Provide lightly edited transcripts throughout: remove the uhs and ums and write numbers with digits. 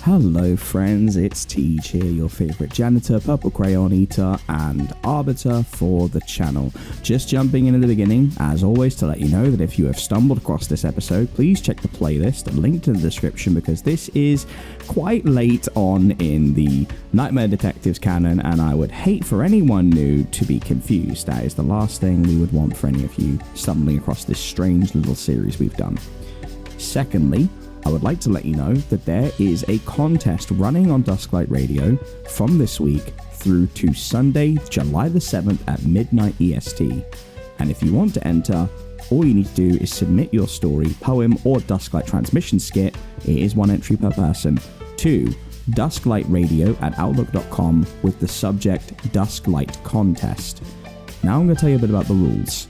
Hello friends, it's Teej here, your favourite janitor, purple crayon eater and arbiter for the channel. Just jumping in at the beginning, as always, to let you know that if you have stumbled across this episode, please check the playlist linked in the description, because this is quite late on in the Nightmare Detectives canon, and I would hate for anyone new to be confused. That is the last thing we would want for any of you stumbling across this strange little series we've done. Secondly, I would like to let you know that there is a contest running on Dusklight Radio from this week through to Sunday, July the 7th at midnight EST. And if you want to enter, all you need to do is submit your story, poem, or Dusklight transmission skit, it is one entry per person, to dusklightradio@outlook.com with the subject Dusklight Contest. Now I'm going to tell you a bit about the rules.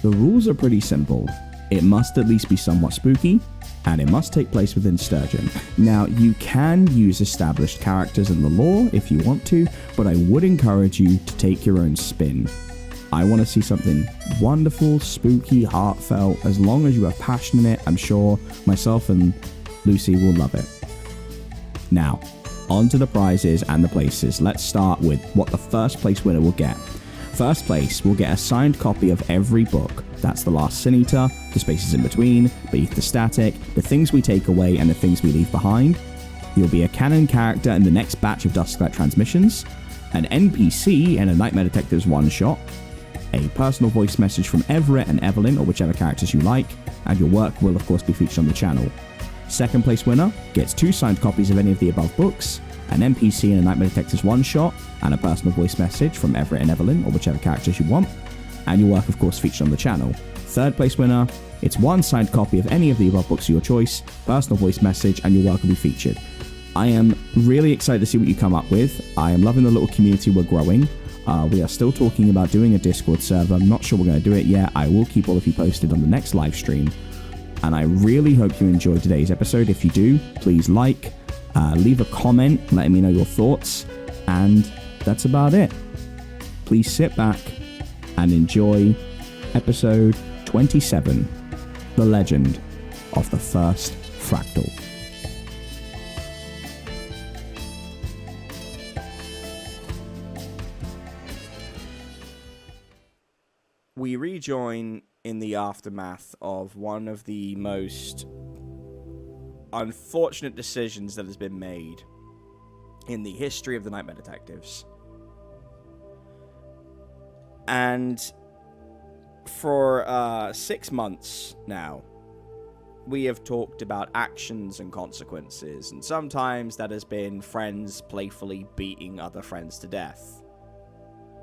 The rules are pretty simple. It must at least be somewhat spooky, and it must take place within Sturgeon. Now, you can use established characters in the lore if you want to, but I would encourage you to take your own spin. I want to see something wonderful, spooky, heartfelt. As long as you have passion in it, I'm sure myself and Lucy will love it. Now, on to the prizes and the places. Let's start with what the first place winner will get. First place will get a signed copy of every book. That's The Last Sin Eater, The Spaces in Between, Beneath the Static, The Things We Take Away and The Things We Leave Behind. You'll be a canon character in the next batch of Dusklight transmissions, an NPC in a Nightmare Detectives one-shot, a personal voice message from Everett and Evelyn, or whichever characters you like, and your work will of course be featured on the channel. Second place winner gets 2 signed copies of any of the above books, an NPC in a Nightmare Detectives one-shot, and a personal voice message from Everett and Evelyn, or whichever characters you want, and your work of course featured on the channel. Third place winner, it's 1 signed copy of any of the above books of your choice, personal voice message, and your work will be featured. I am really excited to see what you come up with. I am loving the little community we're growing. We are still talking about doing a Discord server. I'm not sure we're going to do it yet. I will keep all of you posted on the next live stream. And I really hope you enjoyed today's episode. If you do, please like, leave a comment letting me know your thoughts, and that's about it. Please sit back and enjoy episode 27, The Legend of the First Fractal. We rejoin in the aftermath of one of the most unfortunate decisions that has been made in the history of the Nightmare Detectives. And for 6 months now, we have talked about actions and consequences, and sometimes that has been friends playfully beating other friends to death.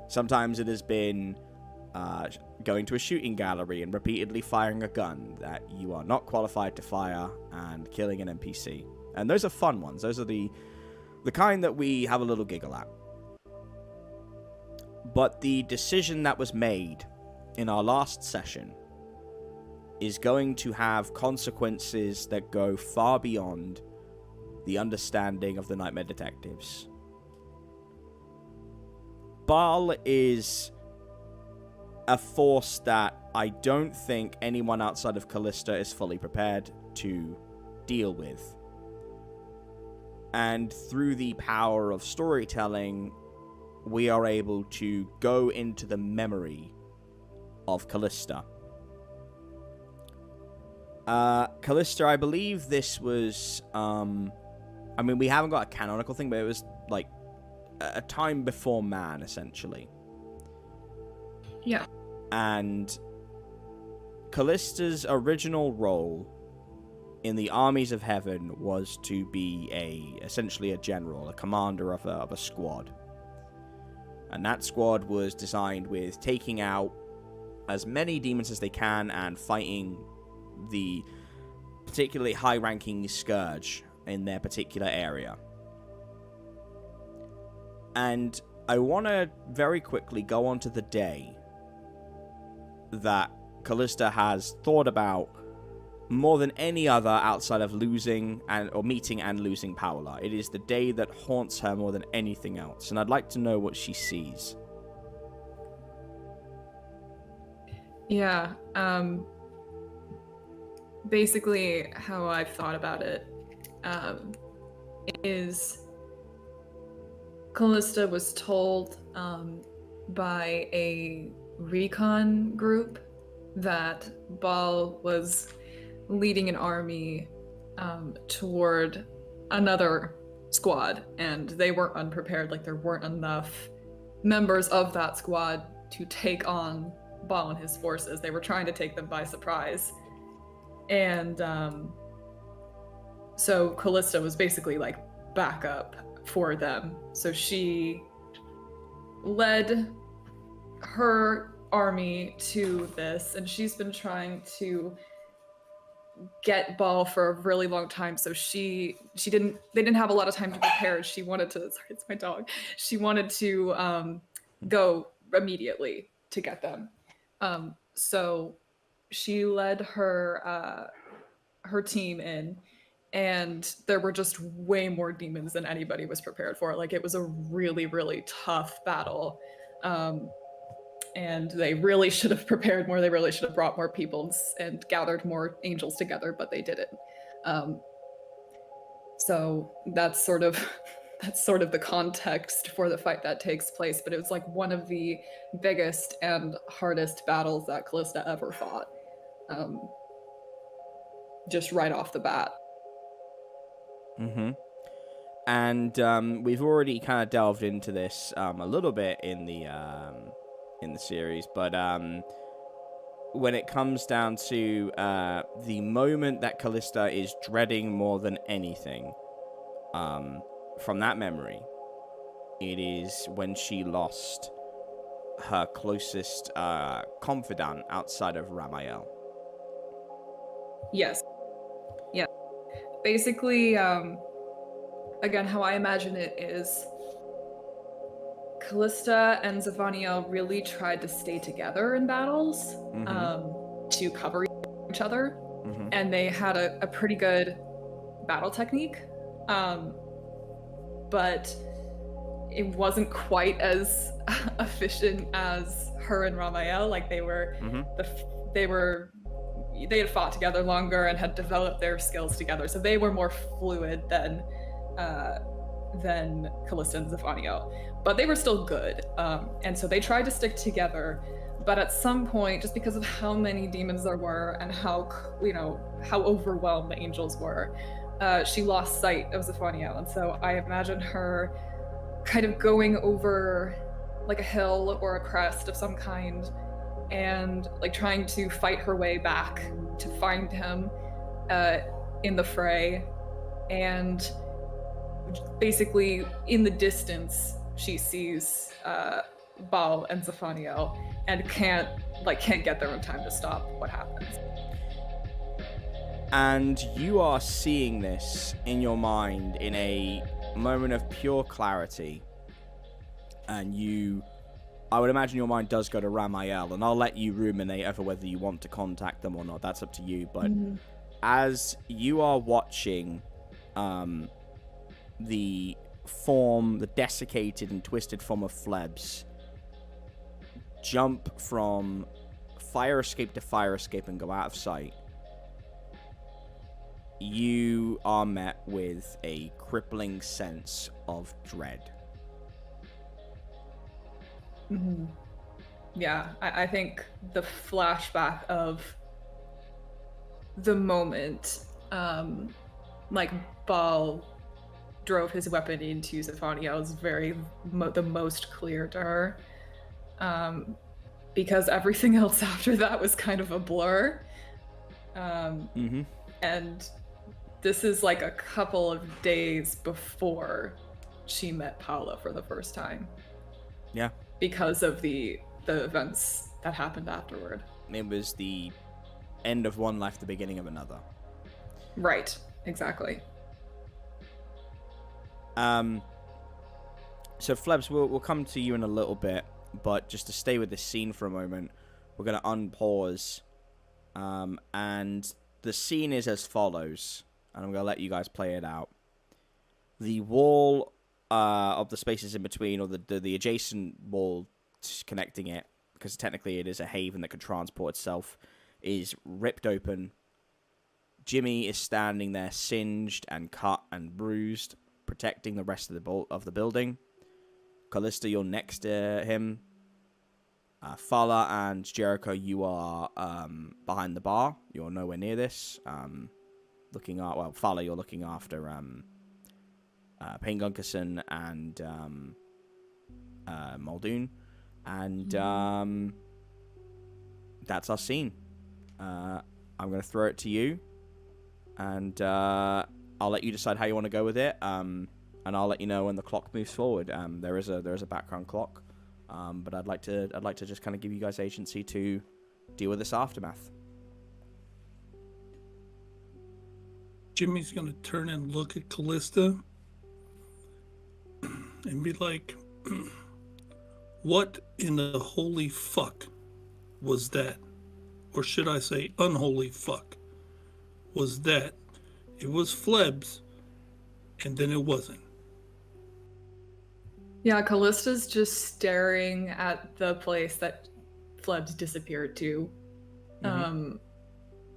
Sometimes it has been going to a shooting gallery and repeatedly firing a gun that you are not qualified to fire and killing an NPC. And those are fun ones. Those are the kind that we have a little giggle at. But the decision that was made in our last session is going to have consequences that go far beyond the understanding of the Nightmare Detectives. Baal is a force that I don't think anyone outside of Callista is fully prepared to deal with. And through the power of storytelling, we are able to go into the memory of Callista. Callista, I believe this was, I mean, we haven't got a canonical thing, but it was like a time before man, essentially. Yeah. And Callista's original role in the armies of heaven was to be essentially a general, a commander of a squad. And that squad was designed with taking out as many demons as they can and fighting the particularly high-ranking Scourge in their particular area. And I want to very quickly go on to the day that Callista has thought about more than any other outside of meeting and losing Paola. It is the day that haunts her more than anything else, and I'd like to know what she sees. Yeah, basically how I've thought about it is Callista was told by a recon group that Baal was leading an army toward another squad, and they weren't unprepared. Like, there weren't enough members of that squad to take on Baal and his forces. They were trying to take them by surprise. And so Callista was basically like backup for them. So she led her army to this, and she's been trying to get Baal for a really long time. So they didn't have a lot of time to prepare. She wanted to, sorry, it's my dog. She wanted to go immediately to get them. So she led her team in, and there were just way more demons than anybody was prepared for. Like, it was a really, really tough battle. And they really should have prepared more. They really should have brought more people and gathered more angels together, but they didn't. So that's sort of the context for the fight that takes place. But it was like one of the biggest and hardest battles that Callista ever fought. Just right off the bat. Mm-hmm. And we've already kind of delved into this a little bit in the series, but when it comes down to the moment that Callista is dreading more than anything, from that memory, it is when she lost her closest confidant outside of Ramel. Yes. Yeah. Basically, again, how I imagine it is Callista and Zephaniel really tried to stay together in battles, to cover each other, and they had a pretty good battle technique, but it wasn't quite as efficient as her and Ramel. Like, they had fought together longer and had developed their skills together, so they were more fluid than Callista and Zephaniel, but they were still good. And so they tried to stick together, but at some point, just because of how many demons there were and how overwhelmed the angels were, she lost sight of Zephaniel. And so I imagine her kind of going over like a hill or a crest of some kind and like trying to fight her way back to find him in the fray. And basically, in the distance, she sees Baal and Zephaniel and can't get there in time to stop what happens. And you are seeing this in your mind in a moment of pure clarity. And I would imagine your mind does go to Ramel, and I'll let you ruminate over whether you want to contact them or not. That's up to you. But as you are watching the desiccated and twisted form of Flebs jump from fire escape to fire escape and go out of sight, you are met with a crippling sense of dread. Yeah, I think the flashback of the moment, like Baal drove his weapon into Zephaniel was the most clear to her, because everything else after that was kind of a blur. And this is like a couple of days before she met Paula for the first time. Yeah. Because of the events that happened afterward. It was the end of one life, the beginning of another. Right, exactly. So Flebs, we'll come to you in a little bit, but just to stay with this scene for a moment, we're going to unpause. And the scene is as follows, and I'm going to let you guys play it out. The wall of the spaces in between, or the adjacent wall connecting it, because technically it is a haven that can transport itself, is ripped open. Jimmy is standing there, singed and cut and bruised. protecting the rest of the building. Callista, you're next to him. Fala and Jericho, you are behind the bar. You're nowhere near this. Fala, you're looking after Payne Gunkerson and Muldoon. And that's our scene. I'm going to throw it to you. And I'll let you decide how you want to go with it. And I'll let you know when the clock moves forward. There is a background clock. But I'd like to just kind of give you guys agency to deal with this aftermath. Jimmy's gonna turn and look at Callista and be like, "What in the holy fuck was that? Or should I say, unholy fuck was that? It was Flebs, and then it wasn't." Yeah, Callista's just staring at the place that Flebs disappeared to.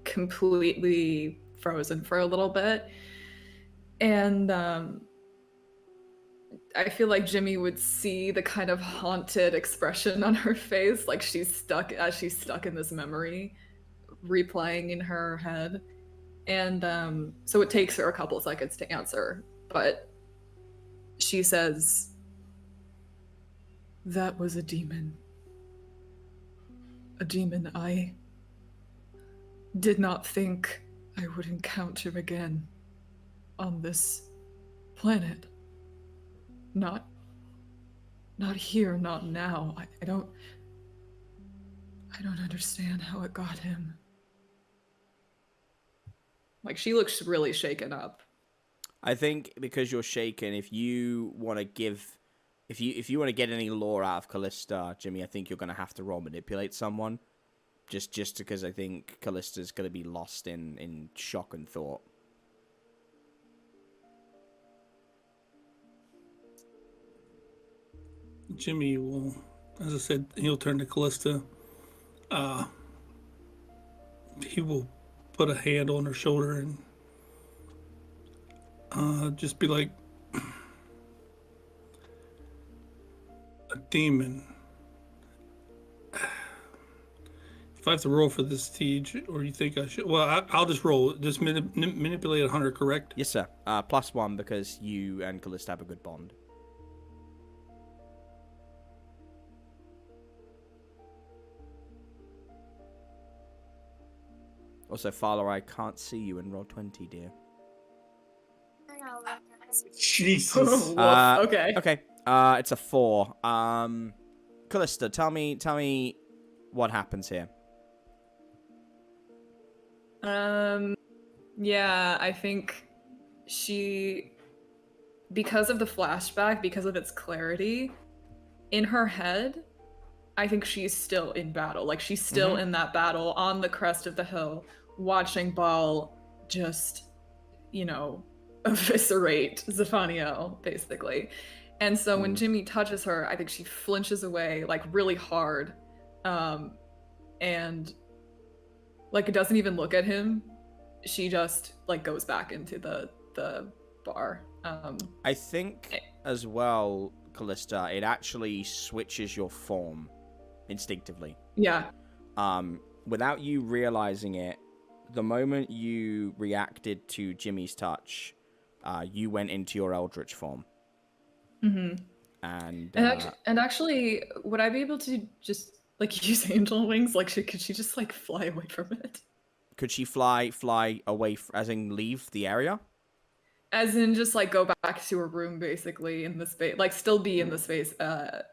Completely frozen for a little bit. And I feel like Jimmy would see the kind of haunted expression on her face, like she's stuck in this memory, replaying in her head. And so it takes her a couple seconds to answer, but she says, "That was a demon. A demon I did not think I would encounter again on this planet. Not here, not now. I don't understand how it got him." Like, she looks really shaken up. I think because you're shaken, if you want to get any lore out of Callista, Jimmy, I think you're going to have to roll manipulate someone. Just because I think Callista's going to be lost in shock and thought. Jimmy will, as I said, he'll turn to Callista. He will put a hand on her shoulder and just be like, "A demon. If I have to roll for this, Tej, or you think I should?" Well, I'll just roll. Just manipulate a hunter, correct? Yes, sir. +1 because you and Callista have a good bond. Also, Fala, I can't see you in roll 20, dear. Jesus. Okay. Okay. It's a 4. Callista, tell me what happens here. Yeah, I think because of the flashback, because of its clarity, in her head, I think she's still in battle. Like, she's still in that battle on the crest of the hill, watching Baal just, eviscerate Zephaniel, basically. And so when Jimmy touches her, I think she flinches away, like, really hard. And, like, it doesn't even look at him. She just, like, goes back into the bar. I think, as well, Callista, it actually switches your form instinctively. Yeah. Without you realizing it, the moment you reacted to Jimmy's touch, you went into your Eldritch form. Mm-hmm. And actually, would I be able to just, like, use angel wings? Like, could she just, like, fly away from it? Could she fly away, as in leave the area? As in, just, like, go back to her room, basically, in the space, like, still be in the space,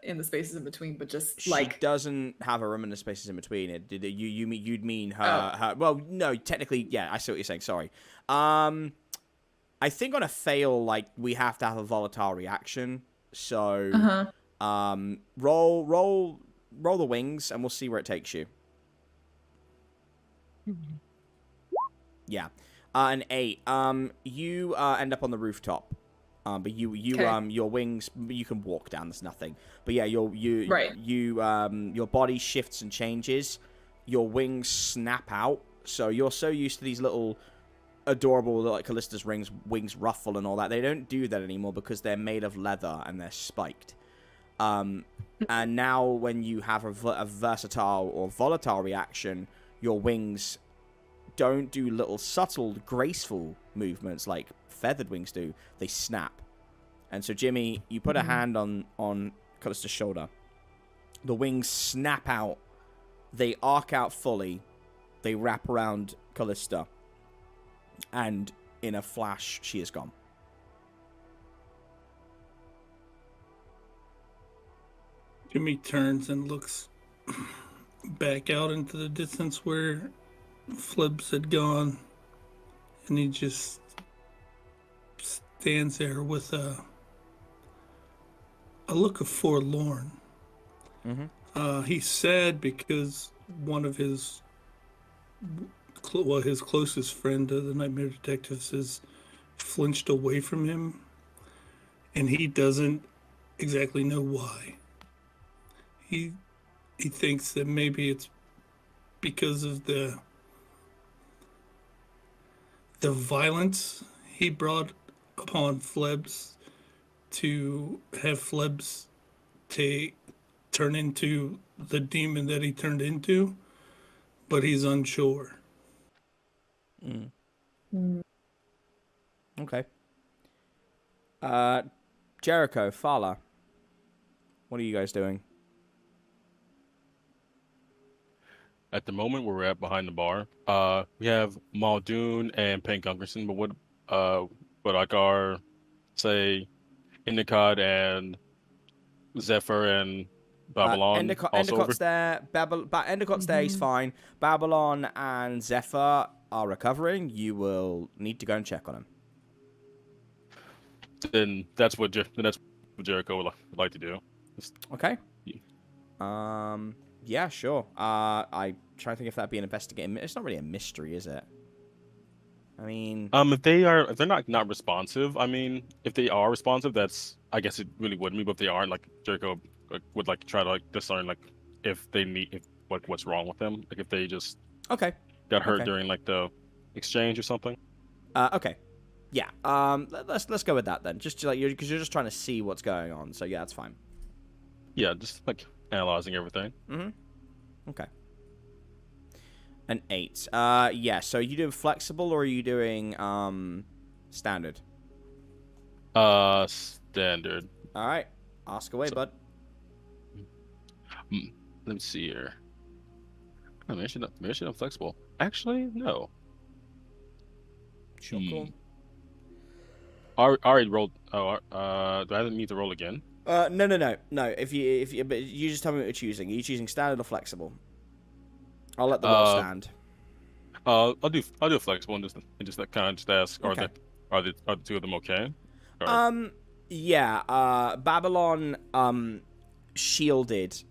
in the spaces in between, but just, like... She doesn't have a room in the spaces in between. You'd mean her, her... Well, no, technically, yeah, I see what you're saying, sorry. I think on a fail, like, we have to have a volatile reaction, so... Roll the wings, and we'll see where it takes you. Yeah. An 8. You end up on the rooftop. But your wings, you can walk down. There's nothing. But yeah, your body shifts and changes. Your wings snap out. So you're so used to these little adorable, like Callista's wings ruffle and all that. They don't do that anymore because they're made of leather and they're spiked. And now when you have a versatile or volatile reaction, your wings don't do little subtle, graceful movements like feathered wings do. They snap. And so, Jimmy, you put a hand on Callista's shoulder. The wings snap out. They arc out fully. They wrap around Callista. And in a flash, she is gone. Jimmy turns and looks back out into the distance where Flebs had gone, and he just stands there with a look of forlorn. He's sad because one of his closest friend, the Nightmare Detectives, has flinched away from him, and he doesn't exactly know why. He thinks that maybe it's because of the violence he brought upon Flebs to have Flebs turn into the demon that he turned into, but he's unsure. Okay. Jericho, Fala, what are you guys doing? At the moment where we're at behind the bar, we have Muldoon and Pink Gungerson, but what like our, say, Endicott and Zephyr and Babylon Endicott's there. Endicott's there. He's fine. Babylon and Zephyr are recovering. You will need to go and check on him. Then that's what Jericho would like to do. Okay. Yeah, sure. I try to think if that'd be an investigating. It's not really a mystery, is it? I mean, if they're not responsive. I mean, if they are responsive, that's, I guess it really wouldn't be. But if they aren't, like, Jericho would like to try to like discern like if they need what's wrong with them, like if they just got hurt during like the exchange or something. Okay. Yeah. Let's go with that then. Just like because you're just trying to see what's going on. So yeah, that's fine. Yeah, just like analyzing everything. Okay. An 8. Yeah. So are you doing flexible or are you doing standard? Standard. All right. Ask away, bud. Let me see here. Oh, maybe I should have flexible. Actually, no. Sure. Cool. I already rolled. Oh, do I need to roll again? No. If you, but you just tell me what you're choosing. Are you choosing standard or flexible? I'll let the roll stand. I'll do flexible and just that kind of just ask. Okay. Are the two of them okay? Or... Yeah. Babylon shielded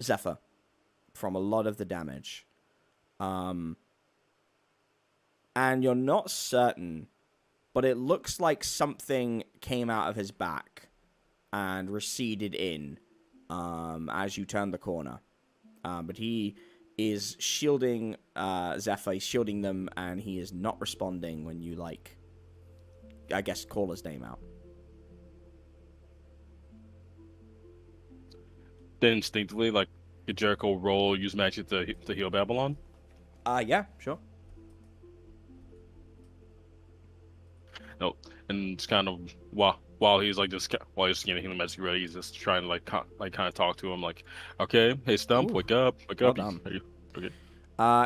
Zephyr from a lot of the damage. And you're not certain, but it looks like something came out of his back and receded in as you turn the corner. But he is shielding Zephyr, he's shielding them, and he is not responding when you, like, I guess, call his name out. Then instinctively, like, did Jericho roll, use magic to heal Babylon? Yeah, sure. No, and just kind of while he's getting healing magic ready, he's just trying to kind of talk to him, like, okay, hey Stump, wake up. Well done. Are you okay?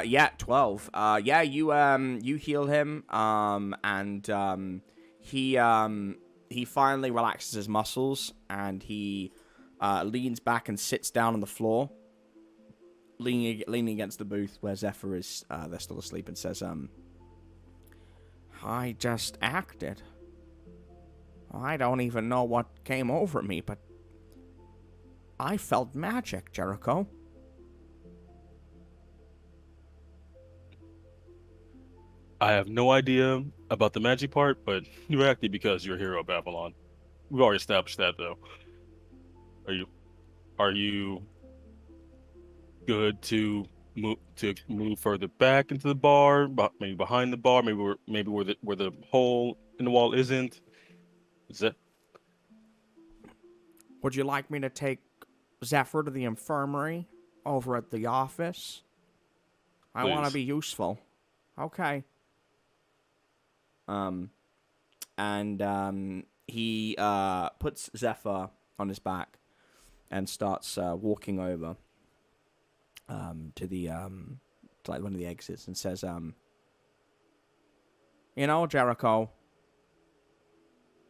Yeah, 12. Yeah, you heal him, and he finally relaxes his muscles, and he leans back and sits down on the floor, leaning against the booth where Zephyr is. They're still asleep, and says, I just acted. I don't even know what came over me, but I felt magic, Jericho. I have no idea about the magic part, but you acted because you're a hero of Babylon. We've already established that, though. Are you good to move further back into the bar, maybe behind the bar, maybe where the hole in the wall isn't. Is it? Would you like me to take Zephyr to the infirmary over at the office? I want to Please. be useful. Okay. He puts Zephyr on his back and starts walking over to the to like one of the exits and says, you know, Jericho,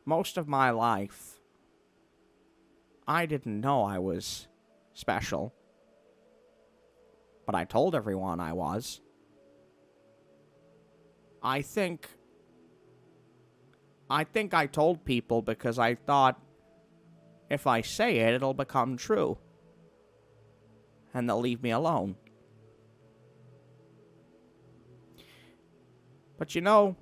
most of my life I didn't know I was special, but I told everyone I was. I think I told people because I thought if I say it, it'll become true. And they'll leave me alone. But you know,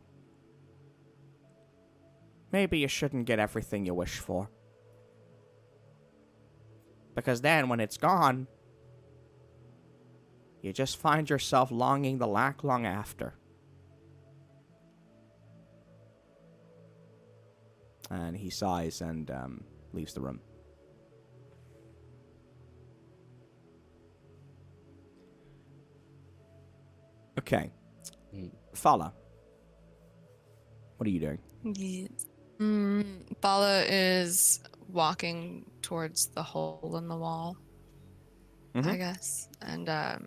maybe you shouldn't get everything you wish for. Because then, when it's gone, you just find yourself longing the lack long after. And he sighs and leaves the room. Okay. Fala. What are you doing? Fala is walking towards the hole in the wall, I guess. And I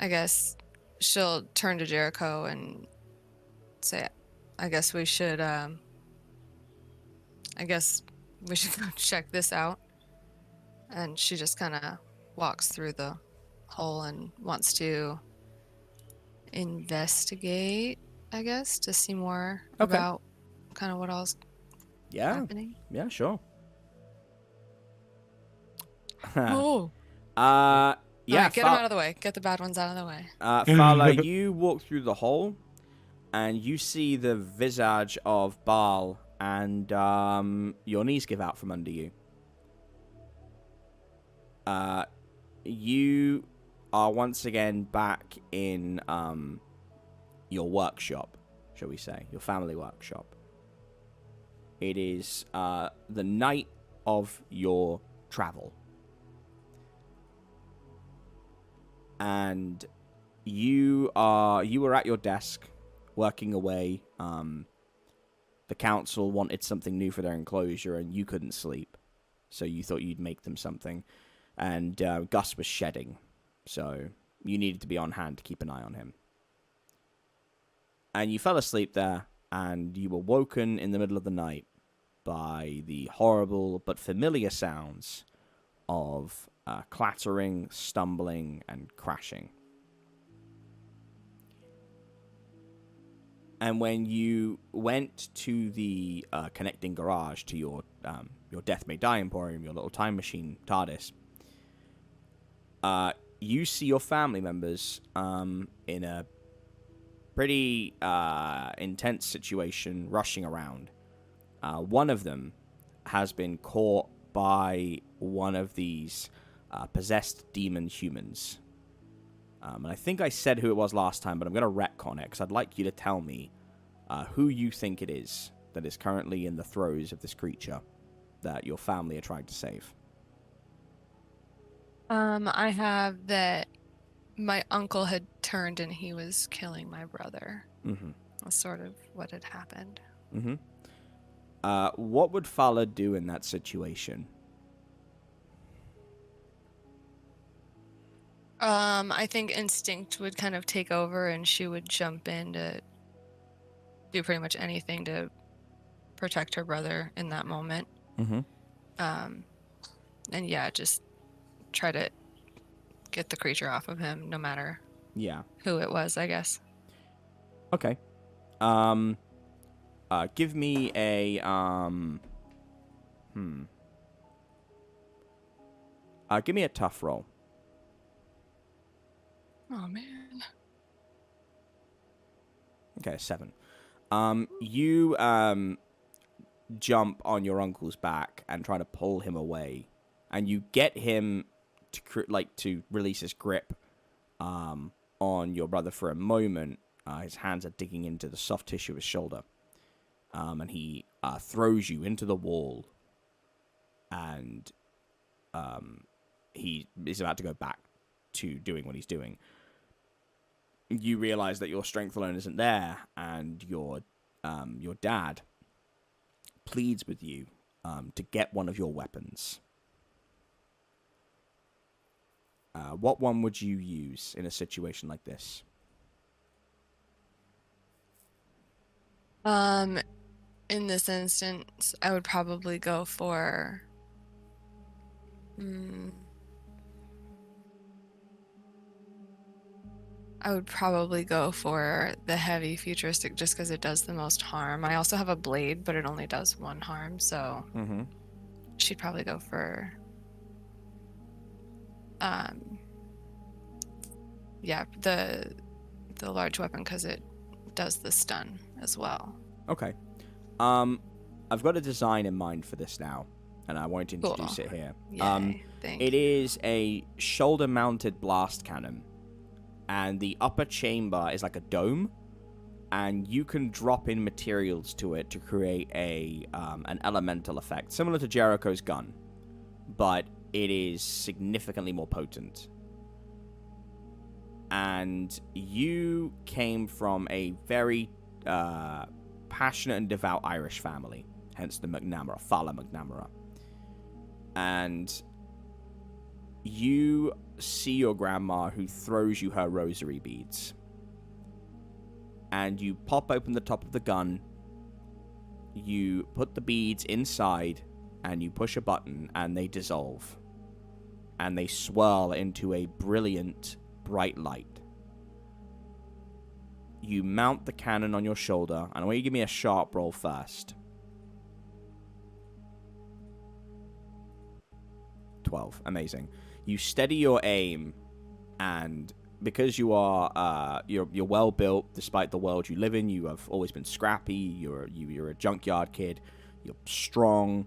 guess she'll turn to Jericho and say, I guess we should go check this out. And she just kind of walks through the hole and wants to investigate, I guess, to see more about kind of what all's happening. Yeah, sure. Oh. Yeah, right, get them out of the way. Get the bad ones out of the way. Fala, you walk through the hole, and you see the visage of Baal, and your knees give out from under you. You are once again back in your workshop, shall we say, your family workshop. It is the night of your travel. And you were at your desk working away. The council wanted something new for their enclosure, and you couldn't sleep, so you thought you'd make them something. And Gus was shedding, so you needed to be on hand to keep an eye on him. And you fell asleep there, and you were woken in the middle of the night by the horrible but familiar sounds of clattering, stumbling, and crashing. And when you went to the connecting garage to your Death May Die Emporium, your little time machine TARDIS, you see your family members in a pretty intense situation, rushing around. One of them has been caught by one of these possessed demon humans. And I think I said who it was last time, but I'm going to retcon it, because I'd like you to tell me who you think it is that is currently in the throes of this creature that your family are trying to save. I have that my uncle had turned and he was killing my brother. Mm-hmm. That's sort of what had happened. Mm-hmm. What would Fala do in that situation? I think instinct would kind of take over, and she would jump in to do pretty much anything to protect her brother in that moment. Mm-hmm. And yeah, just try to get the creature off of him, no matter who it was, I guess. Okay. Give me a give me a tough roll. Oh man. Okay, 7. You jump on your uncle's back and try to pull him away, and you get him to release his grip on your brother for a moment. His hands are digging into the soft tissue of his shoulder. And he throws you into the wall. And he is about to go back to doing what he's doing. You realize that your strength alone isn't there, and your dad pleads with you to get one of your weapons. What one would you use in a situation like this? In this instance, I would probably go for... I would probably go for the heavy futuristic just because it does the most harm. I also have a blade, but it only does 1 harm, so she'd probably go for yeah, the large weapon because it does the stun as well. Okay. I've got a design in mind for this now, and I won't introduce it here. Yay, it is a shoulder-mounted blast cannon. And the upper chamber is like a dome, and you can drop in materials to it to create an elemental effect, similar to Jericho's gun, but it is significantly more potent. And you came from a very passionate and devout Irish family, hence the McNamara, Fala McNamara. And you see your grandma who throws you her rosary beads. And you pop open the top of the gun, you put the beads inside, and you push a button, and they dissolve. And they swirl into a brilliant, bright light. You mount the cannon on your shoulder, and I want you to give me a sharp roll first. 12. Amazing. You steady your aim, and because you are you're well built, despite the world you live in, you have always been scrappy. You're a junkyard kid. You're strong.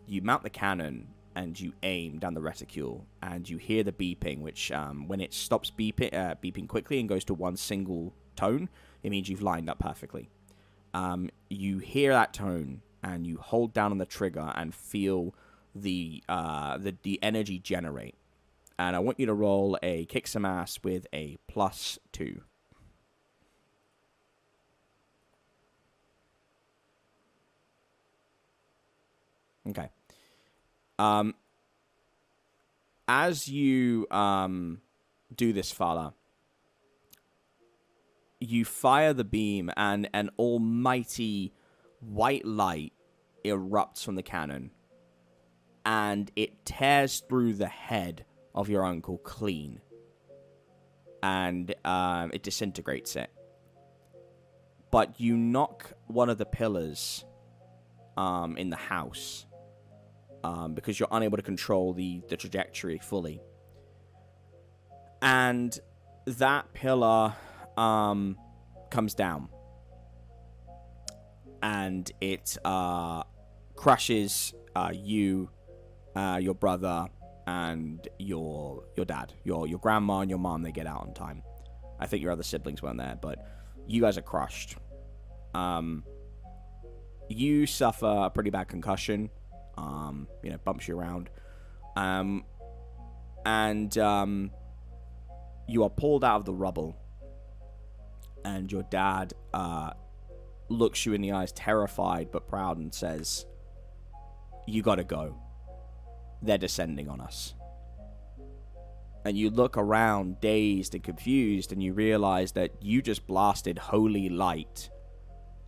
You mount the cannon and you aim down the reticule, and you hear the beeping, which when it stops beeping quickly and goes to one single tone, it means you've lined up perfectly. You hear that tone, and you hold down on the trigger and feel the energy generate. And I want you to roll a kick some ass with a +2. Okay. As you do this, Fala, you fire the beam, and an almighty white light erupts from the cannon, and it tears through the head of your uncle clean, and it disintegrates it. But you knock one of the pillars in the house, because you're unable to control the trajectory fully. And that pillar comes down, and it crushes you, your brother, and your dad. Your grandma and your mom, they get out on time. I think your other siblings weren't there, but you guys are crushed. You suffer a pretty bad concussion. Bumps you around. And you are pulled out of the rubble. And your dad looks you in the eyes, terrified but proud, and says, "You gotta go. They're descending on us." And you look around, dazed and confused, and you realize that you just blasted holy light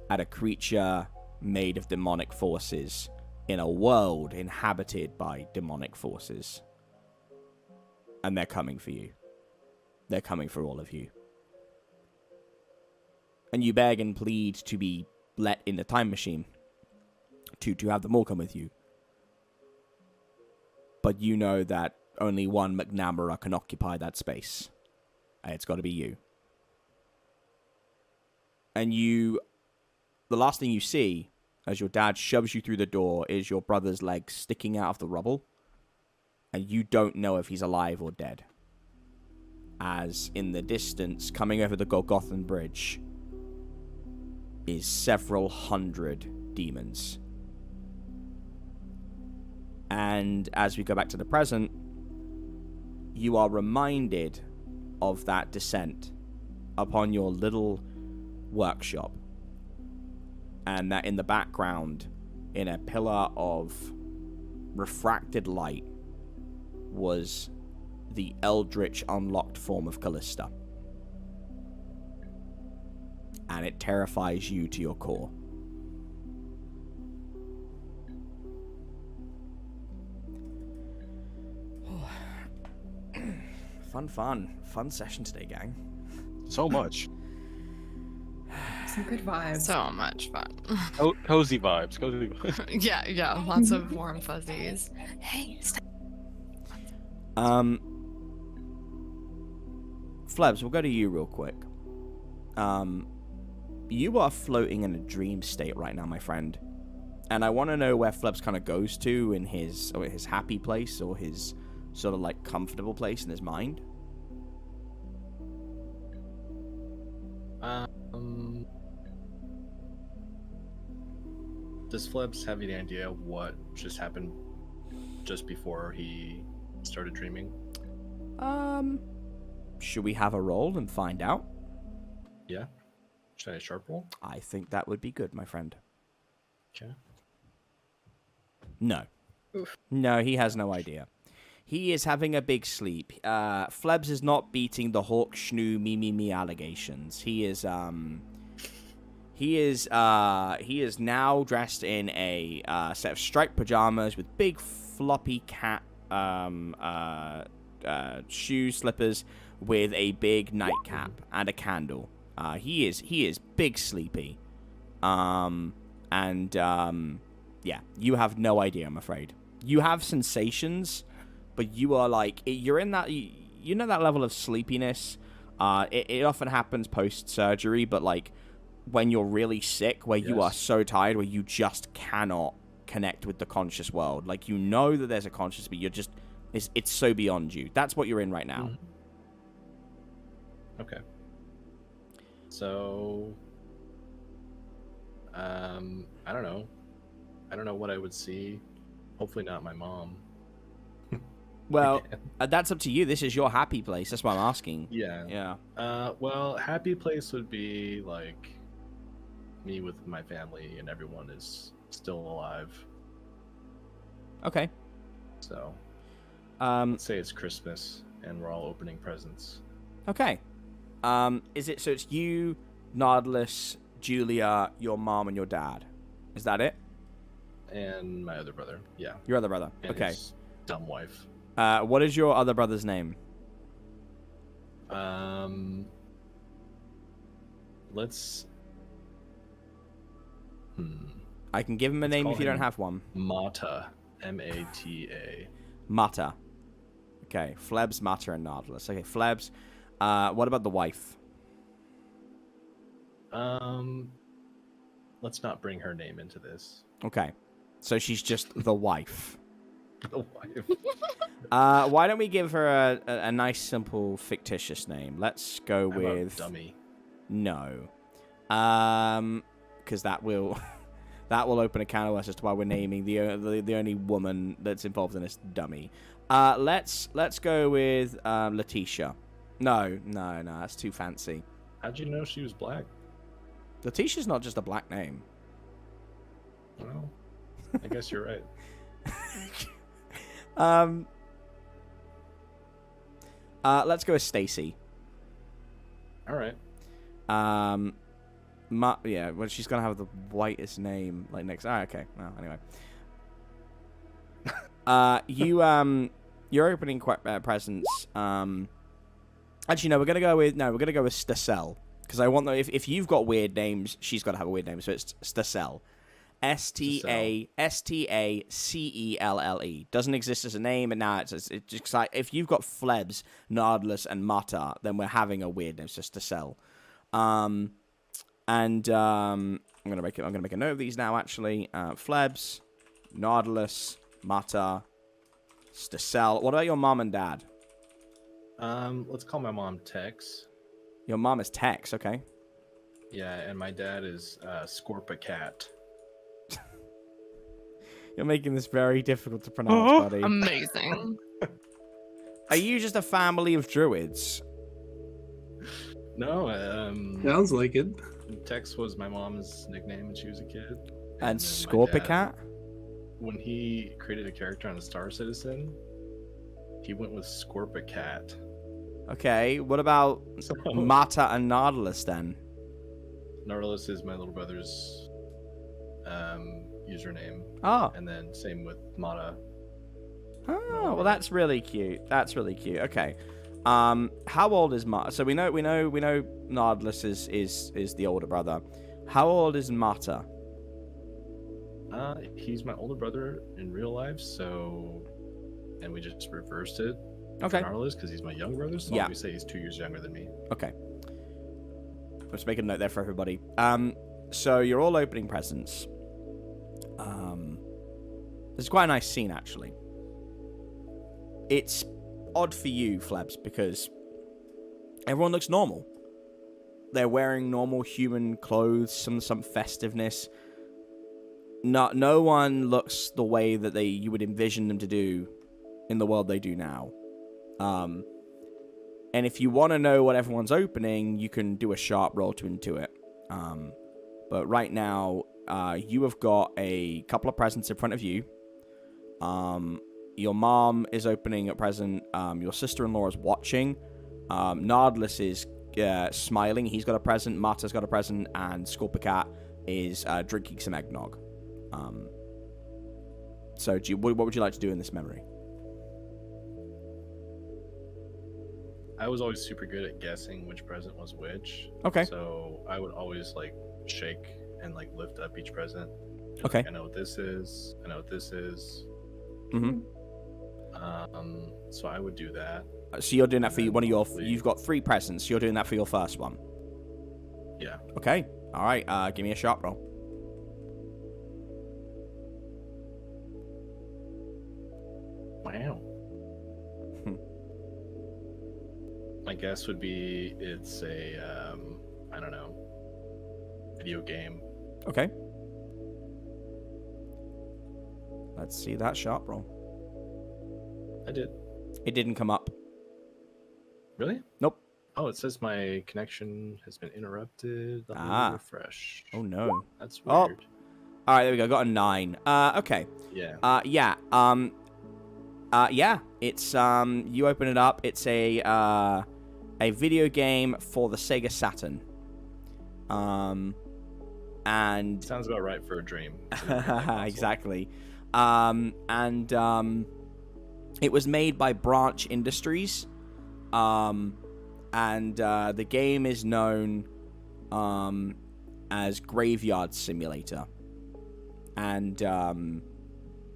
at a creature made of demonic forces in a world inhabited by demonic forces. And they're coming for you. They're coming for all of you. And you beg and plead to be let in the time machine, to have them all come with you. But you know that only one McNamara can occupy that space. And it's got to be you. And the last thing you see, as your dad shoves you through the door, is your brother's leg sticking out of the rubble. And you don't know if he's alive or dead. as in the distance, coming over the Golgothan Bridge, is several hundred demons. And as we go back to the present, you are reminded of that descent upon your little workshop. And that in the background, in a pillar of refracted light, was the eldritch unlocked form of Callista. And it terrifies you to your core. Fun session today, gang. So much. Some good vibes. So much fun. Cozy vibes. Cozy vibes. Yeah. Lots of warm fuzzies. Hey, stop. Flebs, we'll go to you real quick. You are floating in a dream state right now, my friend. And I want to know where Flebs kind of goes to in his happy place or his sort of like comfortable place in his mind. Does Flebs have any idea what just happened just before he started dreaming? Should we have a roll and find out? Yeah. Should I sharp roll? I think that would be good, my friend. Okay. No. Oof. No, he has no idea. He is having a big sleep. Flebs is not beating the hawk schnoo me allegations. He is now dressed in a set of striped pajamas with big floppy cat shoes, slippers, with a big nightcap and a candle. He is big sleepy. Yeah, you have no idea, I'm afraid. You have sensations, but you are like, you're in that, you know that level of sleepiness. It often happens post-surgery, but like when you're really sick, where you are so tired, where you just cannot connect with the conscious world. Like, you know that there's a conscious, but you're just, it's so beyond you. That's what you're in right now. Okay. So, I don't know. I don't know what I would see. Hopefully not my mom. Well, that's up to you. This is your happy place. That's why I'm asking. Yeah. Well, happy place would be like me with my family and everyone is still alive. Okay. So, let's say it's Christmas and we're all opening presents. Okay. Is it, so it's you, Nautilus, Julia, your mom, and your dad? Is that it? And my other brother, yeah. Your other brother. And Okay. his dumb wife. What is your other brother's name? Let's. I can give him a name call if you don't him have one. Mata, Mata. Mata. Okay, Flebs, Mata, and Nautilus. Okay, Flebs. What about the wife? Let's not bring her name into this. Okay, so she's just the wife. The wife. Why don't we give her a nice, simple, fictitious name? Let's go How about with Dummy. No, because that will open a can of worms as to why we're naming the only woman that's involved in this dummy. Let's go with Letitia. No, that's too fancy. How'd you know she was black? Letitia's not just a black name. Well, I guess you're right. Let's go with Stacy. All right. Yeah, well, she's gonna have the whitest name like next. Okay. Well, anyway. You're opening presents. Actually, no, we're gonna go with Stacell, because I want if you've got weird names, she's got to have a weird name. So it's Stacell. Stacelle. Doesn't exist as a name, and now it's just like if you've got Flebs, Nautilus, and Mata, then we're having a weird name. It's just Stacell. I'm gonna make a note of these now. Actually, Flebs, Nautilus, Mata, Stacell. What about your mom and dad? Let's call my mom Tex. Your mom is Tex, okay. Yeah, and my dad is Scorpa Cat. You're making this very difficult to pronounce, buddy. Amazing. Are you just a family of druids? No, Sounds like it. Tex was my mom's nickname when she was a kid. And then my Scorpicat? dad, when he created a character on Star Citizen, he went with Scorpa Cat. Okay, what about So Mata and Nautilus then? Nautilus is my little brother's username, Oh. and then same with Mata. Oh, well, that's really cute. That's really cute. Okay. How old is Mata? So we know Nautilus is the older brother. How old is Mata? He's my older brother in real life, and we just reversed it. Okay. For Nautilus, because he's my younger brother, so Yeah. we say he's 2 years younger than me. Okay. Let's make a note there for everybody. So you're all opening presents. This is quite a nice scene, actually. It's odd for you, Flebs, because everyone looks normal. They're wearing normal human clothes, some festiveness. No one looks the way that you would envision them to do in the world they do now. And if you want to know what everyone's opening, you can do a sharp roll to intuit. But right now, you have got a couple of presents in front of you. Your mom is opening a present. Your sister-in-law is watching. Nautilus is smiling. He's got a present. Mata's got a present. And Scorpicat is drinking some eggnog. So what would you like to do in this memory? I was always super good at guessing which present was which. Okay. So I would always like shake and like lift up each present. Okay. Like, I know what this is. I know what this is. Mm-hmm. So I would do that. So you're doing that for And one of your. hopefully- You've got 3 presents. You're doing that for your first one. Yeah. Okay. All right. Give me a sharp roll. Wow. My guess would be it's a I don't know, video game. Okay. Let's see that sharp roll. I did. It didn't come up. Really? Nope. Oh, it says my connection has been interrupted. Let me Ah. refresh. Oh no. That's Oh. weird. All right, there we go. Got a 9. Okay. Yeah. Yeah. Yeah. It's you open it up. It's a video game for the Sega Saturn. And Sounds about right for a dream. exactly. It was made by Branch Industries. The game is known as Graveyard Simulator. And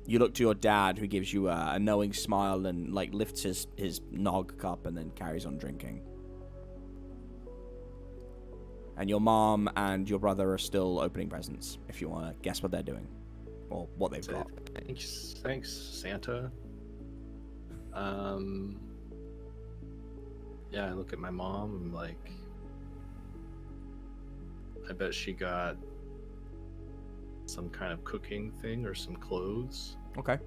you look to your dad, who gives you a knowing smile and like lifts his nog cup and then carries on drinking. And your mom and your brother are still opening presents, if you want to guess what they're doing or what they've got. Thanks, Santa. Yeah, I look at my mom. I'm like, I bet she got some kind of cooking thing or some clothes. Okay.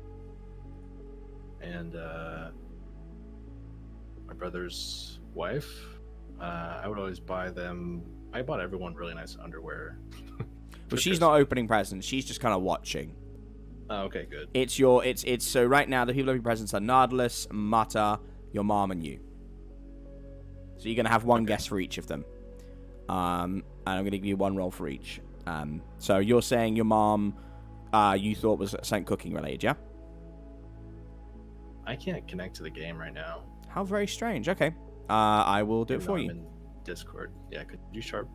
And my brother's wife, I would always buy them. I bought everyone really nice underwear. But she's not opening presents. She's just kind of watching. Oh, okay, good. It's so right now the people opening presents are Nautilus, Mata, your mom, and you. So you're gonna have one guess for each of them. And I'm gonna give you one roll for each. So you're saying your mom, you thought was something cooking related, yeah? I can't connect to the game right now. How very strange. Okay. I will do it Even for though you. I'm in Discord. Yeah, could you sharp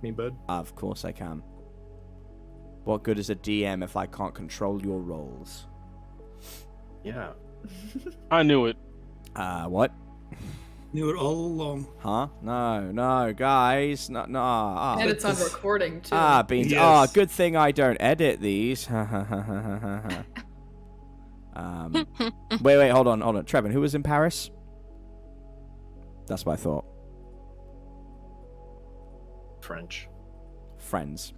me, bud? Of course I can. What good is a DM if I can't control your rolls? Yeah. I knew it. What? Knew it all along. Huh? No, guys. No. And it's on recording too. Beans. Yes. Good thing I don't edit these. Wait, hold on. Trevin, who was in Paris? That's what I thought. French. Friends.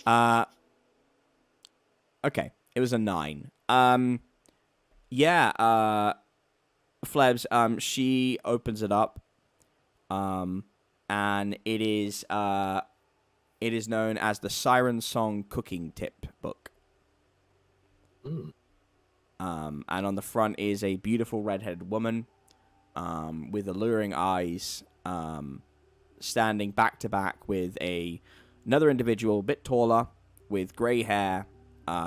Okay, it was a 9. Yeah, Flebs, she opens it up, and it is known as the Siren Song Cooking Tip Book. Mm. And on the front is a beautiful red-headed woman, with alluring eyes, standing back to back with another individual, a bit taller, with grey hair,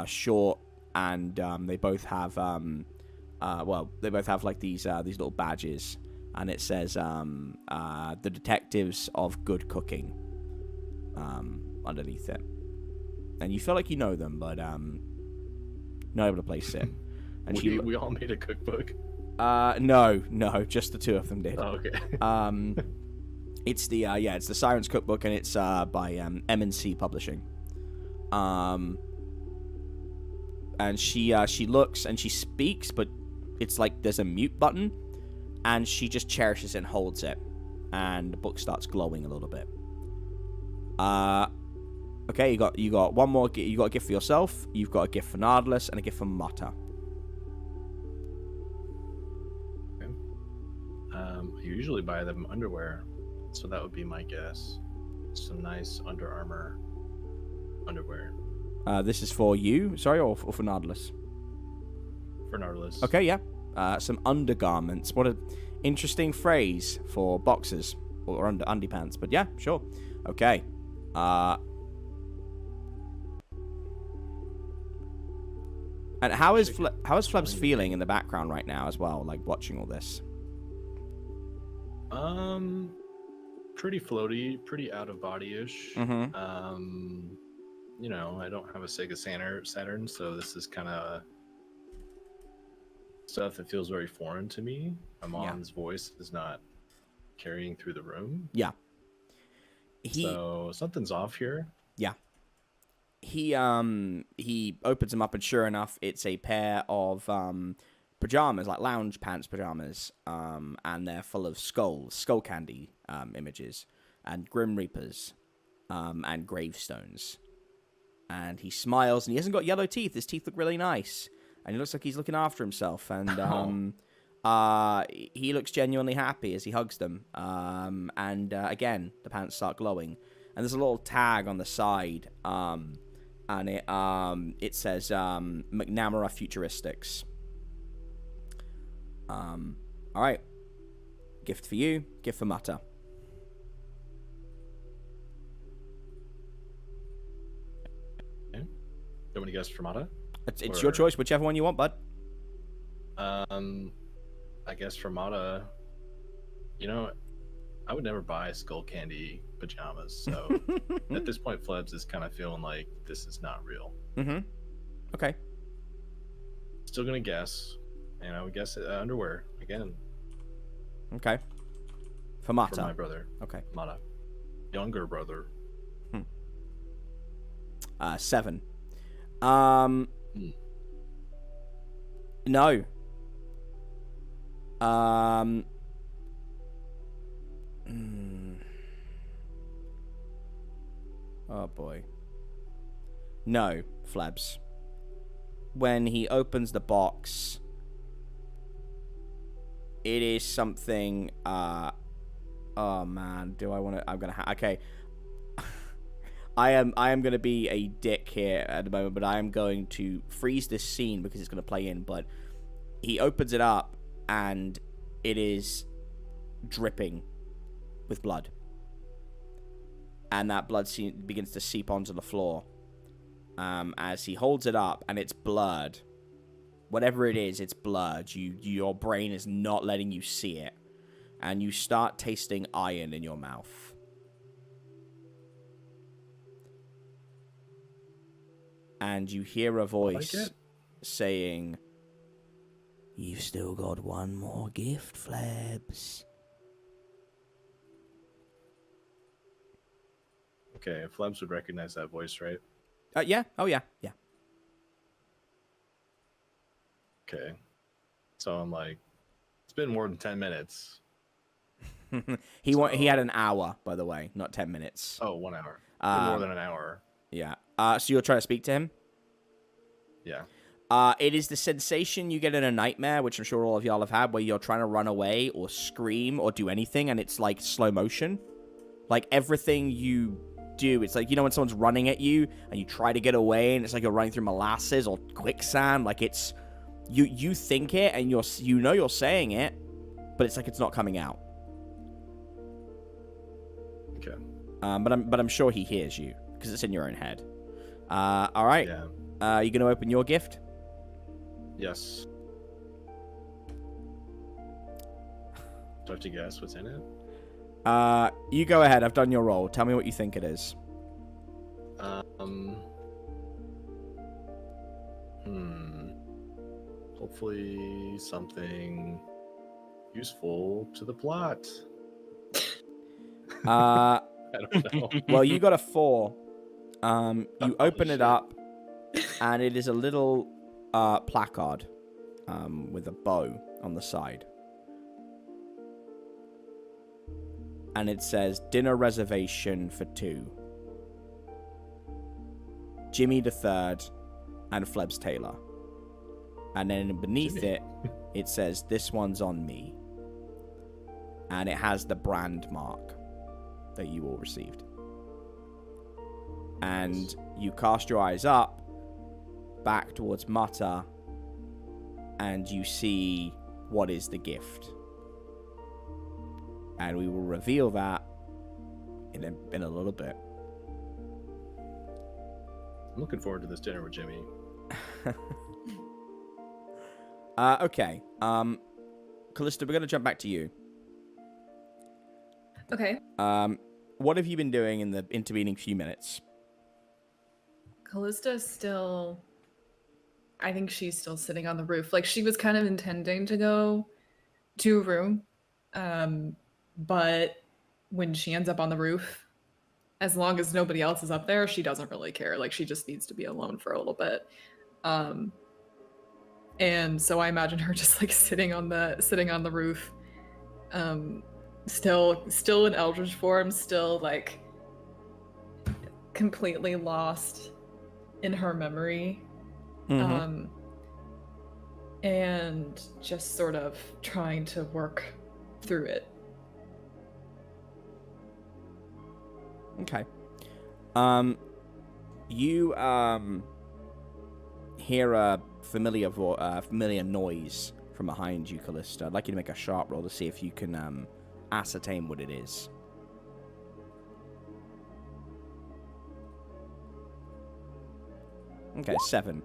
short, and they both have like these little badges, and it says the Detectives of Good Cooking underneath it, and you feel like you know them, but not able to place it. And we all made a cookbook. No, just the two of them did. Oh, okay. It's the it's the Sirens Cookbook, and it's by M&C Publishing. And she looks and she speaks, but it's like there's a mute button, and she just cherishes it and holds it, and the book starts glowing a little bit. Okay, you got one more. You got a gift for yourself. You've got a gift for Nautilus and a gift for Mata. Okay. I usually buy them underwear, so that would be my guess. Some nice Under Armour underwear. This is for you, sorry, or for Nautilus? For Nautilus. Okay, yeah. Some undergarments. What an interesting phrase for boxers or underpants. But yeah, sure. Okay. And how is Flebs feeling in the background right now as well, like watching all this? Pretty floaty, pretty out of body-ish. Mm-hmm. You know, I don't have a Sega Saturn, so this is kind of stuff that feels very foreign to me. Amon's voice is not carrying through the room. Yeah. So something's off here. Yeah. He opens them up, and sure enough, it's a pair of pajamas, like lounge pants pajamas, and they're full of skull candy images, and Grim Reapers, and gravestones. And he smiles, and he hasn't got yellow teeth. His teeth look really nice, and he looks like he's looking after himself. And he looks genuinely happy as he hugs them. And again, the pants start glowing, and there's a little tag on the side, and it says McNamara Futuristics. All right, gift for you, gift for Mata. You want me to guess for Mata? It's your choice, whichever one you want, bud. I guess for Mata, you know, I would never buy skull candy pajamas. So at this point, Flebs is kind of feeling like this is not real. Mm-hmm. Okay. Still gonna guess, and I would guess underwear again. Okay. For Mata. For my brother. Okay. Mata. Younger brother. 7. No. Oh boy. No, Flebs. When he opens the box, it is something. Oh man, do I want to? I'm gonna. Okay. I am going to be a dick here at the moment, but I am going to freeze this scene because it's going to play in. But he opens it up, and it is dripping with blood. And that blood begins to seep onto the floor as he holds it up, and it's blurred. Whatever it is, it's blurred. Your brain is not letting you see it. And you start tasting iron in your mouth. And you hear a voice saying, "You've still got one more gift, Flebs." Okay, Flebs would recognize that voice, right? Yeah. Oh, yeah. Yeah. Okay. So I'm like, it's been more than 10 minutes. He had an hour, by the way, not 10 minutes. Oh, 1 hour. Um, More than an hour. Yeah. So you're trying to speak to him? Yeah. It is the sensation you get in a nightmare, which I'm sure all of y'all have had, where you're trying to run away or scream or do anything, and it's like slow motion. Like everything you do, it's like, you know, when someone's running at you and you try to get away, and it's like you're running through molasses or quicksand. Like it's you think it, and you're saying it, but it's like it's not coming out. Okay. But I'm sure he hears you because it's in your own head. All right. Yeah. You gonna open your gift? Yes. Do I have to guess what's in it? You go ahead. I've done your roll. Tell me what you think it is. Hopefully something useful to the plot. I don't know. Well, you got a 4. You Holy open it shit. up, and it is a little placard with a bow on the side. And it says, dinner reservation for 2. Jimmy the Third and Flebs Taylor. And then beneath Jimmy. it says, this one's on me. And it has the brand mark that you all received. And you cast your eyes up, back towards Mutta, and you see what is the gift. And we will reveal that in a little bit. I'm looking forward to this dinner with Jimmy. Okay. Callista, we're going to jump back to you. Okay. What have you been doing in the intervening few minutes? Callista's still... I think she's still sitting on the roof. Like, she was kind of intending to go to a room. But when she ends up on the roof, as long as nobody else is up there, she doesn't really care. Like, she just needs to be alone for a little bit. And so I imagine her just like sitting on the roof, still in eldritch form, still like completely lost in her memory. Mm-hmm. And just sort of trying to work through it. Okay. You hear a familiar noise from behind you, Callista. I'd like you to make a sharp roll to see if you can ascertain what it is. Okay, 7.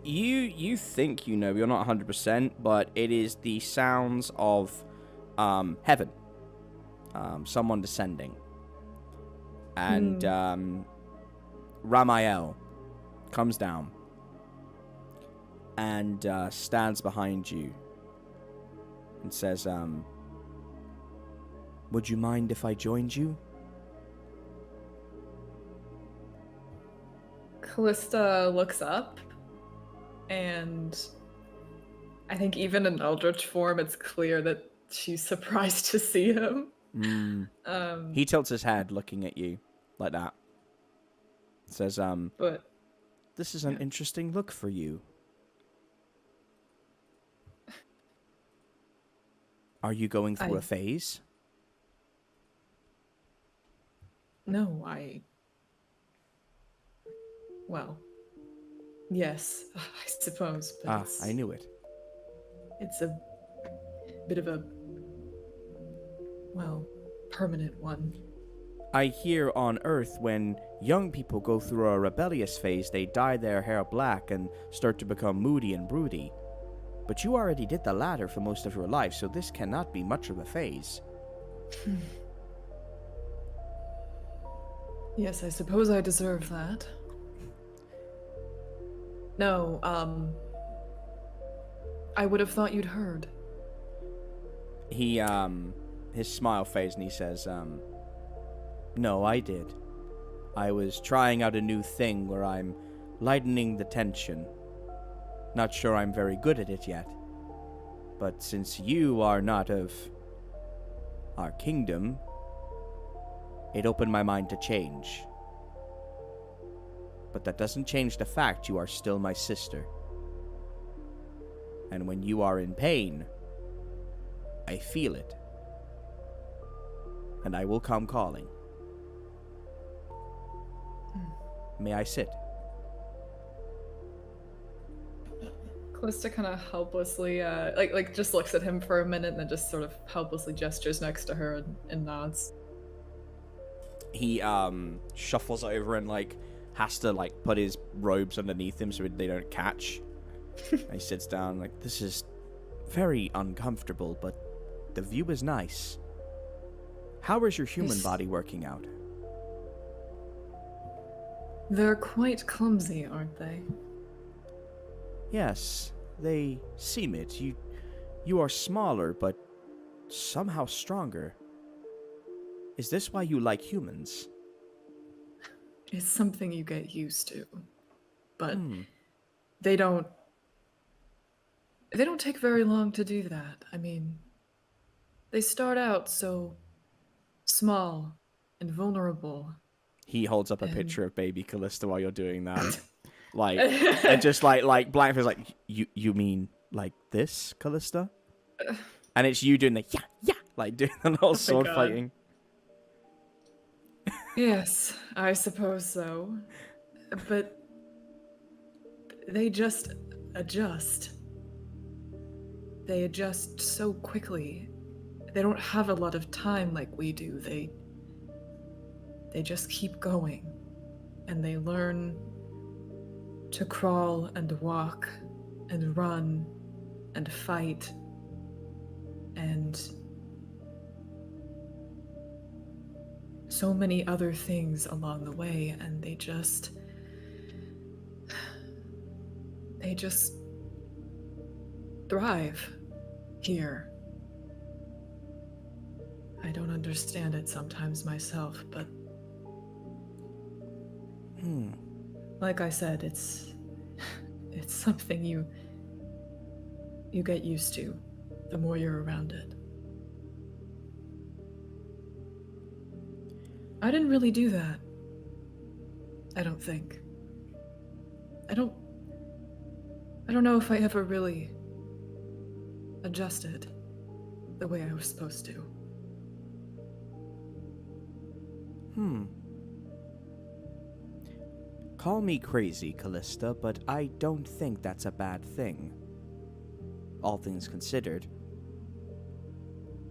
You think you know, you're not 100%, but it is the sounds of heaven. Someone descending. And Ramel comes down and stands behind you and says, would you mind if I joined you? Callista looks up, and I think even in eldritch form, it's clear that she's surprised to see him. He tilts his head looking at you like that. Says, but this is an interesting look for you. Are you going through a phase? No, well, yes, I suppose. But I knew it. It's a bit of a, well, permanent one. I hear on Earth when young people go through a rebellious phase, they dye their hair black and start to become moody and broody. But you already did the latter for most of your life, so this cannot be much of a phase. Yes, I suppose I deserve that. No, I would have thought you'd heard. He, his smile fades and he says, no, I did. I was trying out a new thing where I'm lightening the tension. Not sure I'm very good at it yet. But since you are not of our kingdom, it opened my mind to change. But that doesn't change the fact you are still my sister. And when you are in pain, I feel it. And I will come calling. May I sit? Callista kind of helplessly, like just looks at him for a minute and then just sort of helplessly gestures next to her and nods. He shuffles over and like has to like put his robes underneath him so they don't catch. And he sits down like, this is very uncomfortable, but the view is nice. How is your human body working out? They're quite clumsy, aren't they? Yes, they seem it. You are smaller, but somehow stronger. Is this why you like humans? It's something you get used to. But they don't take very long to do that. I mean, they start out so small and vulnerable. He holds up a picture of baby Callista while you're doing that. Like, and just like blank face, like, you mean like this, Callista? And it's you doing the yeah, like doing the little sword fighting. Yes, I suppose so. But they just adjust. They adjust so quickly. They don't have a lot of time like we do. They just keep going. And they learn to crawl and walk and run and fight and so many other things along the way, and they just thrive here. I don't understand it sometimes myself, but like I said, it's something you get used to the more you're around it. I didn't really do that. I don't think. I don't know if I ever really adjusted the way I was supposed to. Call me crazy, Callista, but I don't think that's a bad thing. All things considered,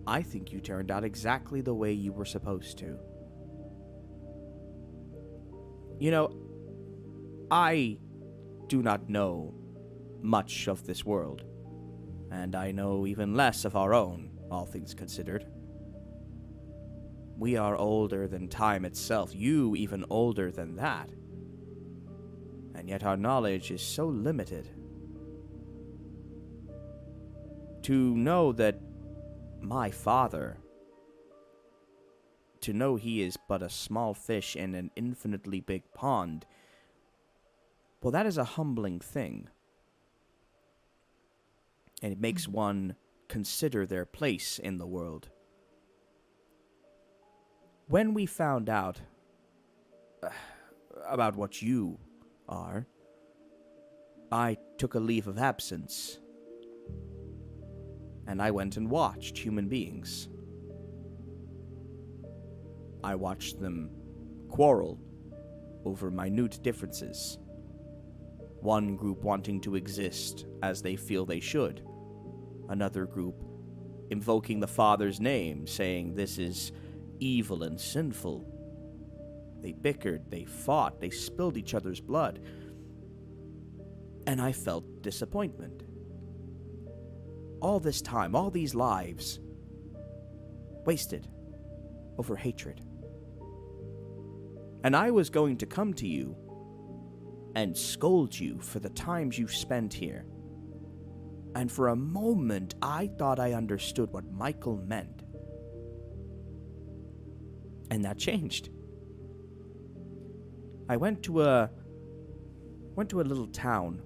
I think you turned out exactly the way you were supposed to. You know, I do not know much of this world, and I know even less of our own, all things considered. We are older than time itself, you even older than that. And yet our knowledge is so limited. To know that my father, to know he is but a small fish in an infinitely big pond, well, that is a humbling thing. And it makes one consider their place in the world. When we found out about what you are, I took a leave of absence, and I went and watched human beings. I watched them quarrel over minute differences. One group wanting to exist as they feel they should. Another group invoking the Father's name, saying this is evil and sinful. They bickered, they fought, they spilled each other's blood. And I felt disappointment. All this time, all these lives, wasted over hatred. And I was going to come to you and scold you for the times you've spent here. And for a moment, I thought I understood what Michael meant. And that changed. I went to a little town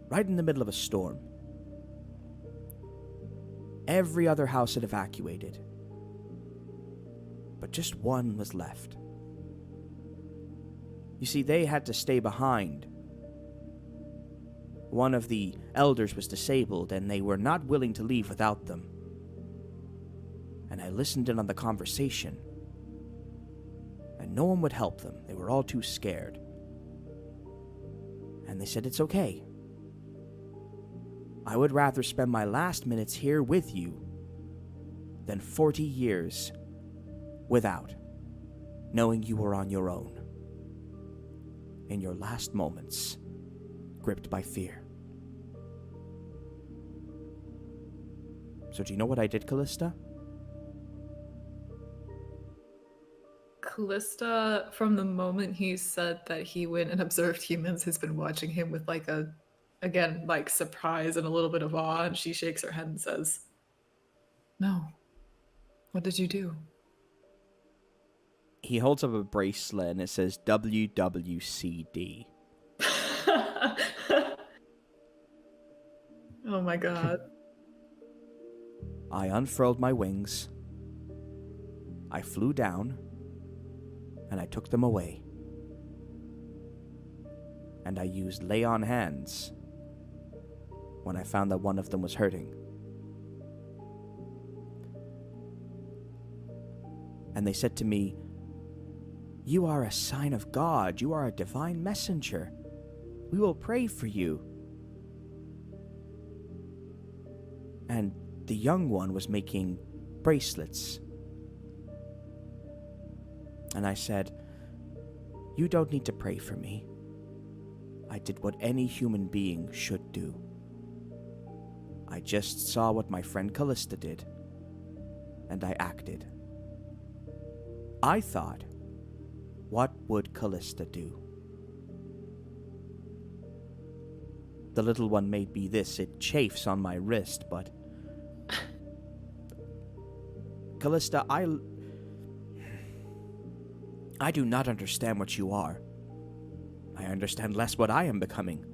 right in the middle of a storm. Every other house had evacuated. but just one was left. You see, they had to stay behind. One of the elders was disabled, and they were not willing to leave without them. And I listened in on the conversation, and no one would help them. They were all too scared. And they said, it's okay. I would rather spend my last minutes here with you than 40 years without, knowing you were on your own, in your last moments, gripped by fear. So do you know what I did, Callista? Callista, from the moment he said that he went and observed humans, has been watching him with like surprise and a little bit of awe, and she shakes her head and says, "No. What did you do?" He holds up a bracelet and it says WWCD. Oh my god. I unfurled my wings. I flew down. And I took them away. And I used lay on hands when I found that one of them was hurting. And they said to me, "You are a sign of God. You are a divine messenger. We will pray for you." And the young one was making bracelets. And I said, "You don't need to pray for me. I did what any human being should do. I just saw what my friend Callista did, and I acted. I thought, what would Callista do? The little one made me this. It chafes on my wrist, but... Callista, I do not understand what you are. I understand less what I am becoming.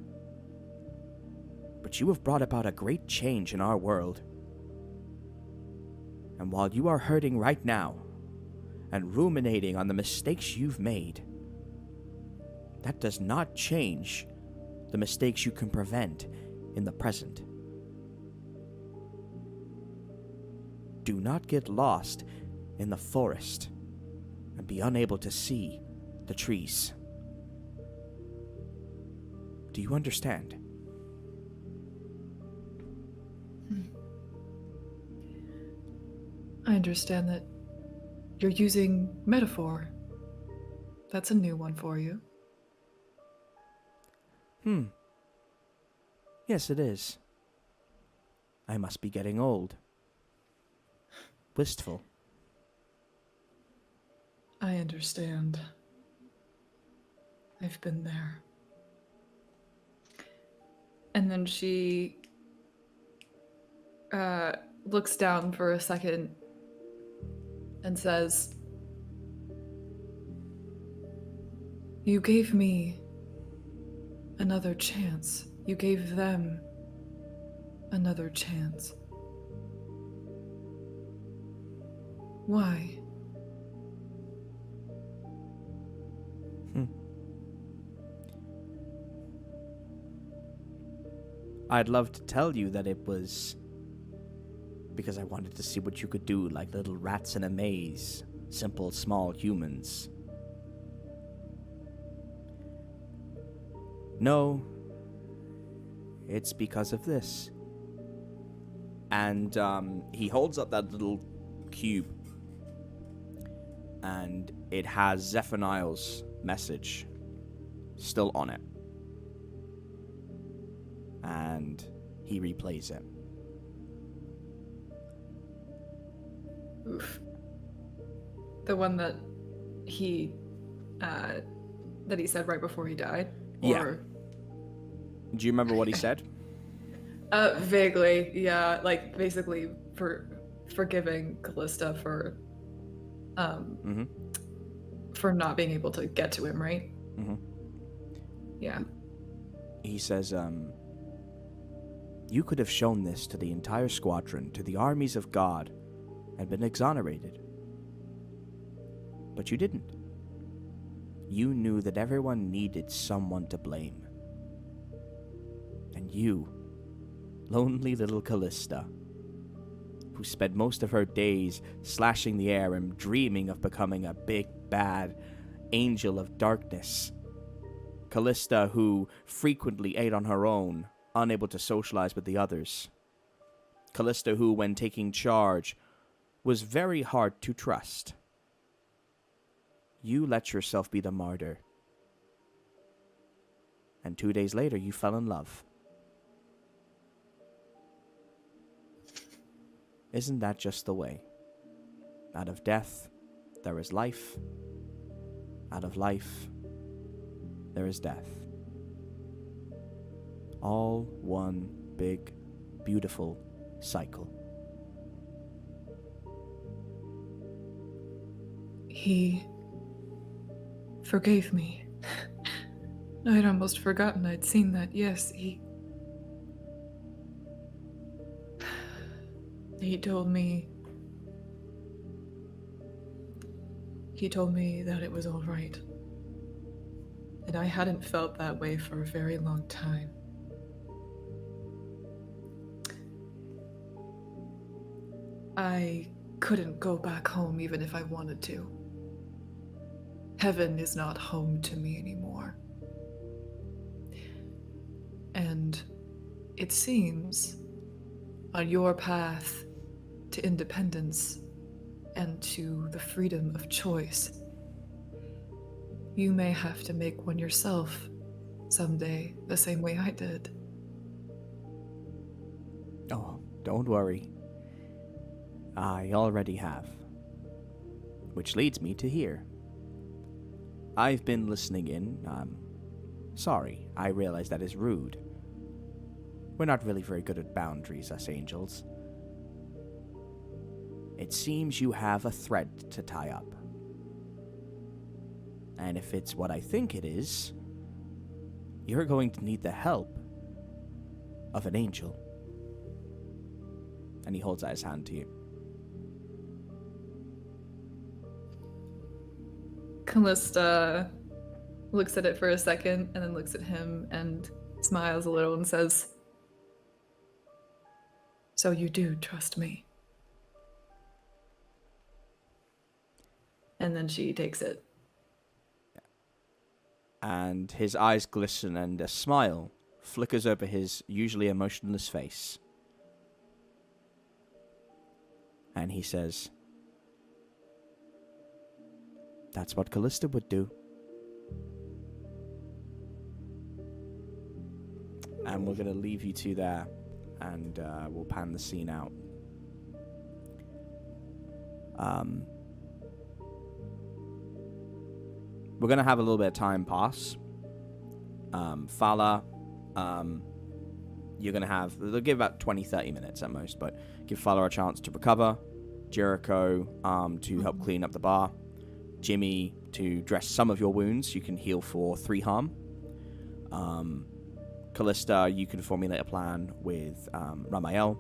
But you have brought about a great change in our world. And while you are hurting right now, and ruminating on the mistakes you've made, that does not change the mistakes you can prevent in the present. Do not get lost in the forest and be unable to see the trees. Do you understand? I understand that you're using metaphor. That's a new one for you. Yes, it is. I must be getting old. Wistful. I understand. I've been there. And then she looks down for a second and says, "You gave me another chance. You gave them another chance. Why?" I'd love to tell you that it was because I wanted to see what you could do, like little rats in a maze, simple, small humans. No, it's because of this. And he holds up that little cube, and it has Zephaniah's message still on it. And he replays it. Oof. The one that he said right before he died? Yeah. Do you remember what he said? Vaguely, yeah. Like, basically, for forgiving Callista for not being able to get to him, right? Yeah. He says, you could have shown this to the entire squadron, to the armies of God, and been exonerated. But you didn't. You knew that everyone needed someone to blame. And you, lonely little Callista, who spent most of her days slashing the air and dreaming of becoming a big, bad angel of darkness. Callista, who frequently ate on her own, unable to socialize with the others. Callista, who, when taking charge, was very hard to trust. You let yourself be the martyr. And 2 days later, you fell in love. Isn't that just the way? Out of death, there is life. Out of life, there is death. All one big, beautiful cycle. He forgave me. I'd almost forgotten I'd seen that. Yes, he told me that it was all right. And I hadn't felt that way for a very long time. I couldn't go back home even if I wanted to. Heaven is not home to me anymore. And it seems on your path to independence and to the freedom of choice, you may have to make one yourself someday, the same way I did. Oh, don't worry. I already have. Which leads me to here. I've been listening in. Sorry, I realize that is rude. We're not really very good at boundaries, us angels. It seems you have a thread to tie up. And if it's what I think it is, you're going to need the help of an angel. And he holds out his hand to you. Callista looks at it for a second and then looks at him and smiles a little and says, "So you do trust me?" And then she takes it. And his eyes glisten and a smile flickers over his usually emotionless face. And he says, "That's what Callista would do." And we're going to leave you two there, and we'll pan the scene out. We're going to have a little bit of time pass. Fala, you're going to have... They'll give about 20-30 minutes at most, but give Fala a chance to recover. Jericho to help clean up the bar. Jimmy to dress some of your wounds. You can heal for 3 harm. Callista, you can formulate a plan with Ramel.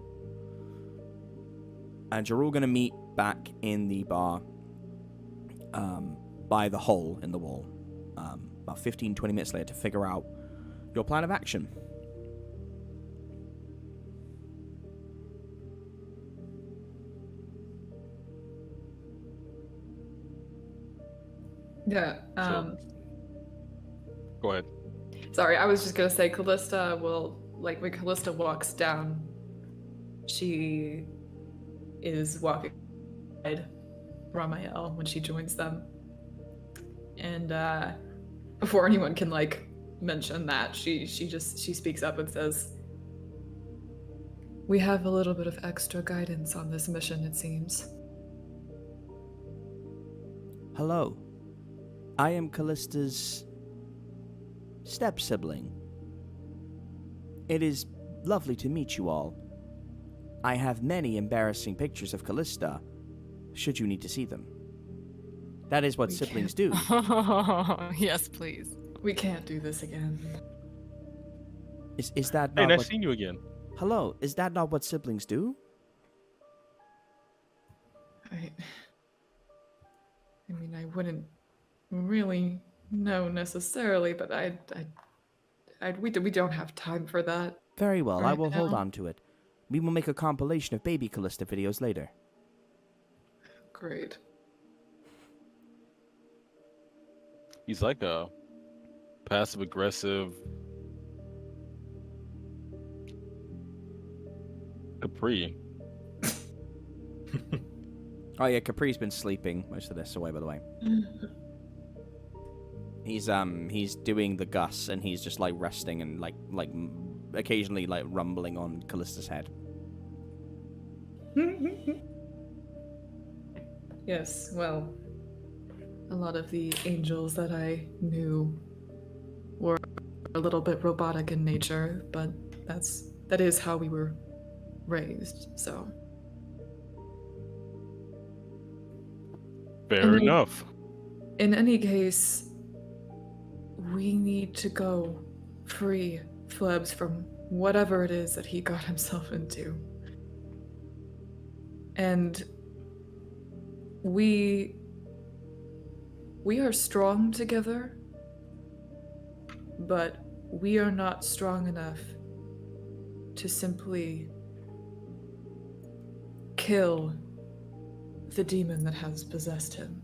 And you're all going to meet back in the bar by the hole in the wall about 15-20 minutes later to figure out your plan of action. Yeah. Go ahead. Sorry, I was just gonna say Callista will, like, when Callista walks down, she is walking beside Ramel when she joins them. And before anyone can, like, mention that, she speaks up and says, "We have a little bit of extra guidance on this mission, it seems." Hello. I am Callista's step-sibling. It is lovely to meet you all. I have many embarrassing pictures of Callista, should you need to see them. That is what siblings do. Yes, please. We can't do this again. Is that Hey, not nice what... seeing you again. Hello, is that not what siblings do? Right. I mean, I wouldn't really know necessarily, but we don't have time for that. Very well, I Right will hold now. on to it. We will make a compilation of baby Callista videos later. Great. He's like a passive aggressive Capri. Oh yeah, Capri's been sleeping most of this away, by the way. He's doing the Gus, and he's just like resting and like occasionally like rumbling on Callista's head. Yes, well, a lot of the angels that I knew were a little bit robotic in nature, but that is how we were raised, so. Fair enough. In any case, we need to go free Flebs from whatever it is that he got himself into. And we are strong together, but we are not strong enough to simply kill the demon that has possessed him.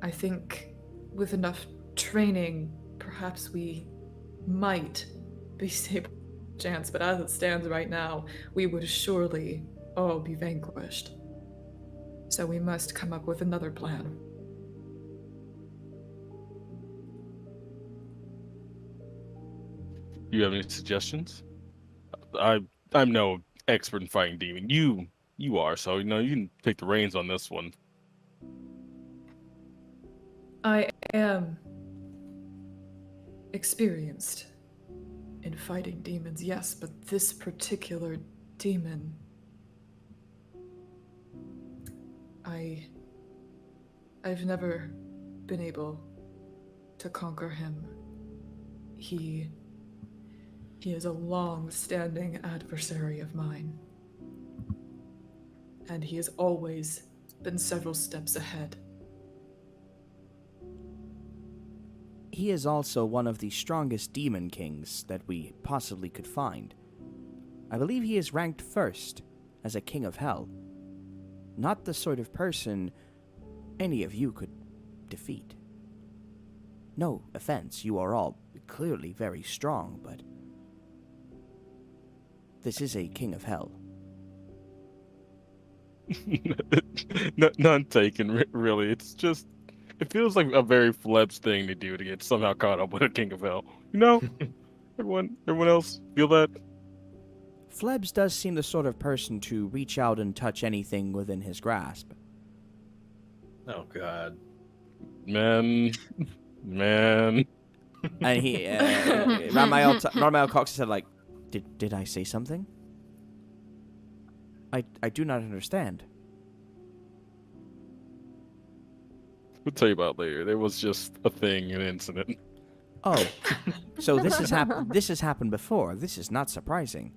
I think with enough training, perhaps we might be able to chance, but as it stands right now, we would surely all be vanquished. So we must come up with another plan. Do you have any suggestions? I'm no expert in fighting demon. You are, so you can take the reins on this one. I am experienced in fighting demons, yes, but this particular demon, I've never been able to conquer him. He is a long-standing adversary of mine, and he has always been several steps ahead. He is also one of the strongest demon kings that we possibly could find. I believe he is ranked first as a king of hell. Not the sort of person any of you could defeat. No offense, you are all clearly very strong, but this is a king of hell. None taken, really. It's just, it feels like a very Flebs thing to do to get somehow caught up with a king of hell. You know? everyone else feel that? Flebs does seem the sort of person to reach out and touch anything within his grasp. Oh God. Man. And he, Ramel Cox said, like, did I say something? I do not understand. We'll tell you about later. There was just a thing, an incident. Oh, so this has happened before. This is not surprising.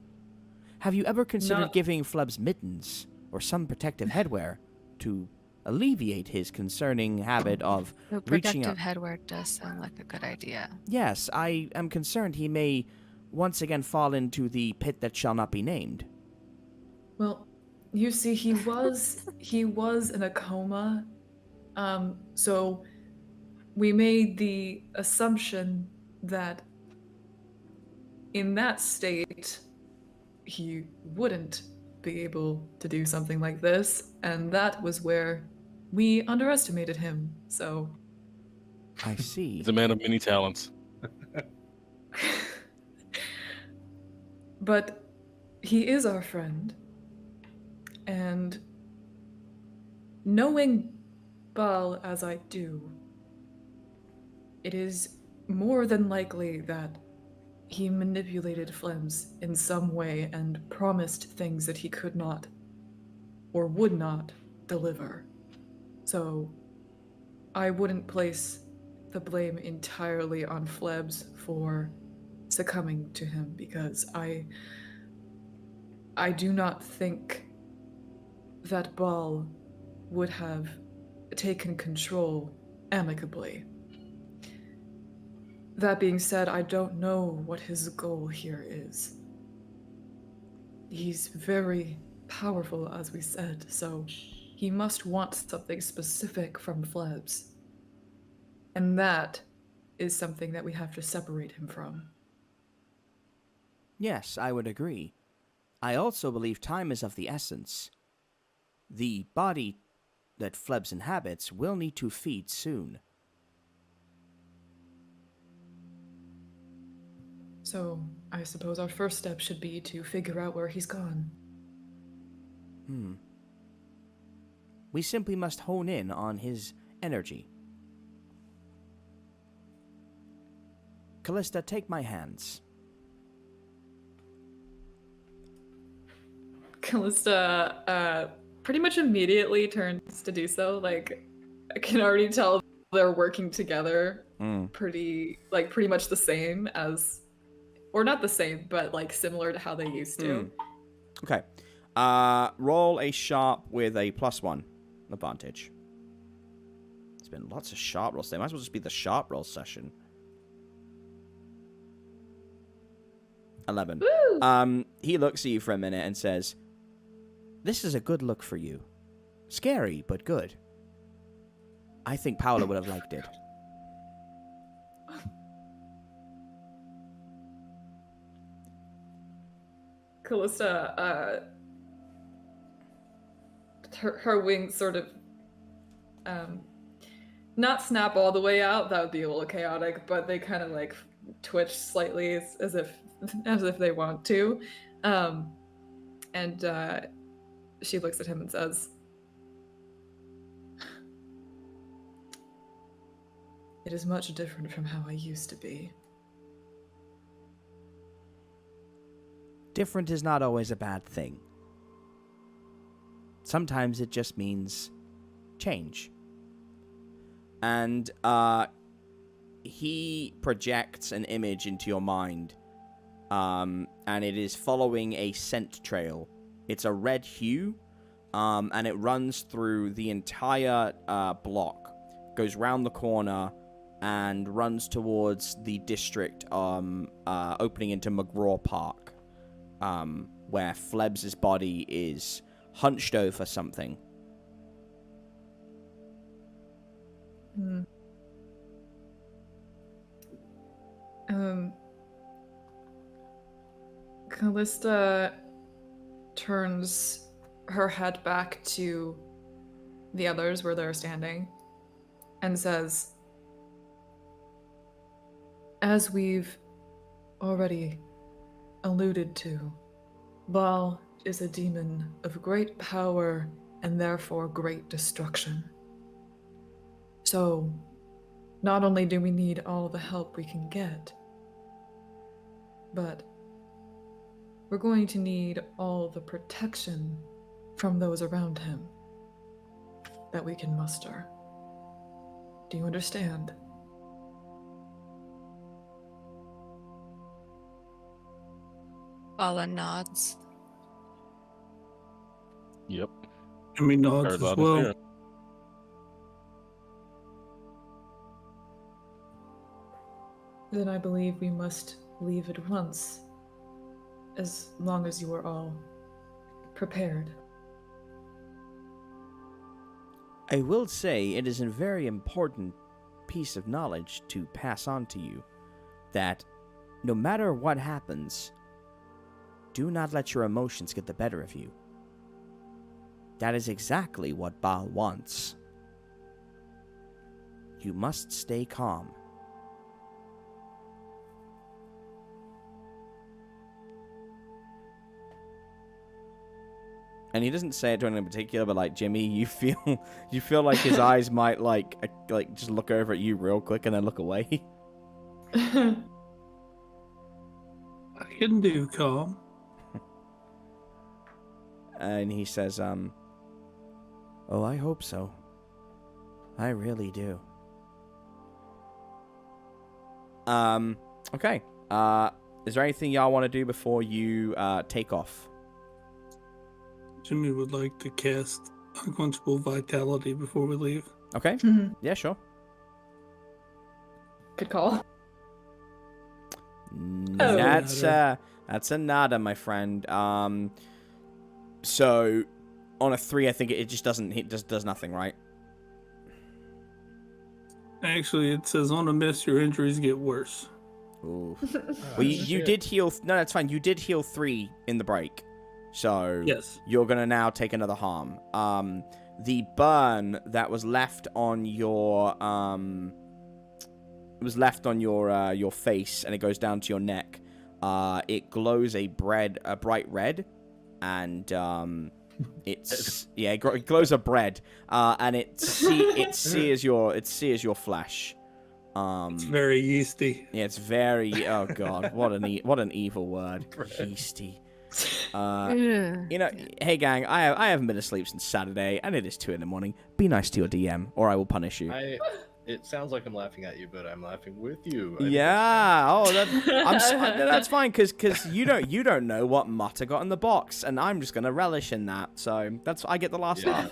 Have you ever considered giving Flebs mittens or some protective headwear to alleviate his concerning habit of reaching out? Protective headwear does sound like a good idea. Yes, I am concerned he may once again fall into the pit that shall not be named. Well, you see, he was in a coma, so we made the assumption that in that state he wouldn't be able to do something like this, and that was where we underestimated him. So I see. He's a man of many talents. but he is our friend. And knowing Baal as I do, it is more than likely that he manipulated Flebs in some way and promised things that he could not or would not deliver. So I wouldn't place the blame entirely on Flebs for succumbing to him, because I do not think that Baal would have taken control amicably. That being said, I don't know what his goal here is. He's very powerful, as we said, so he must want something specific from Flebs. And that is something that we have to separate him from. Yes, I would agree. I also believe time is of the essence. The body that Flebs inhabits will need to feed soon. So, I suppose our first step should be to figure out where he's gone. We simply must hone in on his energy. Callista, take my hands. Callista, pretty much immediately turns to do so. Like, I can already tell they're working together pretty much the same as, or not the same, but like similar to how they used to. Okay. Roll a sharp with a +1 advantage. There's been lots of sharp rolls. They might as well just be the sharp roll session. 11. Woo! He looks at you for a minute and says, "This is a good look for you. Scary, but good. I think Paola would have liked it." Callista, her wings sort of, not snap all the way out. That would be a little chaotic, but they kind of like twitch slightly as if they want to. And she looks at him and says, "It is much different from how I used to be." Different is not always a bad thing. Sometimes it just means change. And he projects an image into your mind, and it is following a scent trail. It's a red hue, and it runs through the entire block, goes round the corner, and runs towards the district opening into McGraw Park, where Flebs' body is hunched over something. Callista turns her head back to the others where they're standing and says, "As we've already alluded to, Baal is a demon of great power and therefore great destruction. So, not only do we need all the help we can get, but we're going to need all the protection from those around him that we can muster. Do you understand?" Fala nods. Yep. And me nods Heard as loud and well. clear. Then I believe we must leave at once, as long as you are all prepared. I will say it is a very important piece of knowledge to pass on to you, that no matter what happens, do not let your emotions get the better of you. That is exactly what Baal wants. You must stay calm. And he doesn't say it to anyone in particular, but like Jimmy, you feel like his eyes might like just look over at you real quick and then look away. I can do calm. And he says, "Oh, I hope so. I really do." Okay. Is there anything y'all want to do before you take off? Jimmy would like to cast unquenchable vitality before we leave. Okay. Yeah, sure. Good call. That's a nada, my friend. So on a 3, I think it just does nothing, right? Actually, it says on a miss, your injuries get worse. Ooh. Well, you did heal. No, that's fine. You did heal 3 in the break, so Yes. you're gonna now take another harm. The burn that was left on your your face, and it goes down to your neck. It glows a bright red, and it glows a bread, and it sears your flesh. It's very yeasty. Yeah, it's very. Oh god, what an evil word, yeasty. You know, hey gang, I haven't been asleep since Saturday, and it is 2 a.m. Be nice to your DM, or I will punish you. It sounds like I'm laughing at you, but I'm laughing with you. Yeah. Oh, that's fine, because you don't know what Mutter got in the box, and I'm just gonna relish in that. So I get the last laugh.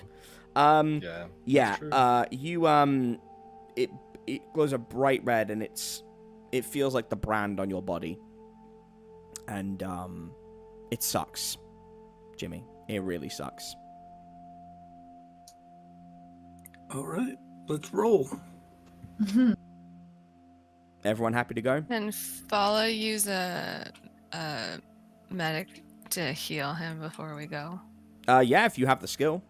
It glows a bright red, and it feels like the brand on your body, and it sucks, Jimmy. It really sucks. All right, let's roll. Everyone happy to go? And Fala use a medic to heal him before we go. Yeah, if you have the skill.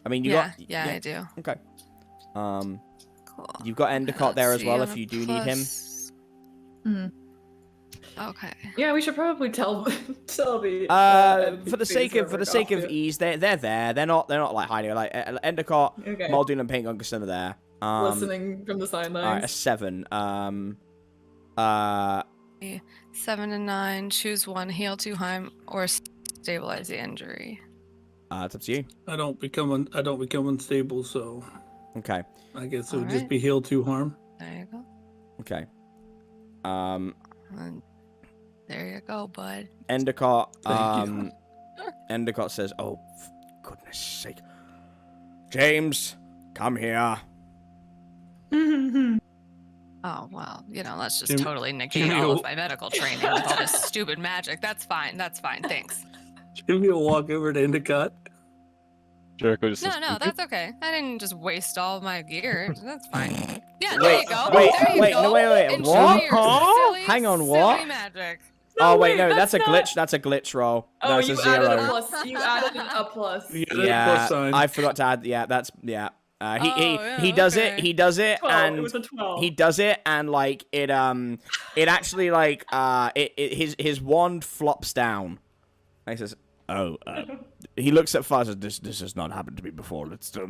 I mean, I do. Okay. Cool. You've got Endicott there as well if you do need him. Okay. Yeah, we should probably tell the. For the sake of ease, they're there. They're not like hiding. Like Endicott, Okay. Muldoon, and Pink Gunkerson are there. Listening from the sidelines. All right, a 7. 7 and 9. Choose one. Heal 2 harm or stabilize the injury. It's up to you. I don't become unstable, so Okay. I guess it would All just right. be heal 2 harm. There you go. Okay. And there you go, bud. Endicott. Thank you. Endicott says, "Oh, for goodness sake, James, come here." Oh, well, let's just Jim- totally negate Jimmy all will- of my medical training with all this stupid magic. That's fine. Thanks. Jimmy will walk over to Endicott. Jericho just No, says, that's okay. I didn't just waste all of my gear. That's fine. Yeah, there Wait, you go. wait, There you wait, go. no, wait, Enjoy what? your Huh? silly, Hang on, what? silly magic. Oh wait, no, that's that's a not- glitch. That's a glitch roll. Oh, No, it's you a added a 0. plus. You added a plus. You added a Yeah, plus sign. I forgot to add. Yeah, that's yeah. He yeah, does okay. it. He does it, 12. and It was a 12. he does it, and like it actually like his wand flops down. And he says, "Oh." He looks at Fuzz and this has not happened to me before. It's still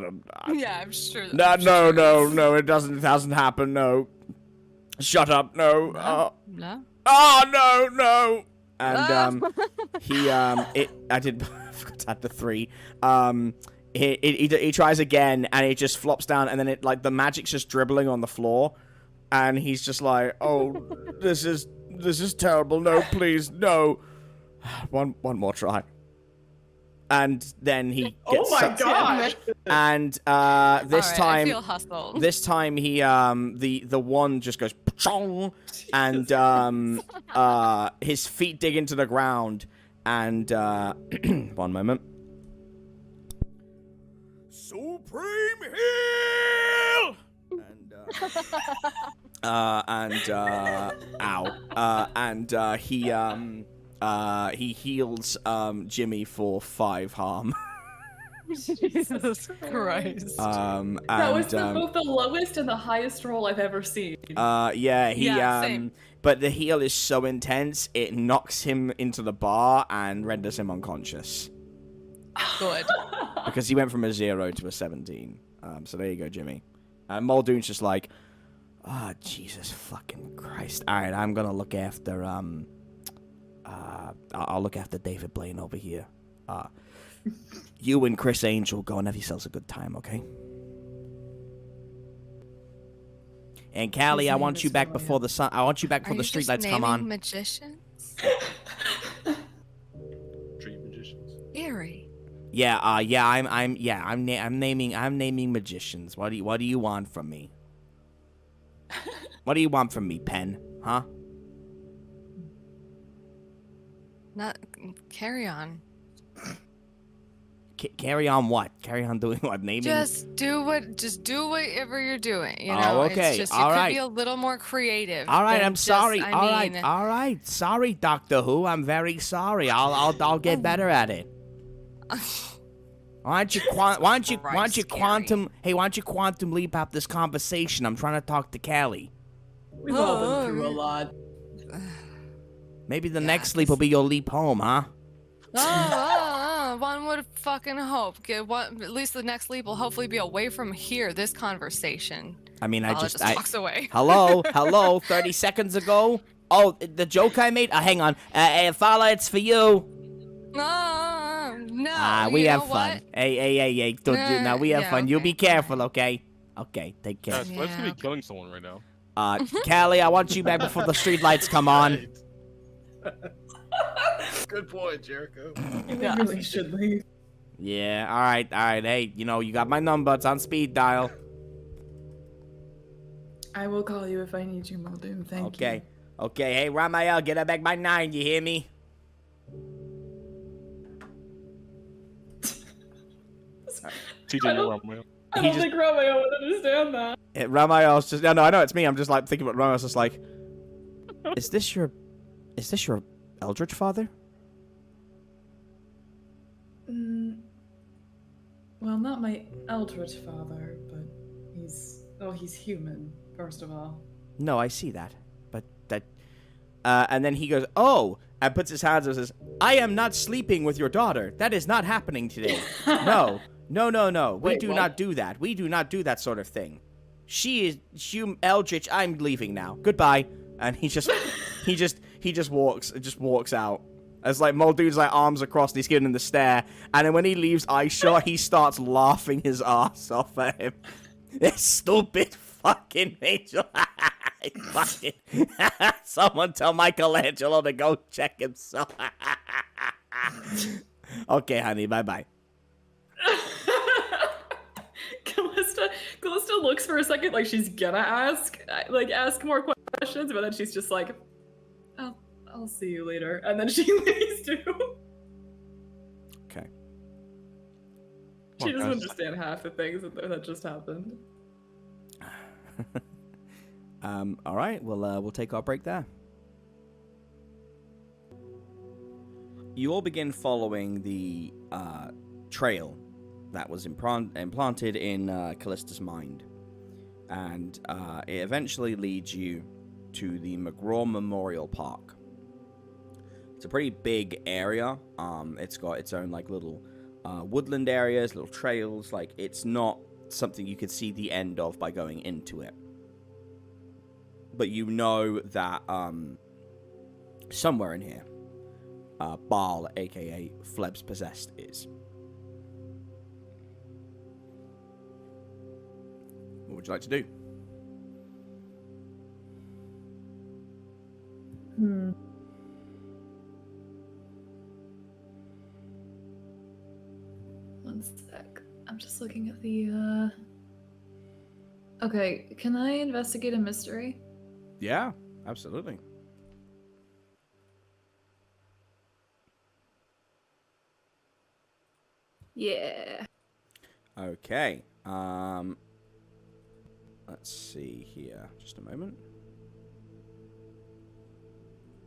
Yeah, I'm sure. no, it hasn't happened. No, shut up. No. No. Oh no. And I forgot to add the 3. He tries again, and it just flops down, and then it like the magic's just dribbling on the floor, and he's just like, "Oh, this is terrible. No, please, no." One more try. And then he gets Oh my sucked in. gosh! And this All right, time, I feel hustled. this time he the wand just goes chong, and his feet dig into the ground, and one moment. Supreme heal, he heals Jimmy for 5 harm. Jesus Christ. That was both the lowest and the highest roll I've ever seen. Same. But the heal is so intense it knocks him into the bar and renders him unconscious Good. because he went from a 0 to a 17. So there you go, Jimmy. Muldoon's just like, Jesus fucking Christ. All right, I'm gonna look after I'll look after David Blaine over here. You and Chris Angel go and have yourselves a good time, okay? And Callie, I want you back before the sun. I want you back before the streetlights come on. Magicians? Dream magicians. Eerie. I'm naming magicians. What do you want from me? What do you want from me, Pen? Huh? Not carry on. Carry on what? Carry on doing what? Naming? Just do whatever you're doing. You Oh, know, okay. It's just you All could right. be a little more creative. All right, than I'm just, sorry. I All mean, right. Sorry, Doctor Who. I'm very sorry. I'll get better at it. Why don't you quantum leap out this conversation? I'm trying to talk to Callie. We've all been through a lot. Maybe the next leap will be your leap home, huh? One would fucking hope. At least the next leap will hopefully be away from here. This conversation. I mean, I Fala just walks away. Hello. 30 seconds ago. Oh, the joke I made. Hang on. Fala, it's for you. No. We you have know fun. what? Hey. Now we have Yeah, fun. You okay, be careful, alright. okay? Okay, take care. Guys, Flebs could be killing someone right now. Callie, I want you back before the street lights come on. Good point, Jericho. We really should leave. Yeah, all right. Hey, you got my number. It's on speed dial. I will call you if I need you, Muldoon. Thank you. Okay. Hey, Ramel, get her back by 9. You hear me? TJ, you're wrong, man. I don't think Romeo would understand that. Ramel's just... No, I know it's me. I'm just like thinking about Ramel's just like... Is this your Eldritch father? Well, not my Eldritch father, but he's human, first of all. No, I see that. But that... and then he goes, oh, and puts his hands up and says, I am not sleeping with your daughter. That is not happening today. No. We do not do that. We do not do that sort of thing. She is Eldritch. I'm leaving now. Goodbye. And he just walks out. As like Muldoon's like arms across and he's giving him the stare. And then when he leaves Eyeshot, he starts laughing his ass off at him. This stupid fucking angel. Fucking someone tell Michelangelo to go check himself. Okay, honey, bye-bye. Callista looks for a second like she's gonna ask more questions, but then she's just like, I'll see you later, and then she leaves too. Okay. She doesn't understand half the things that just happened. All right, we'll take our break there. You all begin following the trail that was implanted in Callista's mind, and it eventually leads you to the McGraw Memorial Park. It's a pretty big area. It's got its own like little woodland areas, little trails. Like it's not something you could see the end of by going into it. But you know that somewhere in here, Baal, aka Flebs Possessed, is. What would you like to do? One sec. I'm just looking at the, Okay, can I investigate a mystery? Yeah, absolutely. Yeah. Okay. Let's see here. Just a moment.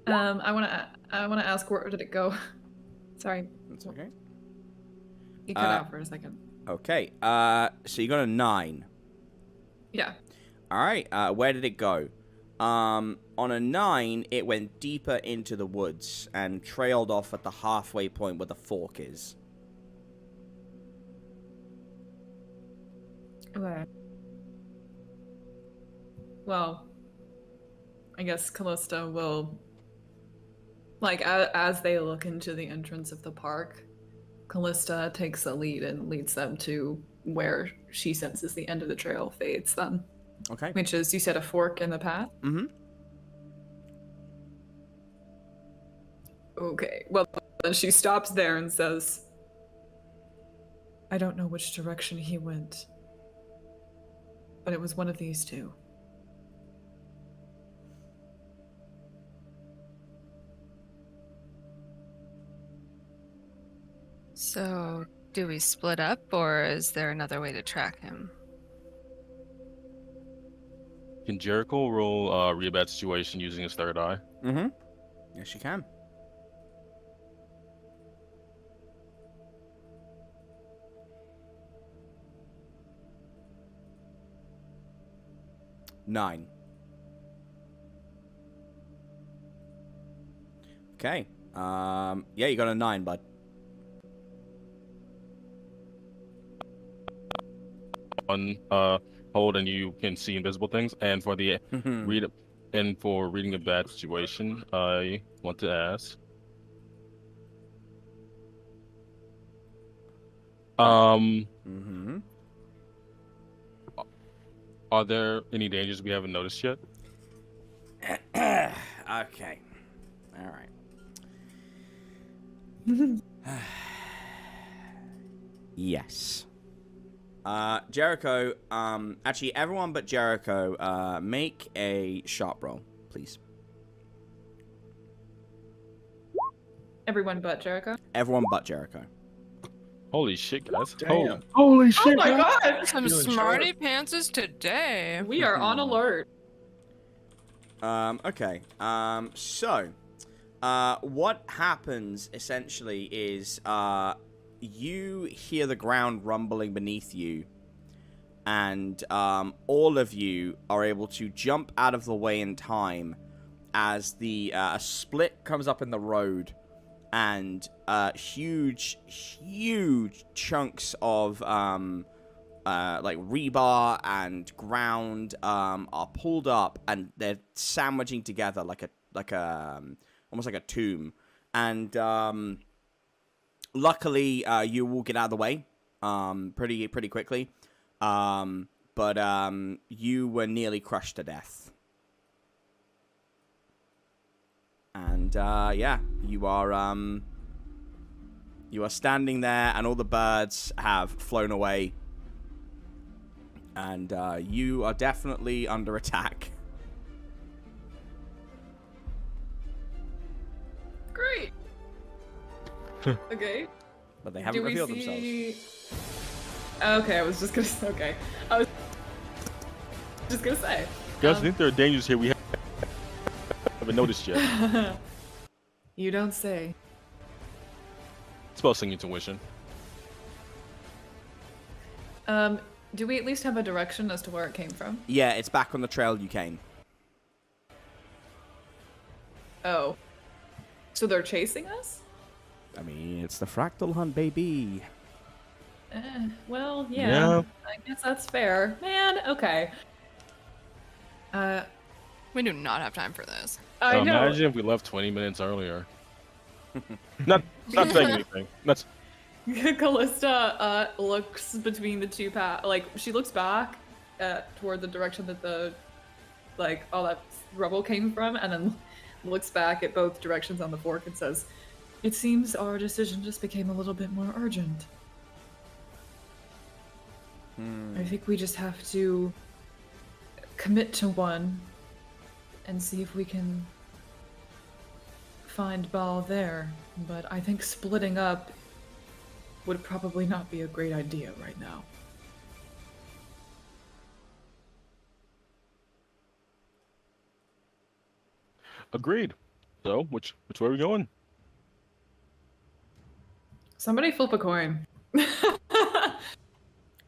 I wanna ask, where did it go? Sorry. That's okay. You cut out for a second. Okay. So you got a 9. Yeah. All right. Where did it go? On a 9, it went deeper into the woods and trailed off at the halfway point where the fork is. Okay. Well, I guess Callista will, like, as they look into the entrance of the park, Callista takes the lead and leads them to where she senses the end of the trail fades then. Okay. Which is, you said, a fork in the path? Mm-hmm. Okay, well, then she stops there and says, I don't know which direction he went, but it was one of these two. So, do we split up, or is there another way to track him? Can Jericho roll read a bad situation using his third eye? Mm-hmm. Yes, you can. Nine. Okay. Yeah, you got a 9, bud. On hold, and you can see invisible things. And for the reading a bad situation, I want to ask. Mm-hmm. Are there any dangers we haven't noticed yet? Okay. All right. Yes. Jericho, actually everyone but Jericho, make a sharp roll, please. Everyone but Jericho? Everyone but Jericho. Holy shit, guys. Damn. Holy shit, Oh my god! Some Feeling smarty pantses today. We are on alert. Okay. So, what happens essentially is, you hear the ground rumbling beneath you, and, all of you are able to jump out of the way in time as a split comes up in the road, and, huge chunks of, like rebar and ground are pulled up, and they're sandwiching together like a almost like a tomb. And luckily, you will get out of the way pretty quickly. But you were nearly crushed to death. And yeah, you are standing there, and all the birds have flown away. And you are definitely under attack. Great. Okay. But they haven't revealed themselves. Okay, I was just gonna say. Okay, I was just gonna say. Guys, I think there are dangers here we haven't noticed yet. You don't say. Spell singing intuition. Do we at least have a direction as to where it came from? Yeah, it's back on the trail you came. Oh. So they're chasing us? I mean, it's the Fractal Hunt, baby. Well, yeah. I guess that's fair. Man, okay. We do not have time for this. I know. Imagine if we left 20 minutes earlier. not saying anything. That's Callista looks between the two paths. Like, she looks back toward the direction that all that rubble came from, and then looks back at both directions on the fork and says, "It seems our decision just became a little bit more urgent. I think we just have to commit to one and see if we can find Baal there. But I think splitting up would probably not be a great idea right now." agreed. So, which way are we going? Somebody flip a coin.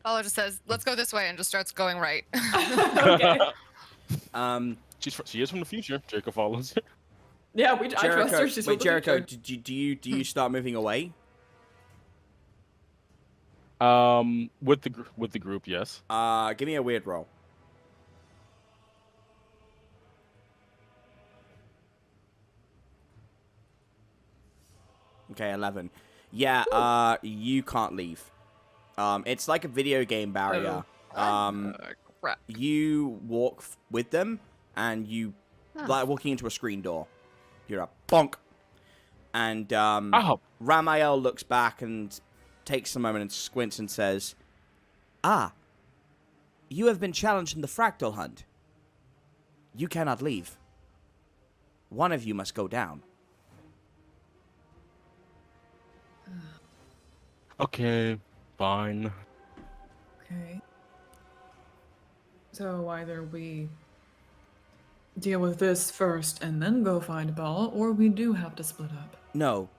Fala just says, "Let's go this way," and just starts going right. Okay. She is from the future. Jericho follows. Yeah, I trust her. She's wait, Jericho, future. do you start moving away? With the group, yes. Give me a weird roll. Okay, 11. Yeah, you can't leave. It's like a video game barrier. Crap. You walk with them, and you like walking into a screen door. You're a bonk. And Ramel looks back and takes a moment and squints and says, "Ah, you have been challenged in the Fractal Hunt. You cannot leave. One of you must go down." Okay, fine. Okay. So either we deal with this first and then go find Ball, or we do have to split up. No.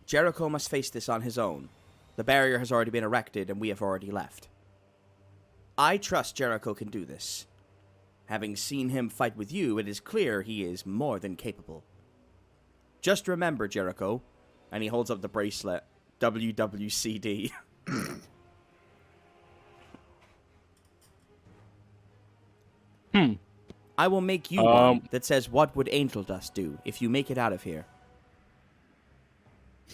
Jericho must face this on his own. The barrier has already been erected and we have already left. I trust Jericho can do this. Having seen him fight with you, it is clear he is more than capable. Just remember, Jericho, and he holds up the bracelet, WWCD. I will make you one that says, "What would angel dust do?" if you make it out of here.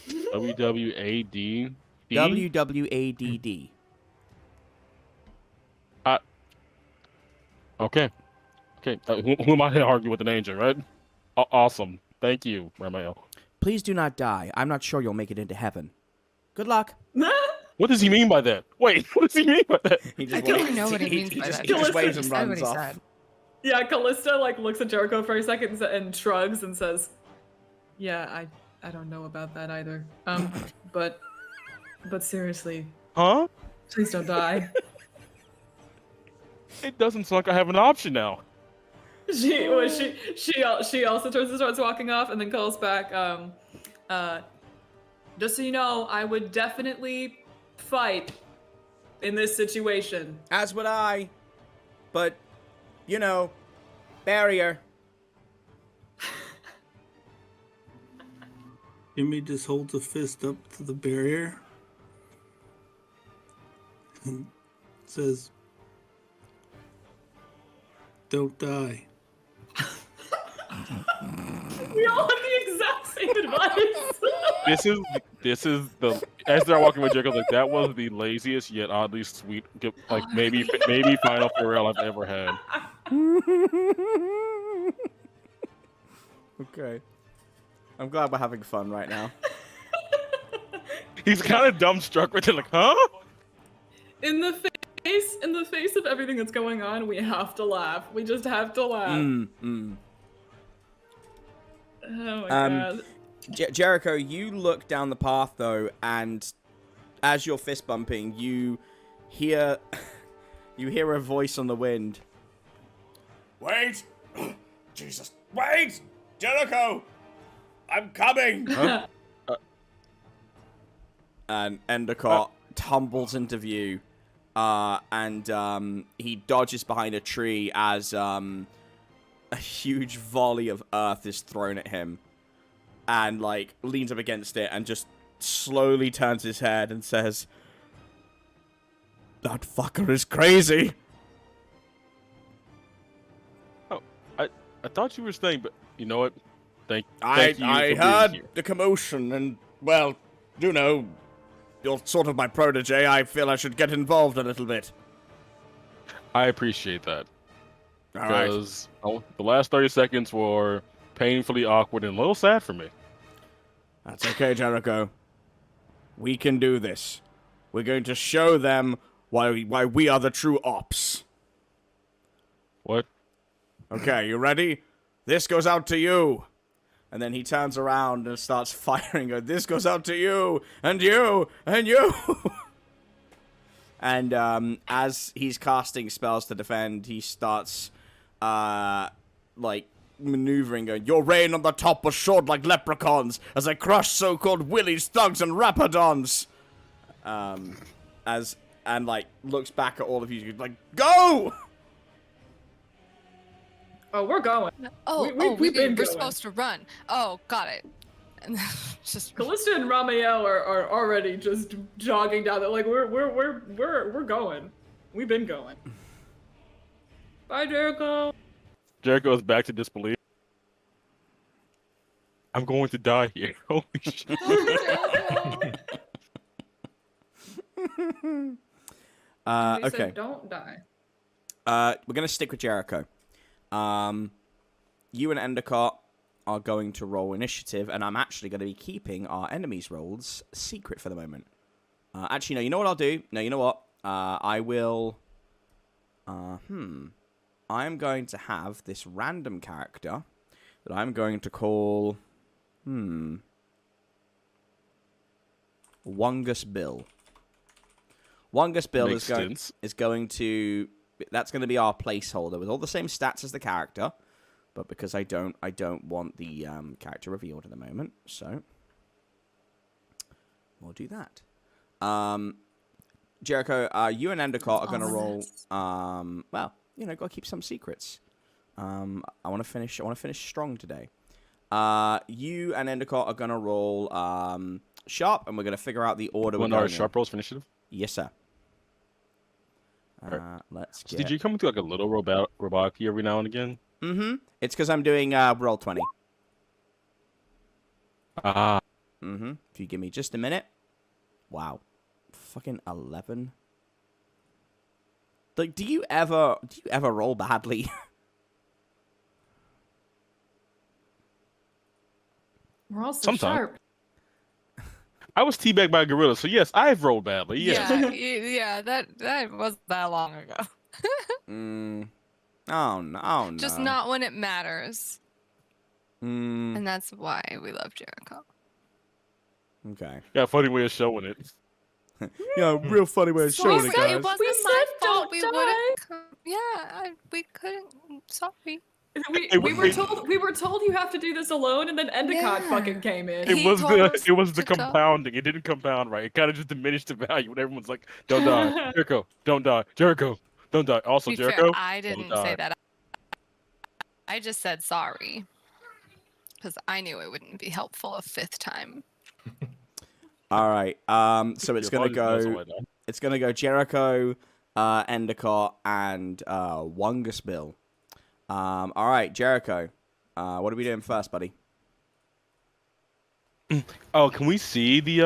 WWAD. WWADD. Okay. Okay. Who am I to argue with an angel, right? Awesome. Thank you, Ramel. Please do not die. I'm not sure you'll make it into heaven. Good luck. What does he mean by that? Wait, what does he mean by that? He I don't know what he means by that. He just waves and Just said what runs he off. said. Yeah, Callista like looks at Jericho for a second and shrugs and says, "Yeah, I don't know about that either. But seriously, Huh? please don't die." It doesn't sound like I have an option now. She also turns and starts walking off, and then calls back. Just so you know, I would definitely fight in this situation. As would I. But, you know, barrier. Jimmy just holds a fist up to the barrier and says, "Don't die." We all have the exact same advice. This is the as they're walking with Jericho, like that was the laziest yet oddly sweet, like maybe final farewell I've ever had. Okay. I'm glad we're having fun right now. He's kind of dumbstruck right there, like, huh? In the face of everything that's going on, we have to laugh. We just have to laugh. Oh my god. Jericho, you look down the path though, and as you're fist bumping, you hear a voice on the wind. Wait! Jesus! Wait! Jericho! I'm coming! Huh? And Endicott tumbles into view, and he dodges behind a tree as a huge volley of earth is thrown at him, and like leans up against it and just slowly turns his head and says, "That fucker is crazy." Oh, I thought you were saying, but you know what? Thank you I for being heard here. the commotion, and well, you know, you're sort of my protege. I feel I should get involved a little bit. I appreciate that. All right. Because the last 30 seconds were painfully awkward and a little sad for me. That's okay, Jericho. We can do this. We're going to show them why we are the true ops. What? Okay, you ready? This goes out to you. And then he turns around and starts firing. This goes out to you, and you, and you. And as he's casting spells to defend, he starts, like, maneuvering, going, "Your reign on the top was short like leprechauns, as I crushed so-called willies, thugs, and rapadons." And, like, looks back at all of you, like, "Go!" Oh, we're going. We're going. supposed to run. Oh, got it. And just Callista and Ramel are already just jogging down there. Like we're going. We've been going. Bye, Jericho. Jericho is back to disbelief. I'm going to die here. Holy shit. We Okay. said don't die. We're gonna stick with Jericho. You and Endicott are going to roll initiative, and I'm actually going to be keeping our enemies' rolls secret for the moment. Actually, no. You know what I'll do? No, you know what? I will. I'm going to have this random character that I'm going to call. Wongus Bill. Wongus Bill is going to. That's going to be our placeholder with all the same stats as the character, but because I don't want the character revealed at the moment, so we'll do that. Jericho, you and Endicott are going to roll. Well, you know, got to keep some secrets. I want to finish strong today. You and Endicott are going to roll sharp, and we're going to figure out the order. When our sharp rolls for initiative? Yes, sir. Right. Let's So did you come into like a little robotic every now and again? Mm-hmm. It's because I'm doing roll 20. Ah. Mm-hmm. If you give me just a minute. Wow. Fucking 11. Like, do you ever roll badly? We're all so Sometimes. sharp. I was teabagged by a gorilla, so yes, I've rolled badly. Yes. Yeah, that wasn't that long ago. Oh no. Just not when it matters. Mm. And that's why we love Jericho. Okay. Yeah, funny way of showing it. Yeah, real funny way of showing it, guys. It wasn't We my said fault. don't We die. wouldn't. We couldn't. Sorry. We were told you have to do this alone, and then Endicott fucking came in. He told us It was the to go. compounding. It didn't compound right. It kind of just diminished the value when everyone's like, "Don't die, Jericho. Don't die, Jericho. Don't die." Also, To be fair, Jericho. I didn't say that. I just said sorry because I knew it wouldn't be helpful a fifth time. All right. So it's gonna go. It's gonna go Jericho, Endicott, and Wongus Bill. All right, Jericho. What are we doing first, buddy? Oh, can we see the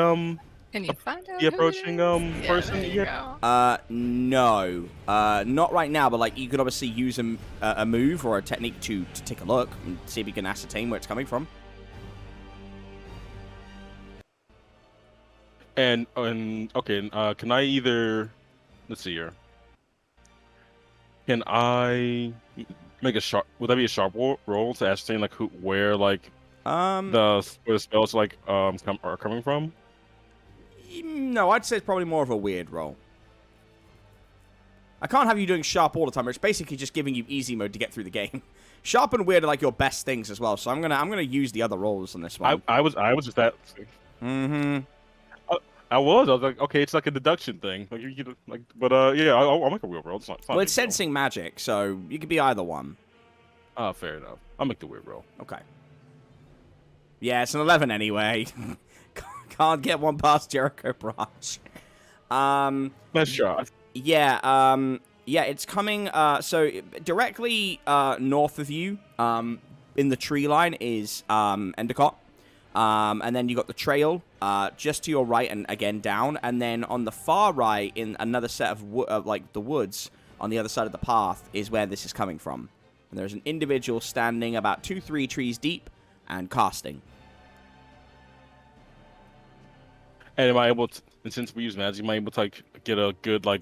Can you find out the approaching person there you yet? go. No. Not right now. But like, you could obviously use a move or a technique to take a look and see if you can ascertain where it's coming from. And okay, can I either? Let's see here. Can I make a sharp? Would that be a sharp roll to ascertain like where like where the spells like are coming from? No, I'd say it's probably more of a weird roll. I can't have you doing sharp all the time. It's basically just giving you easy mode to get through the game. Sharp and weird are like your best things as well. So I'm gonna use the other rolls on this one. I was just that. Mm-hmm. I was like, okay, it's like a deduction thing. Like you like, but yeah, I'll make a real roll. It's not. Well, it's sensing magic, so you could be either one. Ah, fair enough. I'll make the weird roll. Okay. Yeah, it's an 11 anyway. Can't get one past Jericho Branch. Let's try. Yeah, yeah, it's coming, so directly, north of you, in the tree line is, Endicott. And then you got the trail, just to your right and again down. And then on the far right, in another set of, like, the woods on the other side of the path is where this is coming from. And there's an individual standing about 2-3 trees deep and casting. And am I able to, and since we use magic, am I able to like get a good like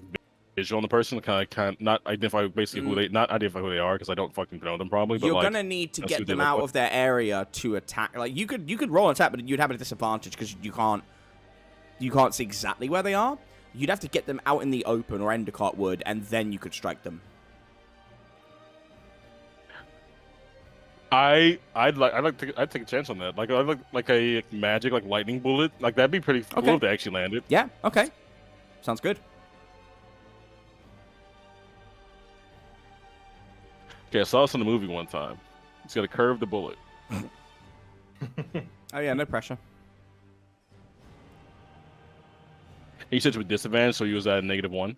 visual on the person, kind of not identify basically not identify who they are because I don't fucking know them probably. But you're like, gonna need to get them out of their area to attack. Like you could roll an attack, but you'd have a disadvantage because you can't see exactly where they are. You'd have to get them out in the open, or Endicott would, and then you could strike them. I'd take a chance on that. Like I'd like a magic like lightning bullet. Like that'd be pretty cool if they actually landed. Yeah. Okay. Sounds good. Okay, I saw this in the movie one time. It's got to curve the bullet. Oh yeah, no pressure. And you said it's with disadvantage, so you was at a -1.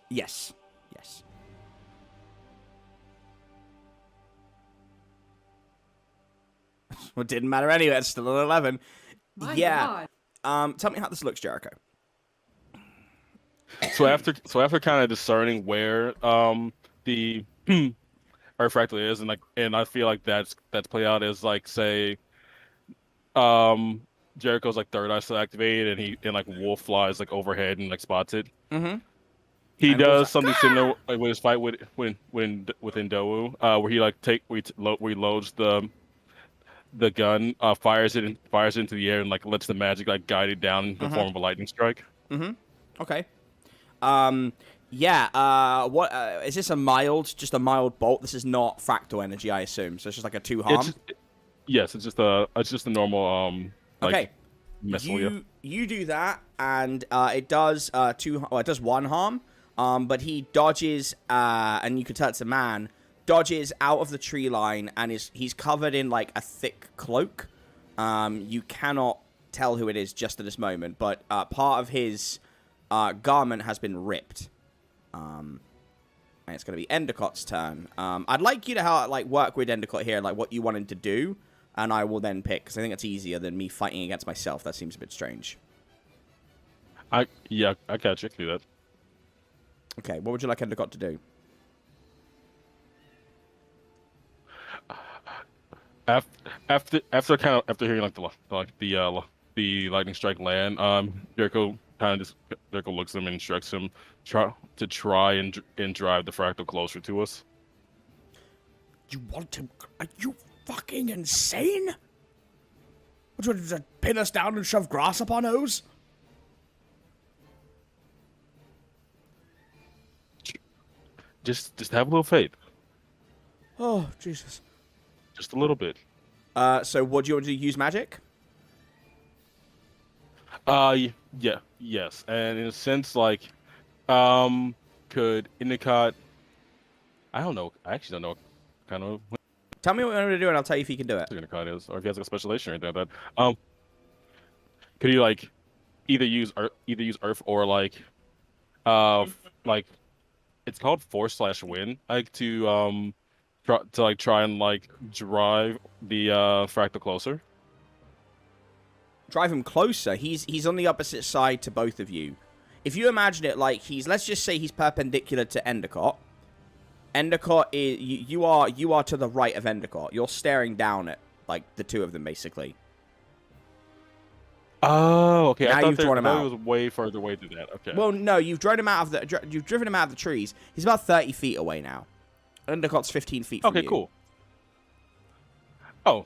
Yes. Yes. Well, it didn't matter anyway. It's still an 11. My yeah. God. Tell me how this looks, Jericho. So after kind of discerning where the artifact is, and I feel like that's played out as like say Jericho's like third eye still activated, and like Wolf flies like overhead and like spots it. Mm-hmm. He And does Wolf's like, something similar with his fight within Dowu, where he like where he loads the gun, fires it into the air, and like lets the magic like guide it down in the form of a lightning strike. Mm-hmm. Okay. Yeah. What is this? Just a mild bolt? This is not fractal energy, I assume. So it's just like a 2 harm. Yes, it's just a normal like, okay. missile. Yeah. You do that, and it does it does 1 harm. But he dodges, and you can tell it's a man, dodges out of the tree line, and he's covered in like a thick cloak. You cannot tell who it is just at this moment, but part of his garment has been ripped. And it's going to be Endecott's turn. I'd like you to work with Endicott here, like what you want him to do, and I will then pick, because I think it's easier than me fighting against myself. That seems a bit strange. I can't check through that. Okay, what would you like Endicott to do? After hearing like the lightning strike land, Jericho looks at him and instructs him to try and drive the fractal closer to us. You want him? Are you fucking insane? What, you want to pin us down and shove grass up our nose? Just have a little faith. Oh, Jesus. Just a little bit. So what do you want to do? Use magic? Yeah, yes. And in a sense, like, could Endicott... I don't know. I actually don't know what kind of... Tell me what you want to do, and I'll tell you if you can do it. Endicott is, or if he has like a specialization or anything like that. Could he, like, either use Earth or, like, it's called Force/Wind, like, to try and, like, drive the, fractal closer? Drive him closer. He's on the opposite side to both of you. If you imagine it like let's just say he's perpendicular to Endicott. Endicott is, you are to the right of Endicott. You're staring down at, like, the two of them, basically. Oh, okay. Now I thought you've drawn him out. it was way further away than that. Okay. Well, no, you've driven him out of the trees. He's about 30 feet away now. Endicott's 15 feet from you. Okay, cool. Oh,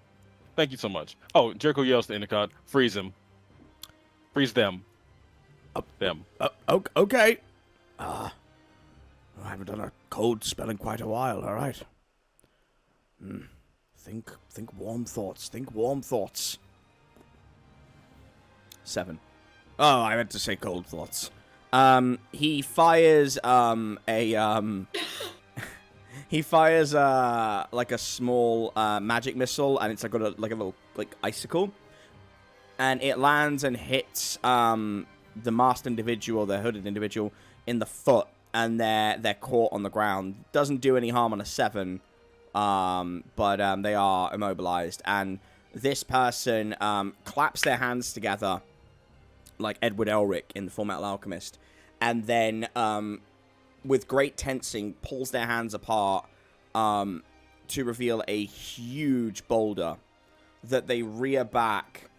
thank you so much. Oh, Jericho yells to Endicott, freeze him. Freeze them. Them. Okay. I haven't done a code spell in quite a while, all right. Think warm thoughts. Think warm thoughts. 7. Oh, I meant to say cold thoughts. He fires he fires like a small magic missile, and it's like got a little like icicle, and it lands and hits the masked individual, the hooded individual, in the foot, and they're caught on the ground. Doesn't do any harm on a 7, but they are immobilized, and this person claps their hands together like Edward Elric in The Fullmetal Alchemist, and then with great tensing pulls their hands apart to reveal a huge boulder that they rear back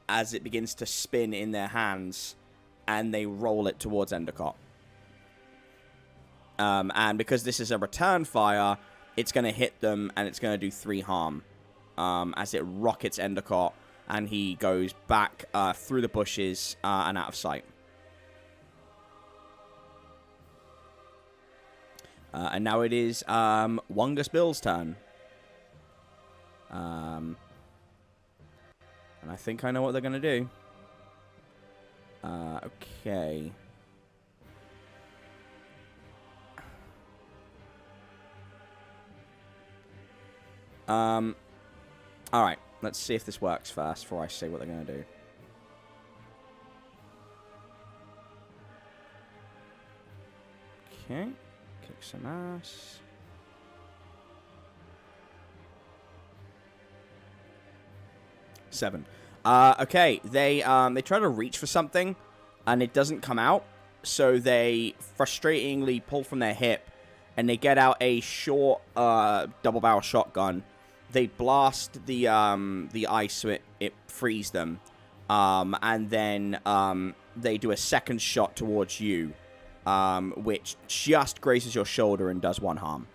as it begins to spin in their hands, and they roll it towards Endicott. And because this is a return fire, it's going to hit them, and it's going to do 3 harm as it rockets Endicott, and he goes back through the bushes and out of sight. And now it is Wongus Bill's turn. And I think I know what they're going to do. Okay. Alright, let's see if this works first before I say what they're going to do. Okay. Kick some ass. Seven. Okay, they try to reach for something, and it doesn't come out, so they frustratingly pull from their hip, and they get out a short double-barrel shotgun, they blast the ice so it frees them, and then they do a second shot towards you, which just grazes your shoulder and does 1 harm.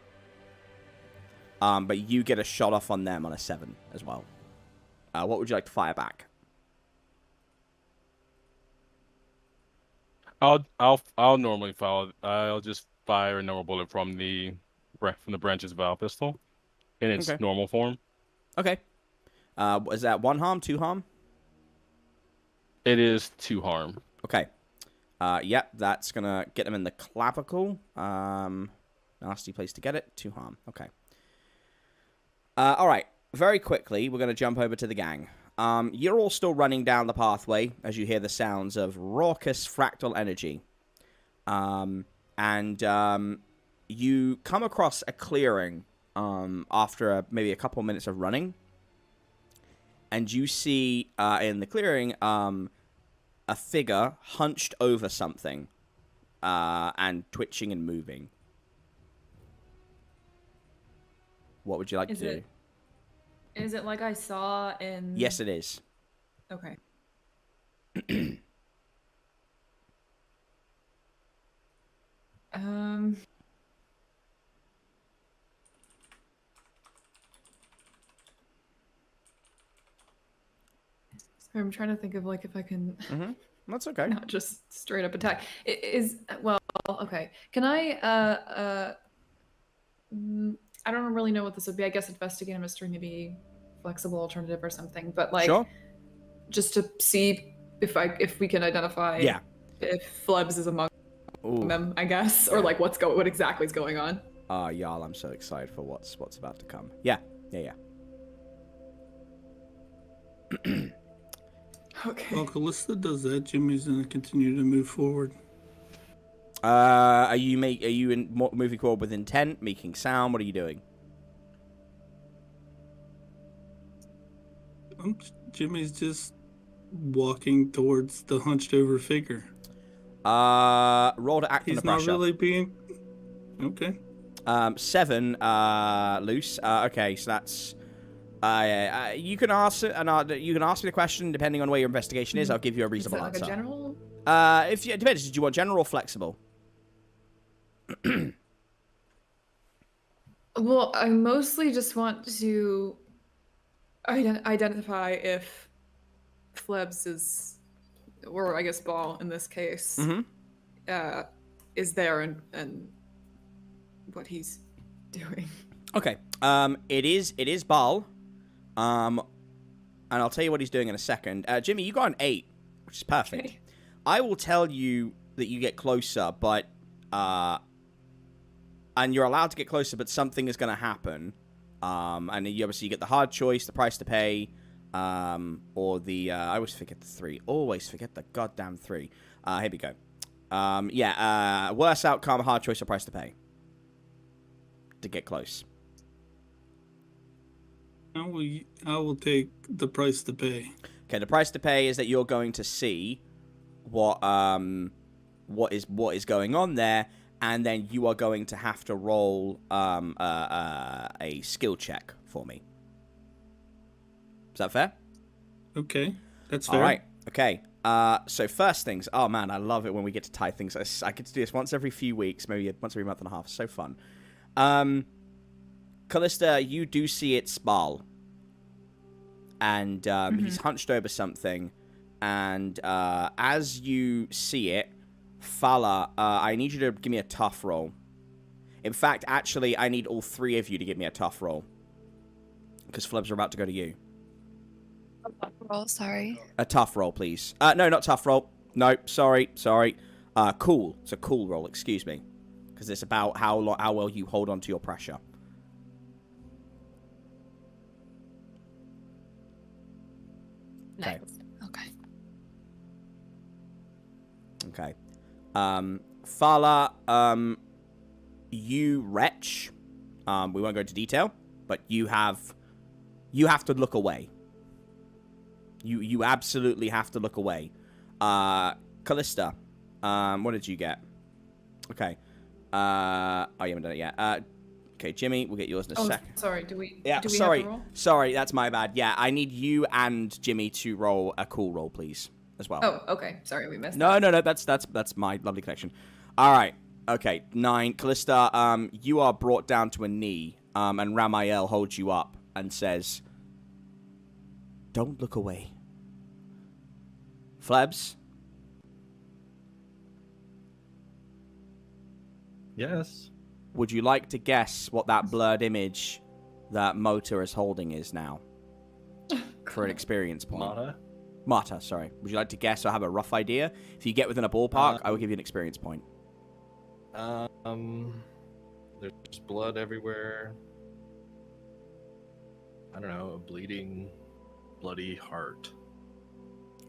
But you get a shot off on them on a 7 as well. What would you like to fire back? I'll normally fire. I'll just fire a normal bullet from the branches valve pistol in its normal form. Okay. Is that 1 harm, 2 harm? It is 2 harm. Okay. Yep, that's gonna get them in the clavicle. Nasty place to get it. 2 harm. Okay. All right. Very quickly, we're gonna jump over to the gang. You're all still running down the pathway as you hear the sounds of raucous fractal energy. And you come across a clearing after maybe a couple minutes of running. And you see in the clearing a figure hunched over something and twitching and moving. What would you like to do? Is it like I saw in... Yes, it is. Okay. Sorry, I'm trying to think of like if I can... That's okay. Not just straight up attack. Well, okay. Can I I don't really know what this would be. I guess investigate a mystery, maybe flexible alternative or something. But like, sure. Just to see if we can identify if Flebs is among them, I guess, or like what exactly is going on. Y'all, I'm so excited for what's about to come. Yeah. Okay. While Callista does that, Jimmy's gonna continue to move forward. Are you moving forward with intent, making sound? What are you doing? Jimmy's just walking towards the hunched over figure. Roll to act under pressure. He's not really being... Okay. 7, Luce. Okay, so that's... you can ask me the question depending on where your investigation is. I'll give you a reasonable answer. Like a general? It depends. Did you want general or flexible? Well, I mostly just want to identify if Flebs is, or I guess Ball in this case, is there and what he's doing. Okay. It is Ball. And I'll tell you what he's doing in a second. Jimmy, you got an 8, which is perfect. Okay. I will tell you that you get closer, but and you're allowed to get closer, but something is going to happen. And you obviously get the hard choice, the price to pay, or the I always forget the 3. Always forget the goddamn 3. Here we go. Worse outcome, hard choice, or price to pay to get close. I will take the price to pay. Okay, the price to pay is that you're going to see what is going on there, and then you are going to have to roll a skill check for me. Is that fair? Okay, that's fair. All right. Okay. So first things. Oh man, I love it when we get to tie things. I get to do this once every few weeks, maybe once every month and a half. It's so fun. Callista, you do see it's Bal. And he's hunched over something. And as you see it, Fala, I need you to give me a tough roll. In fact, actually, I need all 3 of you to give me a tough roll. Because Flebs are about to go to you. A tough roll, sorry. A tough roll, please. No, not tough roll. No, sorry. Cool. It's a cool roll, excuse me. Because it's about how well you hold on to your pressure. Nice. Okay. Fala, you wretch. We won't go into detail, but you have to look away. You absolutely have to look away. Callista, what did you get? Okay. Oh, you haven't done it yet. Okay, Jimmy, we'll get yours in a Oh, second. sorry. Do we? Yeah, do we sorry. have to roll? Sorry, that's my bad. Yeah, I need you and Jimmy to roll a cool roll, please, as well. Oh, okay. Sorry, we missed. No, that. no, no. That's my lovely connection. All right. Okay. 9. Callista, you are brought down to a knee, and Ramel holds you up and says, "Don't look away." Flebs, Yes. would you like to guess what that blurred image that Motor is holding is now? For an experience point. Mata, sorry. Would you like to guess or have a rough idea? If you get within a ballpark, I will give you an experience point. There's blood everywhere. I don't know, a bleeding, bloody heart.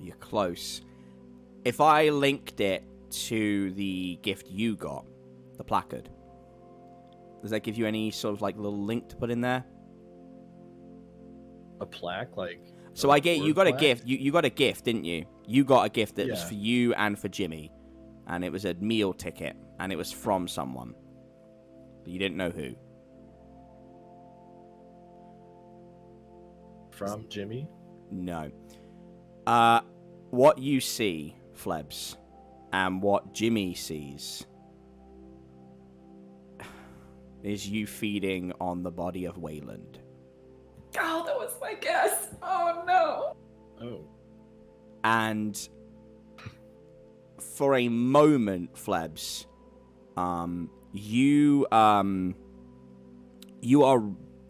You're close. If I linked it to the gift you got, the placard, does that give you any sort of like little link to put in there? A plaque, like. So I get you got plaque? a gift. You got a gift, didn't you? You got a gift that was Yeah. for you and for Jimmy, and it was a meal ticket, and it was from someone, but you didn't know who. From Jimmy? No. What you see, Flebs, and what Jimmy sees is you feeding on the body of Wayland. Oh, that was my guess. Oh no. Oh. And for a moment, Flebs, you are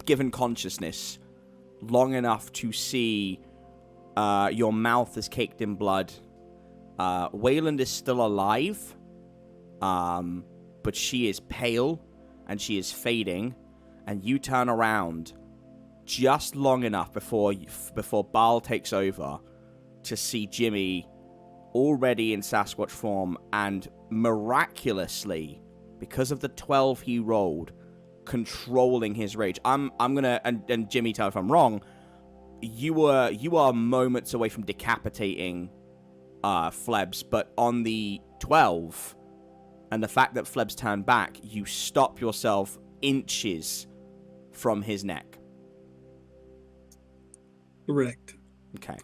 given consciousness long enough to see your mouth is caked in blood. Wayland is still alive, but she is pale and she is fading, and you turn around just long enough before Baal takes over to see Jimmy already in Sasquatch form and miraculously, because of the 12 he rolled, controlling his rage. I'm gonna and Jimmy, tell if I'm wrong. You are moments away from decapitating Flebs, but on the 12, and the fact that Flebs turned back, you stop yourself inches from his neck. Correct. Okay.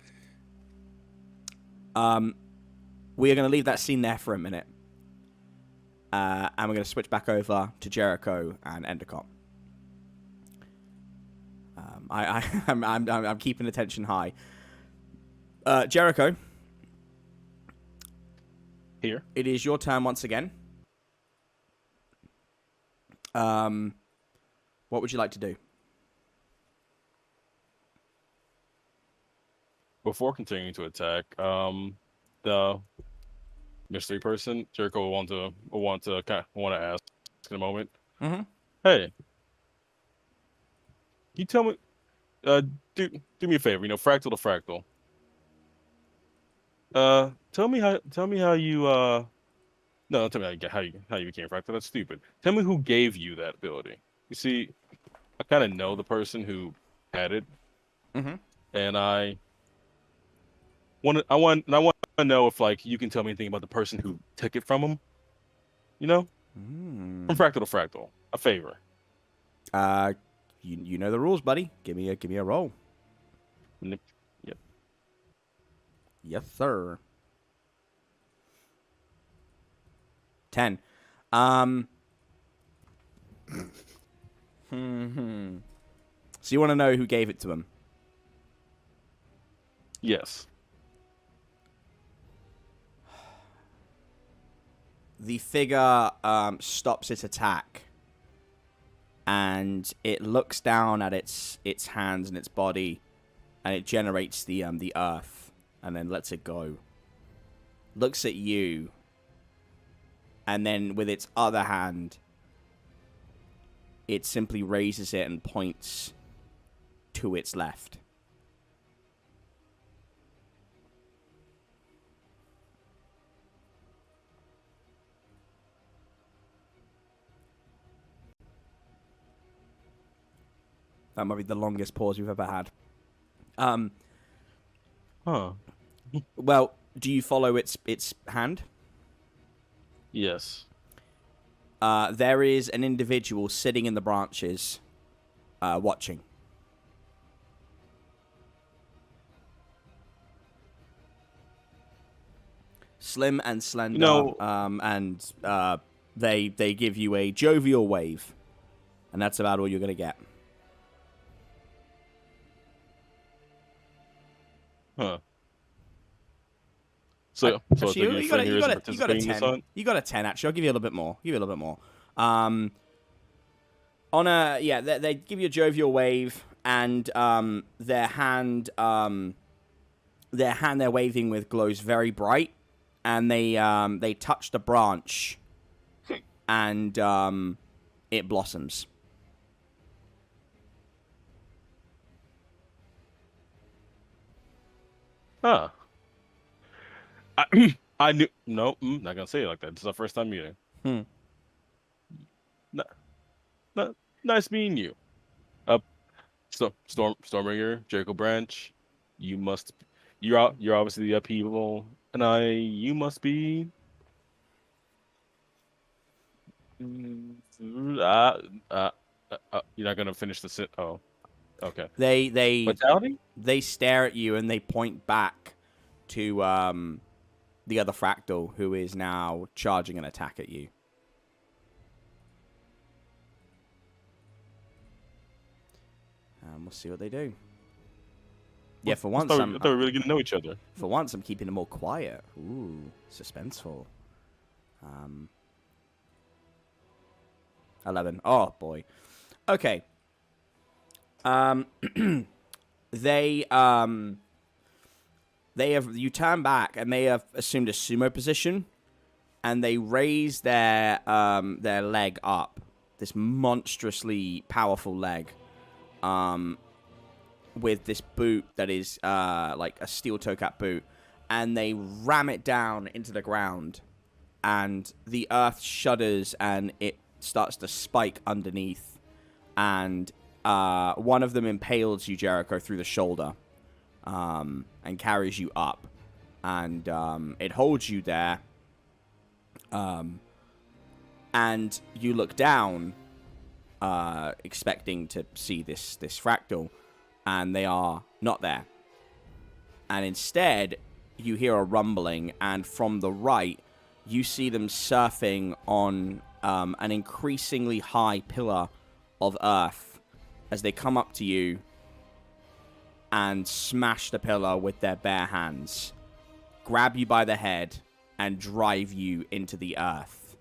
We are going to leave that scene there for a minute. And we're going to switch back over to Jericho and Endicott. I'm keeping attention high. Jericho. Here. It is your turn once again. What would you like to do? Before continuing to attack, the mystery person, Jericho will want to ask in a moment. Mm-hmm. Hey, you tell me, do me a favor, fractal to fractal. Tell me how you no, don't tell me how you became fractal. That's stupid. Tell me who gave you that ability. You see, I kind of know the person who had it, and I want to know if you can tell me anything about the person who took it from him. From fractal to fractal, a favor. You know the rules, buddy. Give me a roll. Yep. Yes, sir. 10. So you want to know who gave it to him? Yes. The figure stops its attack, and it looks down at its hands and its body, and it generates the earth, and then lets it go. Looks at you, and then with its other hand, it simply raises it and points to its left. That might be the longest pause we've ever had. Well, do you follow its hand? Yes. there is an individual sitting in the branches, watching. Slim and slender, and they give you a jovial wave, and that's about all you're gonna get. Huh. So Actually, you got a 10. You got a 10. Actually, I'll give you a little bit more. They give you a jovial wave, and their hand they're waving with glows very bright, and they touch the branch, and it blossoms. Huh. I knew. No, not gonna say it like that. This is our first time meeting. Nice meeting you. Stormbringer, Jericho Branch. You're obviously the upheaval, and you must be. You're not gonna finish the sit. Oh, okay. Vitality? They stare at you and they point back to the other fractal, who is now charging an attack at you. We'll see what they do. Yeah, for once, I thought we were really gonna know each other. For once, I'm keeping them all quiet. Ooh, suspenseful. 11. Oh boy. Okay. They have. You turn back, and they have assumed a sumo position, and they raise their leg up, this monstrously powerful leg, with this boot that is like a steel toe cap boot, and they ram it down into the ground, and the earth shudders and it starts to spike underneath, and one of them impales you, Jericho, through the shoulder, and carries you up, and it holds you there, and you look down, expecting to see this fractal, and they are not there. And instead, you hear a rumbling, and from the right, you see them surfing on an increasingly high pillar of earth as they come up to you and smash the pillar with their bare hands, grab you by the head, and drive you into the earth.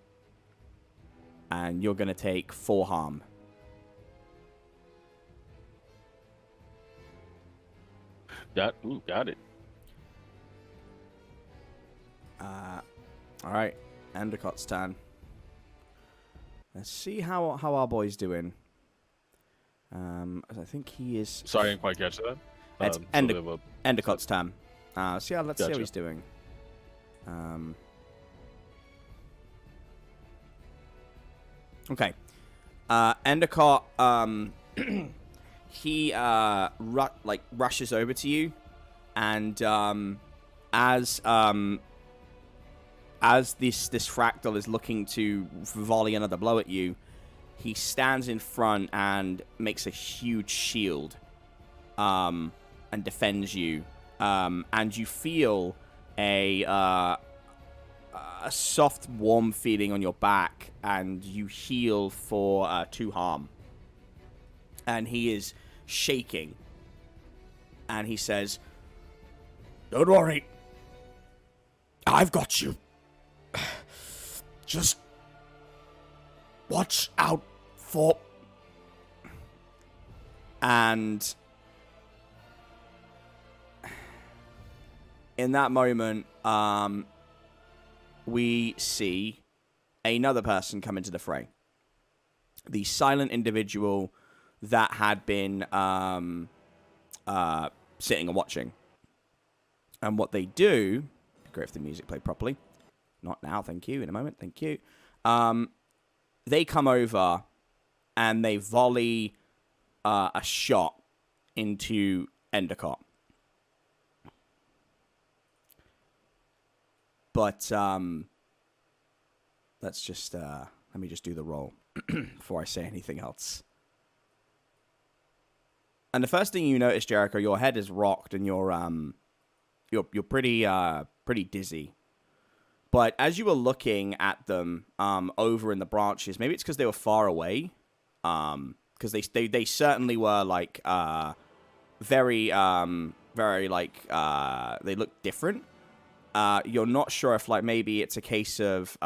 And you're going to take 4 harm. Got it. All right, Endercott's turn. Let's see how our boy's doing. I think he is. Sorry, I didn't quite catch that. It's Endercott's turn. Let's see how he's doing. Okay. Endicott, he rushes over to you, and as this fractal is looking to volley another blow at you, he stands in front and makes a huge shield, and defends you. And you feel a soft, warm feeling on your back, and you heal for 2 harm. And he is shaking, and he says, "Don't worry, I've got you. Just watch out for..." And in that moment, we see another person come into the fray. The silent individual that had been sitting and watching. And what they do... Great if the music played properly. Not now, thank you. In a moment, thank you. They come over and they volley a shot into Endicott. But let Let me just do the roll before I say anything else. And the first thing you notice, Jericho, your head is rocked and you're pretty dizzy. But as you were looking at them over in the branches, maybe it's because they were far away, because they certainly were like very like they look different. You're not sure if like maybe it's a case of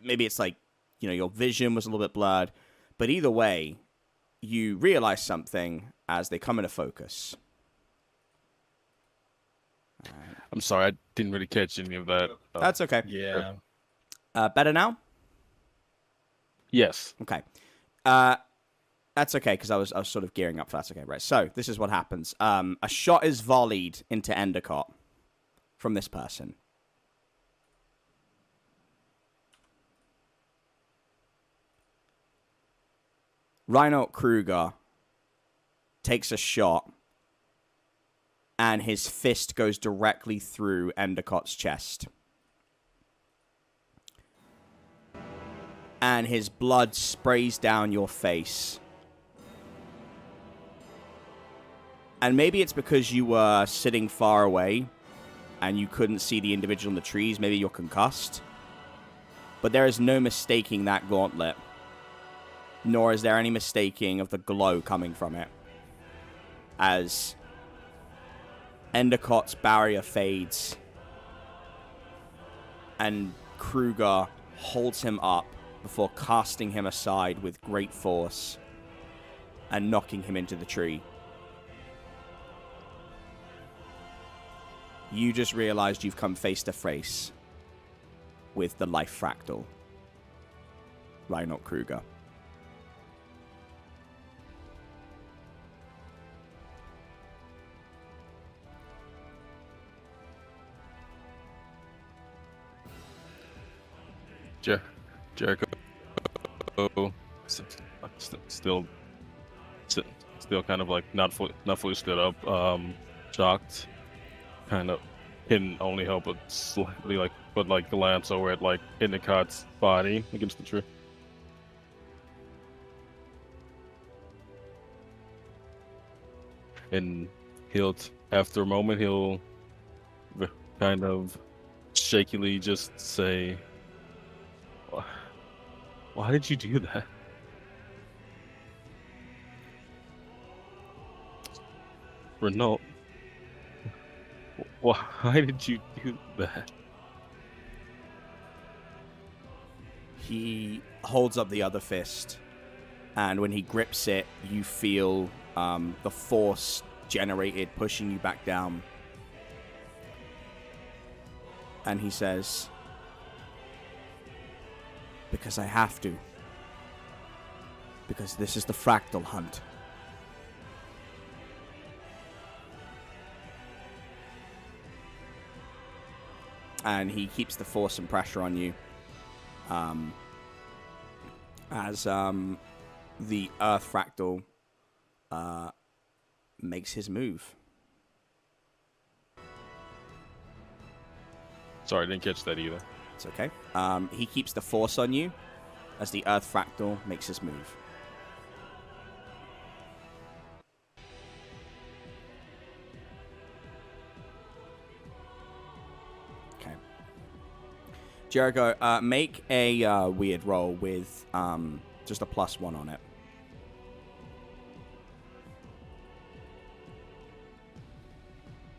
maybe it's like, you know, your vision was a little bit blurred, but either way, you realize something as they come into focus. I'm sorry, I didn't really catch any of that. That's okay. Yeah. Better now? Yes. Okay. That's okay, because I was sort of gearing up for that. Okay, right. So, this is what happens. A shot is volleyed into Endicott from this person. Reinhold Kruger takes a shot, and his fist goes directly through Endicott's chest. And his blood sprays down your face. And maybe it's because you were sitting far away and you couldn't see the individual in the trees. Maybe you're concussed. But there is no mistaking that gauntlet. Nor is there any mistaking of the glow coming from it. As Endicott's barrier fades and Kruger holds him up before casting him aside with great force and knocking him into the tree. You just realized you've come face to face with the life fractal, Reinhold Kruger. Jericho still kind of like not fully stood up, shocked, kind of can only help but slightly like put like glance over at like Endicott's body against the tree. And after a moment he'll kind of shakily just say, "Why did you do that?" Renault, why did you do that? He holds up the other fist, and when he grips it, you feel the force generated pushing you back down. And he says, "Because I have to. Because this is the Fractal Hunt." And he keeps the force and pressure on you. As the Earth Fractal makes his move. Sorry, I didn't catch that either. It's okay. He keeps the force on you as the Earth Fractal makes his move. Okay. Jericho, make a weird roll with just a +1 on it.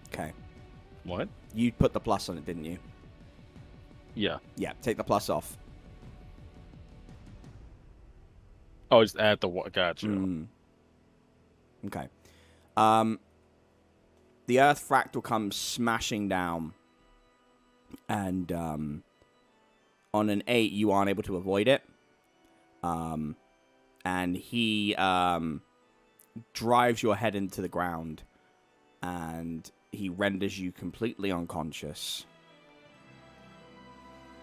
Okay. What? You put the plus on it, didn't you? Yeah. Yeah, take the plus off. Oh, just add the one. Gotcha. Okay. The Earth Fractal comes smashing down, and on an 8, you aren't able to avoid it. And he drives your head into the ground, and he renders you completely unconscious.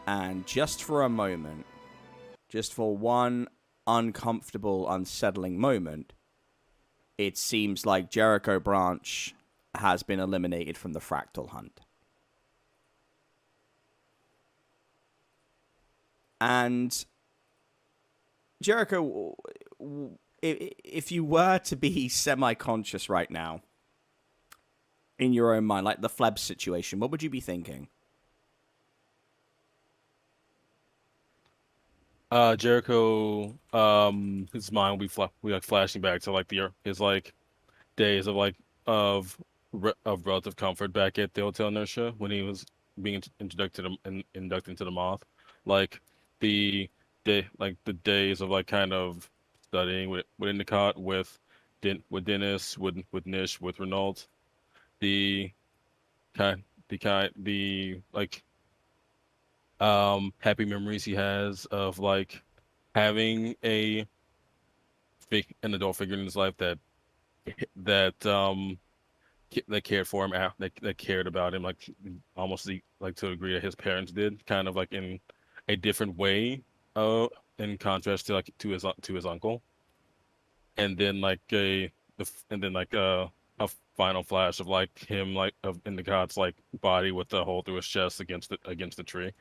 And just for a moment, just for one uncomfortable, unsettling moment, it seems like Jericho Branch has been eliminated from the Fractal Hunt. And Jericho, if you were to be semi-conscious right now, in your own mind, like the Flebs situation, what would you be thinking? Jericho, his mind will be like flashing back to like his like days of like of relative comfort back at the Hotel Inertia when he was being inducted into the Moth, like the the days of like kind of studying with Endicott, with Dennis, with Nish, with Renault, the the like happy memories he has of like having an adult figure in his life that that cared for him, that cared about him, like almost like to a degree that his parents did, kind of like in a different way, in contrast to like to his uncle, and then like and then like a final flash of like him like in the god's like body with the hole through his chest against the tree.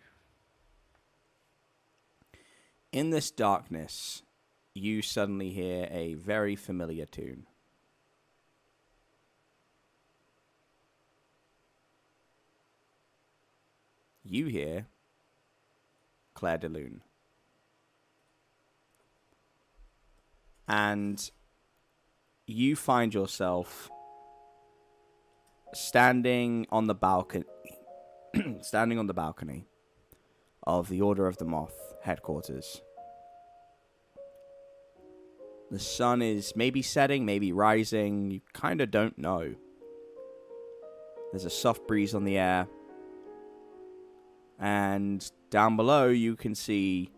In this darkness, you suddenly hear a very familiar tune. You hear Claire de Lune. And you find yourself standing on the balcony of the Order of the Moth headquarters. The sun is maybe setting, maybe rising. You kind of don't know. There's a soft breeze on the air. And down below, you can see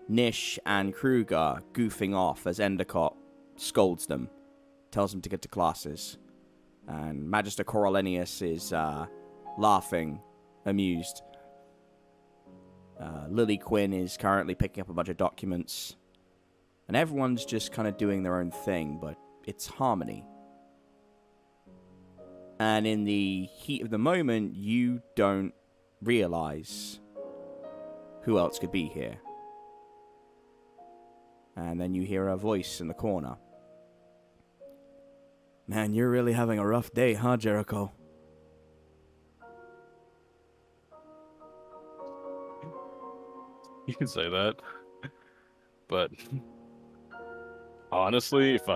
Nish and Kruger goofing off as Endicott scolds them, tells them to get to classes. And Magister Coriolanus is laughing, amused. Lily Quinn is currently picking up a bunch of documents. And everyone's just kind of doing their own thing, but it's harmony. And in the heat of the moment, you don't realize who else could be here. And then you hear a voice in the corner. Man, you're really having a rough day, huh, Jericho? You can say that, but honestly, if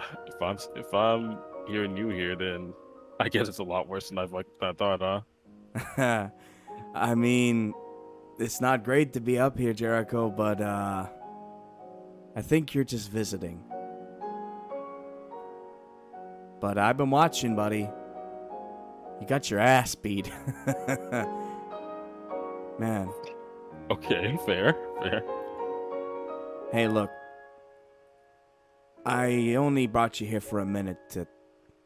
I'm hearing you here, then I guess it's a lot worse than I thought, huh? I mean, it's not great to be up here, Jericho, but I think you're just visiting. But I've been watching, buddy. You got your ass beat. Man. Okay, fair. Hey, look. I only brought you here for a minute to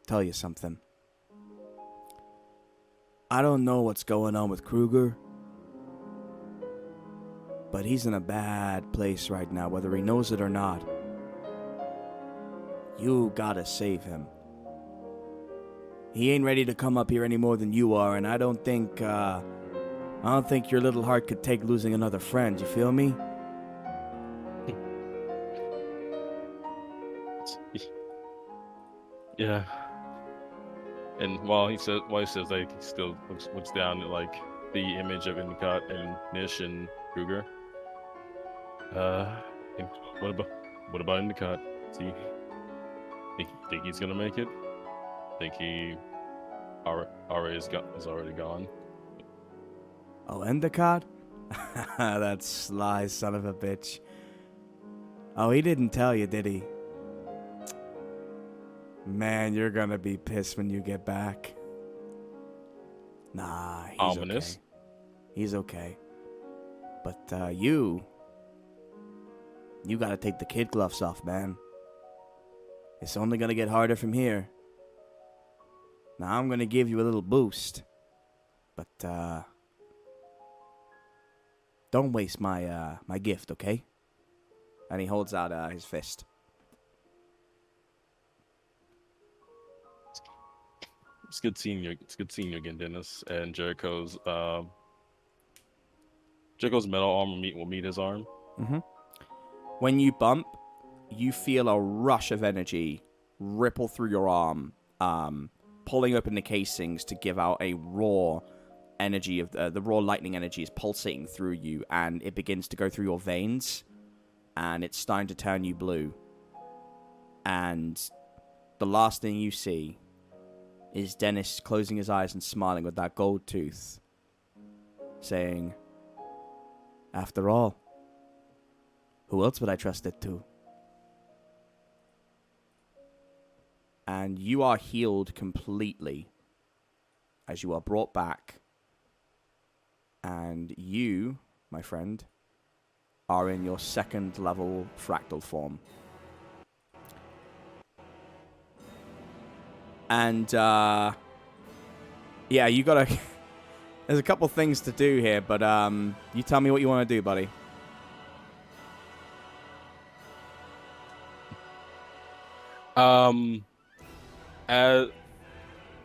tell you something. I don't know what's going on with Kruger, but he's in a bad place right now, whether he knows it or not. You gotta save him. He ain't ready to come up here any more than you are, and I don't think your little heart could take losing another friend, you feel me? Yeah. And while he says like he still looks down at like the image of Endicott and Nish and Kruger. What about Endicott? Think he's gonna make it? Think he already is already gone? Oh, Endicott? That sly son of a bitch. Oh, he didn't tell you, did he? Man, you're gonna be pissed when you get back. Nah, he's Ominous. okay. He's okay. But, you gotta take the kid gloves off, man. It's only gonna get harder from here. Now, I'm gonna give you a little boost. But, don't waste my gift, okay? And he holds out his fist. It's good seeing you again, Dennis. And Jericho's metal arm will meet his arm. When you bump, you feel a rush of energy ripple through your arm, pulling open the casings to give out a raw energy of the raw lightning energy is pulsating through you, and it begins to go through your veins, and it's starting to turn you blue. And the last thing you see is Dennis closing his eyes and smiling with that gold tooth, saying, "After all, who else would I trust it to?" And you are healed completely as you are brought back. And you, my friend, are in your 2nd level fractal form. And, yeah, you gotta... There's a couple things to do here, but, you tell me what you want to do, buddy.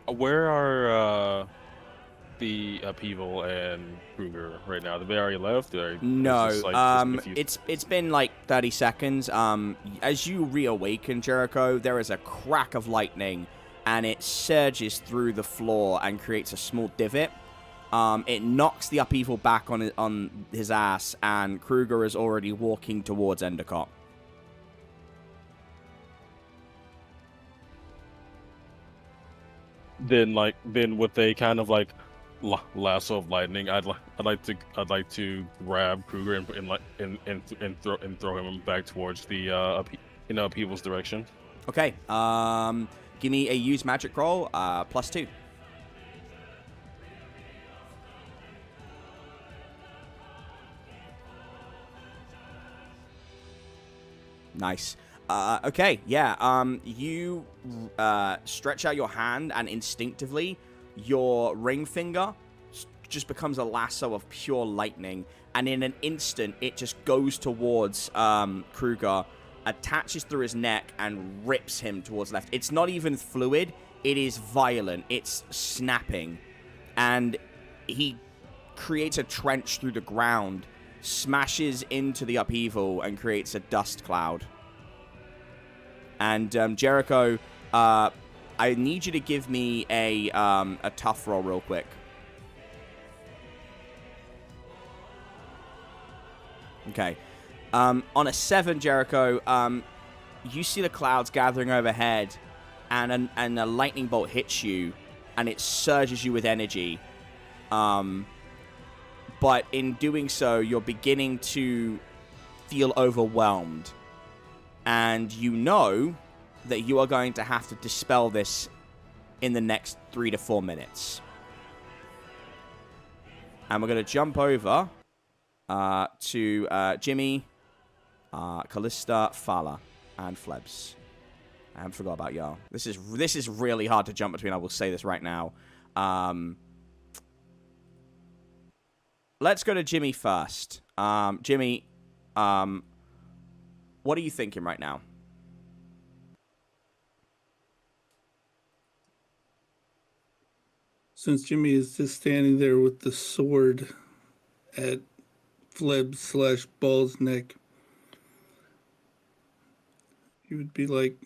Where are the Upheaval and Kruger right now? Have they already left? No, it's been like 30 seconds. As you reawaken, Jericho, there is a crack of lightning, and it surges through the floor and creates a small divot. It knocks the Upheaval back on his ass, and Kruger is already walking towards Endicott. Then with a kind of like lasso of lightning, I'd like to grab Kruger and throw him back towards the Upheaval's direction. Okay. Give me a use magic roll, +2. Nice. Okay, yeah. You stretch out your hand, and instinctively, your ring finger just becomes a lasso of pure lightning, and in an instant, it just goes towards Kruger, attaches through his neck, and rips him towards left. It's not even fluid. It is violent. It's snapping. And he creates a trench through the ground, smashes into the Upheaval, and creates a dust cloud. And Jericho, I need you to give me a tough roll real quick. Okay. On a 7, Jericho, you see the clouds gathering overhead, and a lightning bolt hits you, and it surges you with energy. But in doing so, you're beginning to feel overwhelmed. And you know that you are going to have to dispel this in the next 3 to 4 minutes. And we're going to jump over to Jimmy, Callista, Fala, and Flebs. I forgot about y'all. This is really hard to jump between. I will say this right now. Let's go to Jimmy first. Jimmy, what are you thinking right now? Since Jimmy is just standing there with the sword at Flebs/Ball's neck, he would be like,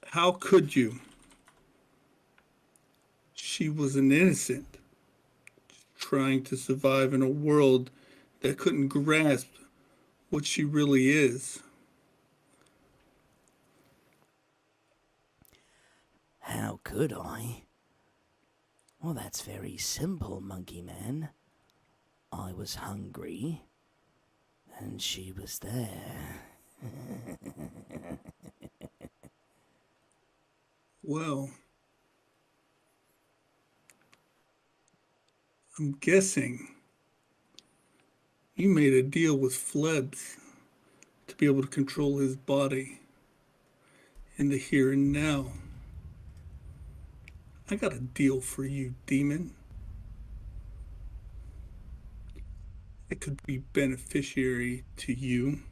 "How could you? She was an innocent, trying to survive in a world that couldn't grasp what she really is." How could I? Well, that's very simple, Monkey Man. I was hungry, and she was there. Well, I'm guessing you made a deal with Flebs to be able to control his body in the here and now. I got a deal for you, demon. It could be beneficiary to you.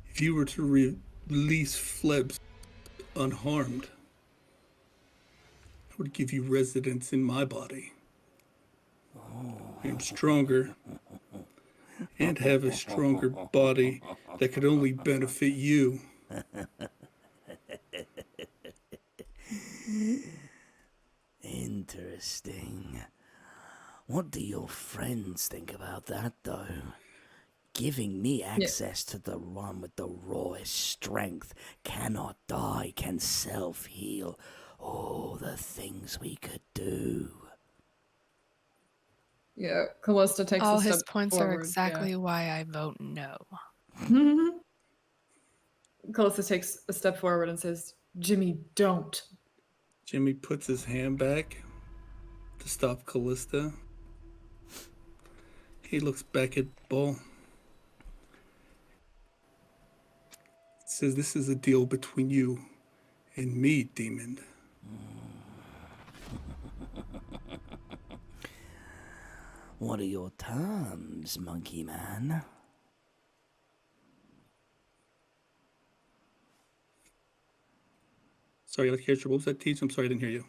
If you were to release Flebs unharmed, would give you residence in my body. I am stronger and have a stronger body that could only benefit you. Interesting. What do your friends think about that, though? Giving me access to the one with the rawest strength, cannot die, can self-heal. Oh, the things we could do. Yeah, Callista takes All a step his points forward. are exactly why I vote no. Yeah. Callista takes a step forward and says, Jimmy, don't. Jimmy puts his hand back to stop Callista. He looks back at Ball. Says, this is a deal between you and me, demon. What are your terms, monkey man? Sorry, I catch you. What was that, Teach? I'm sorry, I didn't hear you.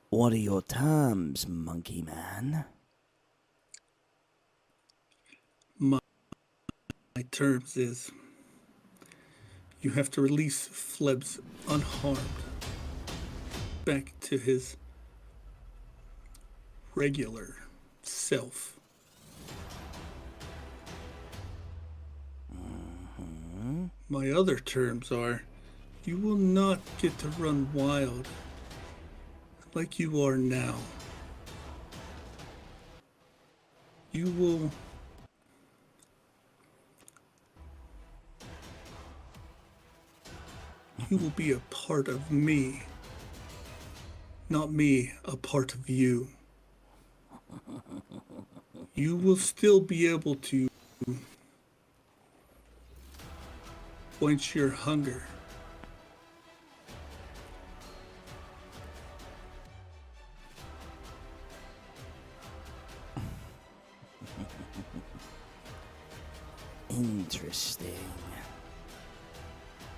What are your terms, monkey man? My terms is you have to release Flebs unharmed back to his regular self. My other terms are you will not get to run wild like you are now. You will be a part of me, not me a part of you. You will still be able to quench your hunger. Interesting.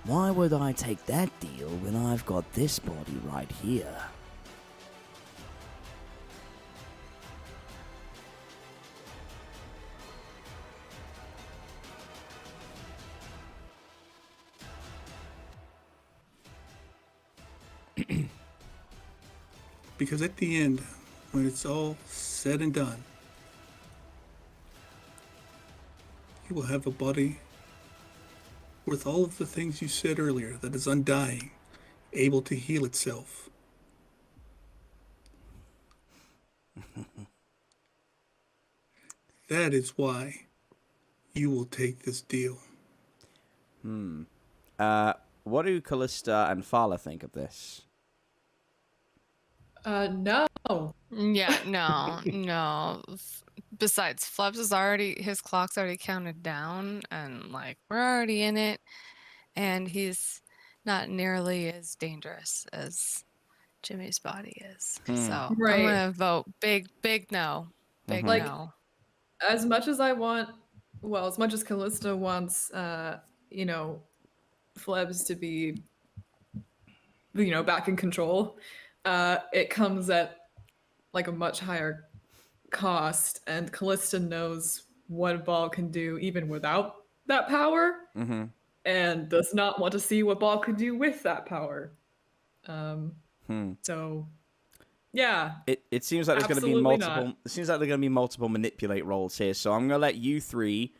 Why would I take that deal when I've got this body right here? Because at the end, when it's all said and done, you will have a body worth all of the things you said earlier that is undying, able to heal itself. That is why you will take this deal. What do Callista and Fala think of this? No. Yeah, no. Besides, Flebs is already, his clock's already counted down, and like we're already in it, and he's not nearly as dangerous as Jimmy's body is. So Right. I'm gonna vote big no. Big Like, no. as much as I want, well, as much as Callista wants, Flebs to be, back in control, it comes at like a much higher cost, and Callista knows what Ball can do even without that power, and does not want to see what Ball could do with that power. So, yeah. It seems like there's going to be Absolutely multiple. not. It seems like there are going to be multiple manipulate roles here. So I'm going to let you three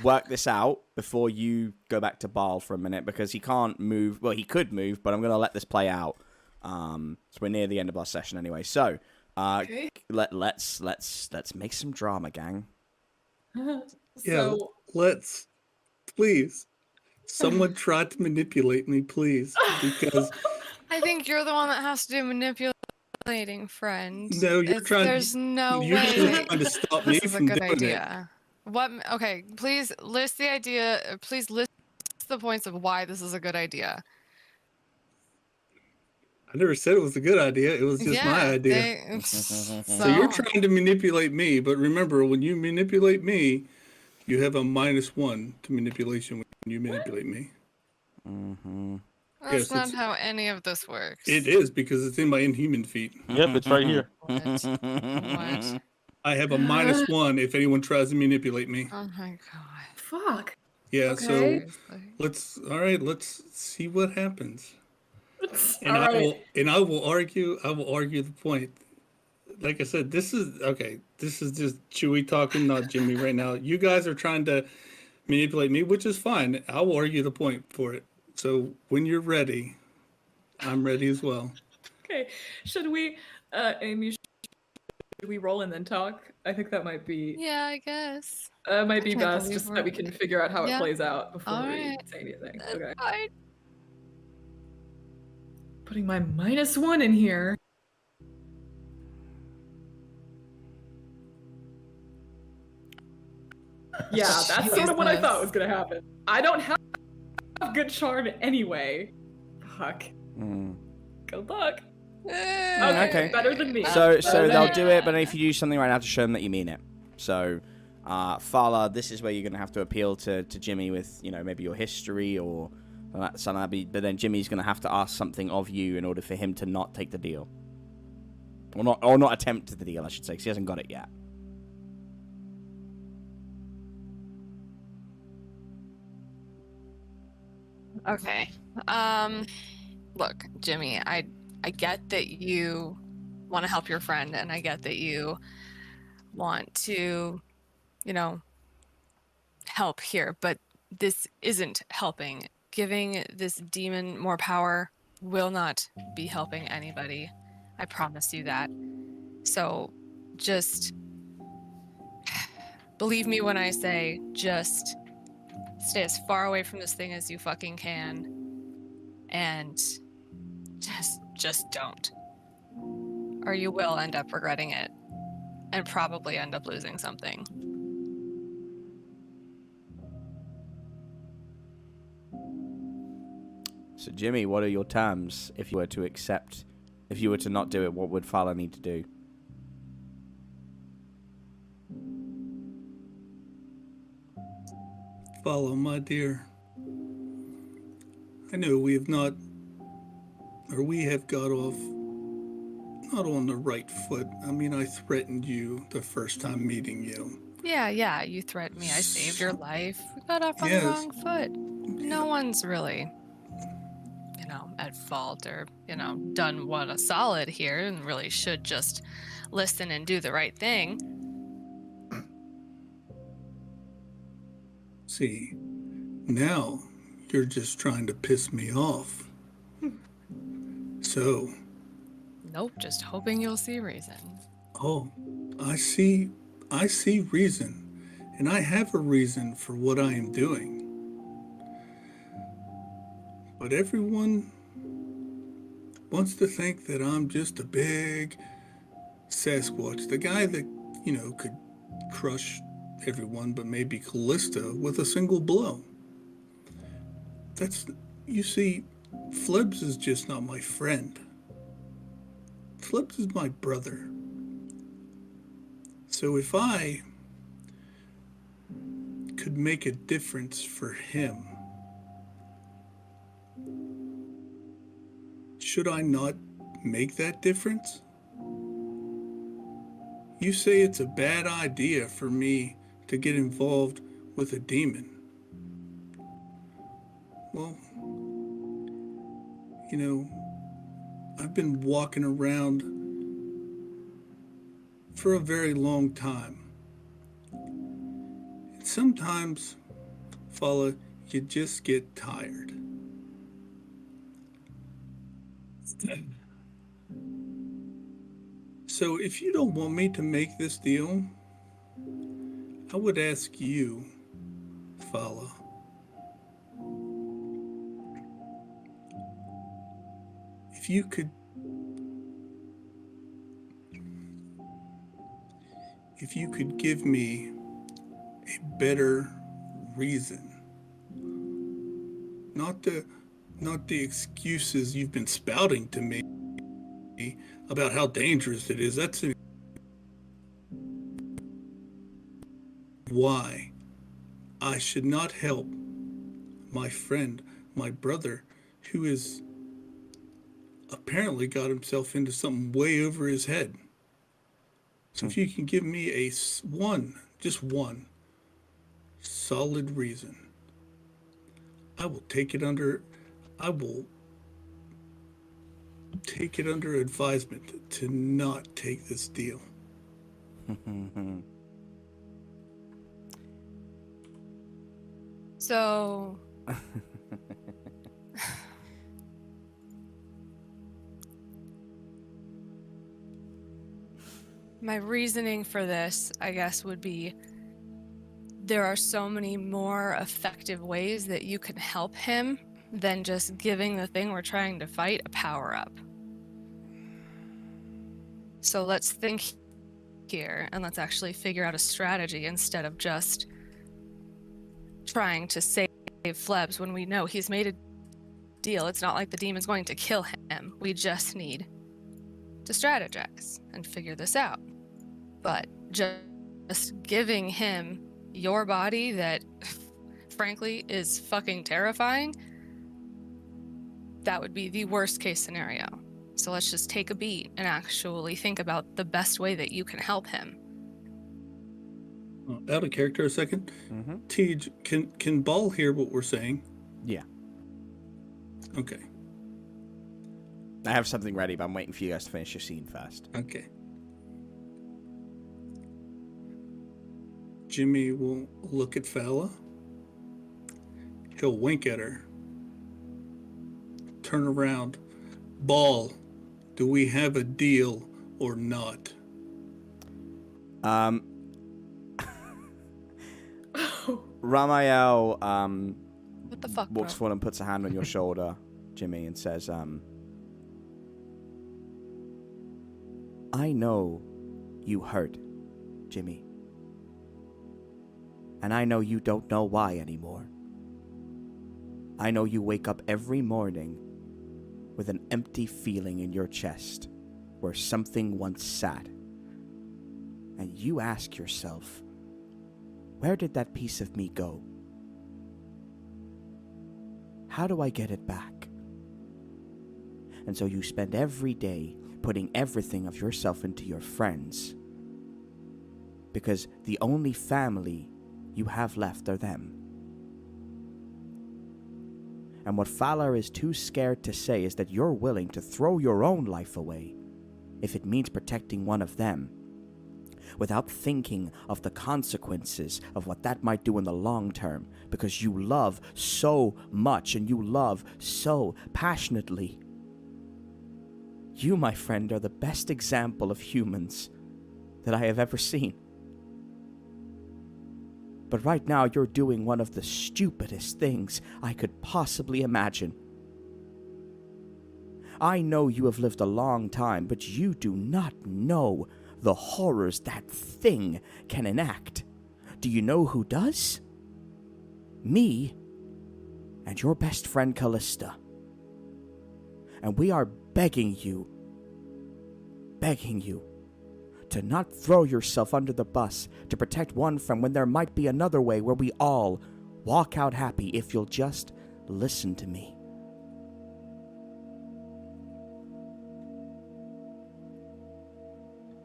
work this out before you go back to Baal for a minute, because he can't move. Well, he could move, but I'm going to let this play out. So we're near the end of our session anyway. So Okay. let's make some drama, gang. Yeah, let's, please. Someone try to manipulate me, please, because I think you're the one that has to do manipulating, friend. no, you're trying. There's no you're way. trying to stop me This is a from good doing idea. What? Okay, please list the idea. Please list the points of why this is a good idea. I never said it was a good idea. It was just my idea. So you're trying to manipulate me, but remember, when you manipulate me, you have a -1 to manipulation when you manipulate me. That's Yes, not how any of this works. it is because it's in my inhuman feat. Yep, it's right here. What? What? I have a -1 if anyone tries to manipulate me. Oh my god. Fuck. Yeah, Okay. so Seriously. let's see what happens. And All right. I will argue the point. Like I said, this is just Chewy talking, not Jimmy right now. You guys are trying to manipulate me, which is fine. I will argue the point for it. So when you're ready, I'm ready as well. Okay. Should we, Amy? Should we roll and then talk? I think that might be. Yeah, I guess. Might be can't best, believe just so we're- that we can figure out how it Yeah. plays out before All we right. say anything. That's Okay. fine. Putting my -1 in here. Yeah, that's sort of what I thought was gonna happen. I don't have good charm anyway. Fuck. Good luck. Okay, better than me. So Better they'll than do it, but if you do something right now to show them that you mean it. So, Fala, this is where you're going to have to appeal to Jimmy with, maybe your history or something. But then Jimmy's going to have to ask something of you in order for him to not take the deal. Or not attempt the deal, I should say, because he hasn't got it yet. Okay. Look, Jimmy, I get that you want to help your friend, and I get that you want to, help here, but this isn't helping. Giving this demon more power will not be helping anybody. I promise you that. So just believe me when I say just stay as far away from this thing as you fucking can. And just don't. Or you will end up regretting it. And probably end up losing something. So, Jimmy, what are your terms if you were to not do it? What would Fala need to do? Fala, my dear. I know we have got off not on the right foot. I mean, I threatened you the first time meeting you. Yeah, you threatened me. I saved your life. We got off on the Yes. wrong foot. No one's really, at fault or, done what a solid here and really should just listen and do the right thing. See, now you're just trying to piss me off. So, Nope, just hoping you'll see reason. oh, I see reason, and I have a reason for what I am doing. But everyone wants to think that I'm just a big Sasquatch, the guy that, could crush everyone but maybe Callista with a single blow. You see, Flebs is just not my friend. Flebs is my brother. So if I could make a difference for him, should I not make that difference? You say it's a bad idea for me to get involved with a demon. Well, I've been walking around for a very long time. And sometimes, Fala, you just get tired. So if you don't want me to make this deal, I would ask you, Fala, if you could give me a better reason, not the excuses you've been spouting to me about how dangerous it is. That's why I should not help my friend, my brother, who has apparently got himself into something way over his head. So if you can give me just one solid reason, I will take it under advisement to not take this deal. So my reasoning for this, I guess, would be there are so many more effective ways that you can help him than just giving the thing we're trying to fight a power-up. So let's think here, and let's actually figure out a strategy instead of just trying to save Flebs when we know he's made a deal. It's not like the demon's going to kill him. We just need to strategize and figure this out. But just giving him your body that, frankly, is fucking terrifying, that would be the worst case scenario. So let's just take a beat and actually think about the best way that you can help him. Out of character a second. Mm-hmm. Tej, can Ball hear what we're saying? Yeah. Okay. I have something ready, but I'm waiting for you guys to finish your scene first. Okay. Jimmy will look at Fala. He'll wink at her. Turn around. Ball, do we have a deal or not? Ramel What the fuck, walks bro? forward and puts a hand on your shoulder, Jimmy, and says, I know you hurt, Jimmy. And I know you don't know why anymore. I know you wake up every morning with an empty feeling in your chest where something once sat. And you ask yourself, where did that piece of me go? How do I get it back? And so you spend every day putting everything of yourself into your friends, because the only family you have left are them. And what Fala is too scared to say is that you're willing to throw your own life away if it means protecting one of them, without thinking of the consequences of what that might do in the long term, because you love so much and you love so passionately. You, my friend, are the best example of humans that I have ever seen. But right now, you're doing one of the stupidest things I could possibly imagine. I know you have lived a long time, but you do not know the horrors that thing can enact. Do you know who does? Me and your best friend Callista. And we are begging you to not throw yourself under the bus to protect one from when there might be another way where we all walk out happy if you'll just listen to me.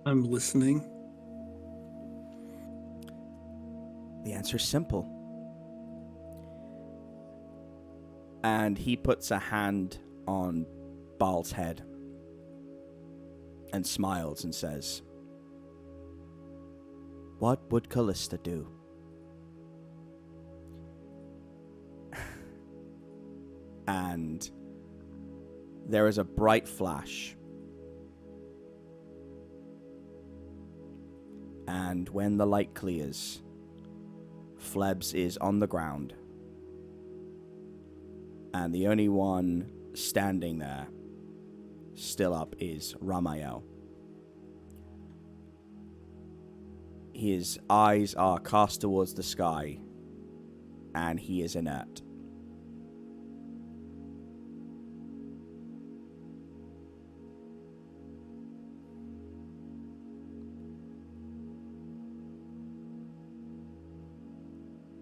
I'm listening. The answer's simple. And he puts a hand on Baal's head and smiles and says, what would Callista do? And there is a bright flash. And when the light clears, Flebs is on the ground. And the only one standing there, still up, is Ramel. His eyes are cast towards the sky, and he is inert.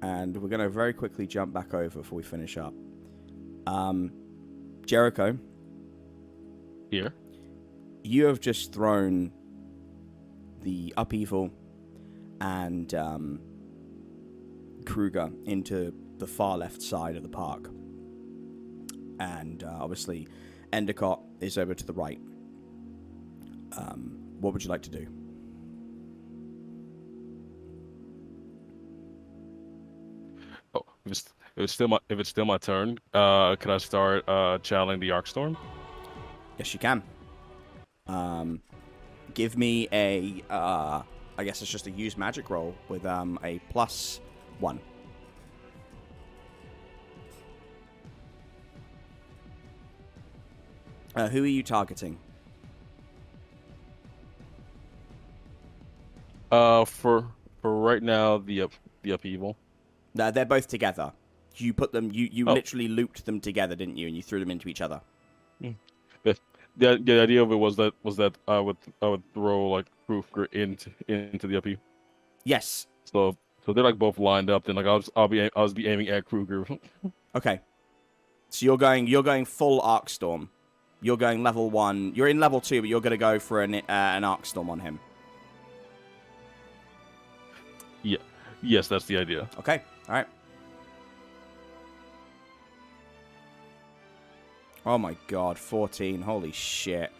And we're going to very quickly jump back over before we finish up. Jericho, Here. you have just thrown the upheaval and Kruger into the far left side of the park. And obviously, Endicott is over to the right. What would you like to do? Oh, if it's still my turn, could I start channeling the Arcstorm? Yes, you can. Give me a, I guess it's just a use magic roll with a +1. Who are you targeting? For right now, the upheaval. They're both together. You put them. You Oh. literally looped them together, didn't you? And you threw them into each other. The idea of it was that I would throw like Kruger into the upheaval. Yes. So they're like both lined up. Then like I'll be aiming at Kruger. Okay. So you're going full Arcstorm. You're going level 1. You're in level 2, but you're going to go for an Arcstorm on him. Yeah. Yes, that's the idea. Okay. All right. Oh my god, 14. Holy shit.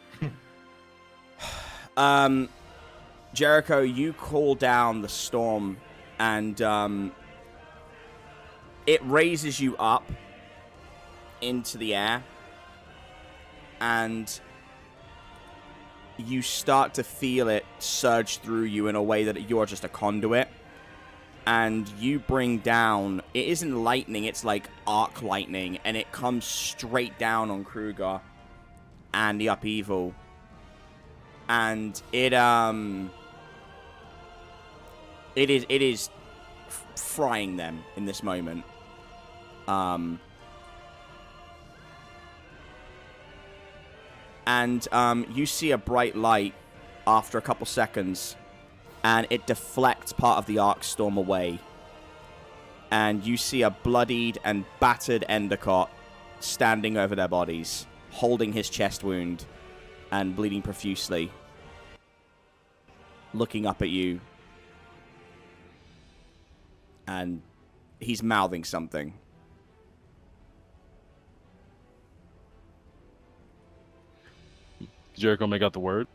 Jericho, you call down the storm and it raises you up into the air and you start to feel it surge through you in a way that you're just a conduit. And you bring down, it isn't lightning, it's like arc lightning, and it comes straight down on Kruger and the upheaval. And it is frying them in this moment. And you see a bright light after a couple seconds. And it deflects part of the Arcstorm away. And you see a bloodied and battered Endicott standing over their bodies, holding his chest wound and bleeding profusely, looking up at you. And he's mouthing something. Jericho make out the word?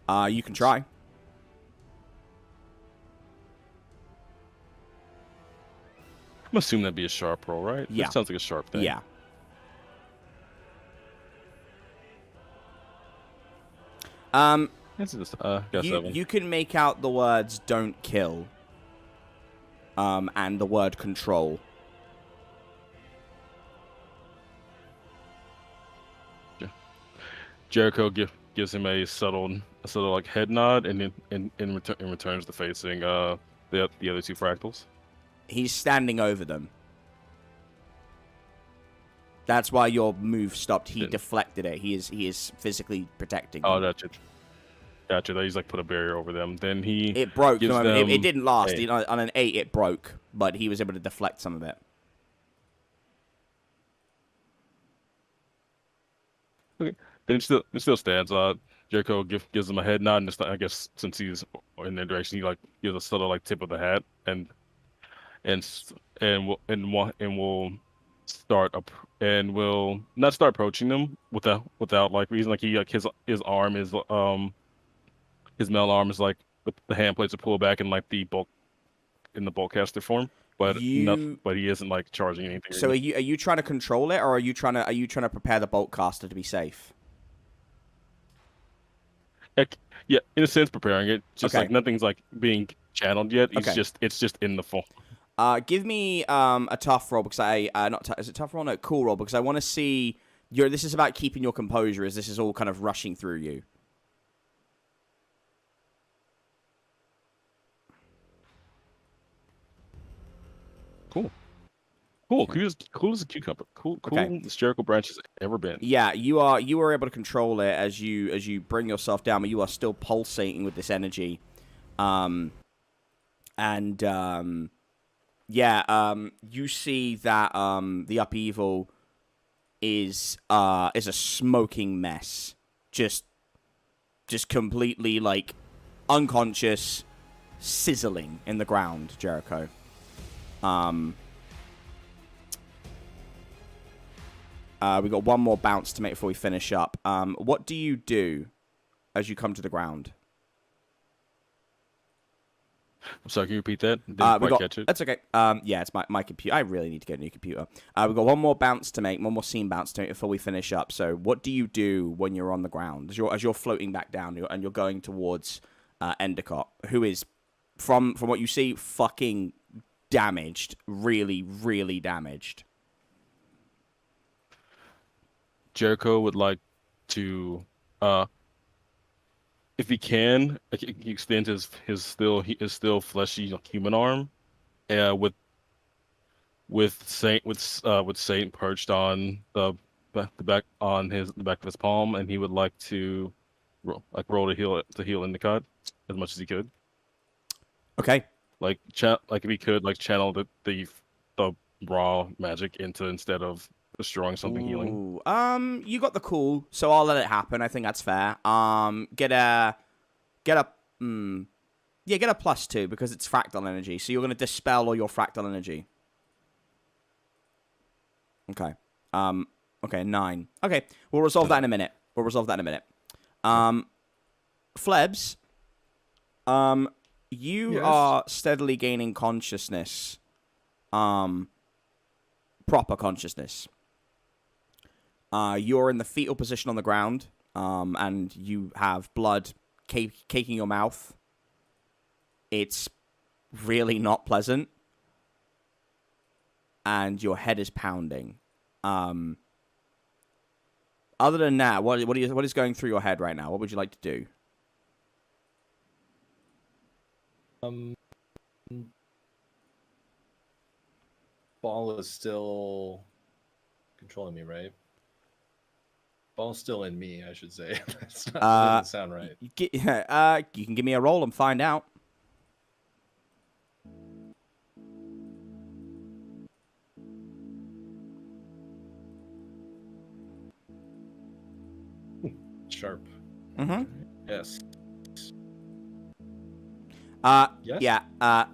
You can try. I'm assuming that'd be a sharp roll, right? Yeah. That sounds like a sharp thing. Yeah. This is got 7. You can make out the words "don't kill," and the word "control." Jericho gives him a subtle like head nod, and then in returns to facing the other two fractals. He's standing over them. That's why your move stopped. He deflected it. He is physically protecting them. Oh, gotcha. That he's like put a barrier over them. Then it broke. gives No, them it didn't last. a- On an 8, it broke, but he was able to deflect some of it. Okay. Then it still stands. Jericho gives him a head nod, and just, I guess since he's in their direction, he like gives a sort of like tip of the hat, and we'll start up, and we'll not start approaching them without like reason. Like his arm is his metal arm is like the hand plates are pulled back in like the bulkcaster form, but but he isn't like charging anything. So are you trying to control it, or are you trying to prepare the boltcaster to be safe? Yeah, in a sense, preparing it. Just Okay. like nothing's like being channeled yet. Okay. It's just in the form. Give me a tough roll because is it tough roll? No, cool roll because I want to see this is about keeping your composure as this is all kind of rushing through you. Cool, cool as a cucumber. Cool Okay. as Jericho Branch has ever been. Yeah, you are able to control it as you bring yourself down, but you are still pulsating with this energy. You see that the upheaval is a smoking mess. Just completely, like, unconscious, sizzling in the ground, Jericho. We got one more bounce to make before we finish up. What do you do as you come to the ground? I'm sorry, can you repeat that? Didn't quite catch it. That's okay. Yeah, it's my computer. I really need to get a new computer. We've got one more bounce to make, one more scene bounce to make before we finish up. So what do you do when you're on the ground? As you're floating back down and you're going towards Endicott, who is, from what you see, fucking damaged. Really, really damaged. Jericho would like to, if he can, he extends his still fleshy human arm, with Saint perched on the back of his palm, and he would like to roll to heal Endicott as much as he could. Okay. Like if he could channel the raw magic into, instead of destroying something, healing. You got the call, so I'll let it happen. I think that's fair. Get a +2 because it's fractal energy. So you're going to dispel all your fractal energy. Okay. Okay, 9. Okay, we'll resolve that in a minute. Flebs, you are steadily gaining consciousness. Proper consciousness. You're in the fetal position on the ground, and you have blood caking your mouth. It's really not pleasant, and your head is pounding. Other than that, what is going through your head right now? What would you like to do? Ball is still controlling me, right? Ball's still in me, I should say. That doesn't sound right. You can give me a roll and find out. Sharp. Mm-hmm. Yes. Yes? Yeah.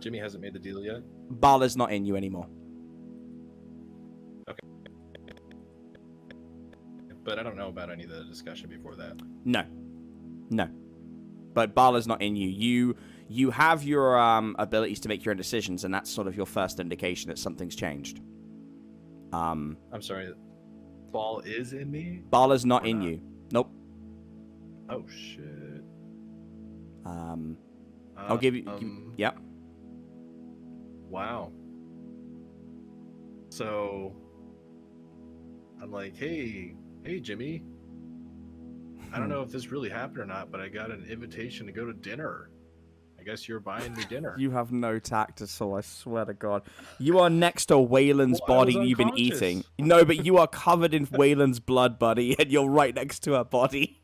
Jimmy hasn't made the deal yet? Bala's not in you anymore. Okay. But I don't know about any of the discussion before that. No. But Bala's not in you. You have your abilities to make your own decisions, and that's sort of your first indication that something's changed. I'm sorry. Ball is in me? Bala's not in you. Nope. Oh, shit. I'll give you... Yeah. Wow. So, I'm like, hey, Jimmy. I don't know if this really happened or not, but I got an invitation to go to dinner. I guess you're buying me dinner. You have no tact at all, I swear to God. You are next to Waylon's body you've been eating. No, but you are covered in Waylon's blood, buddy, and you're right next to her body.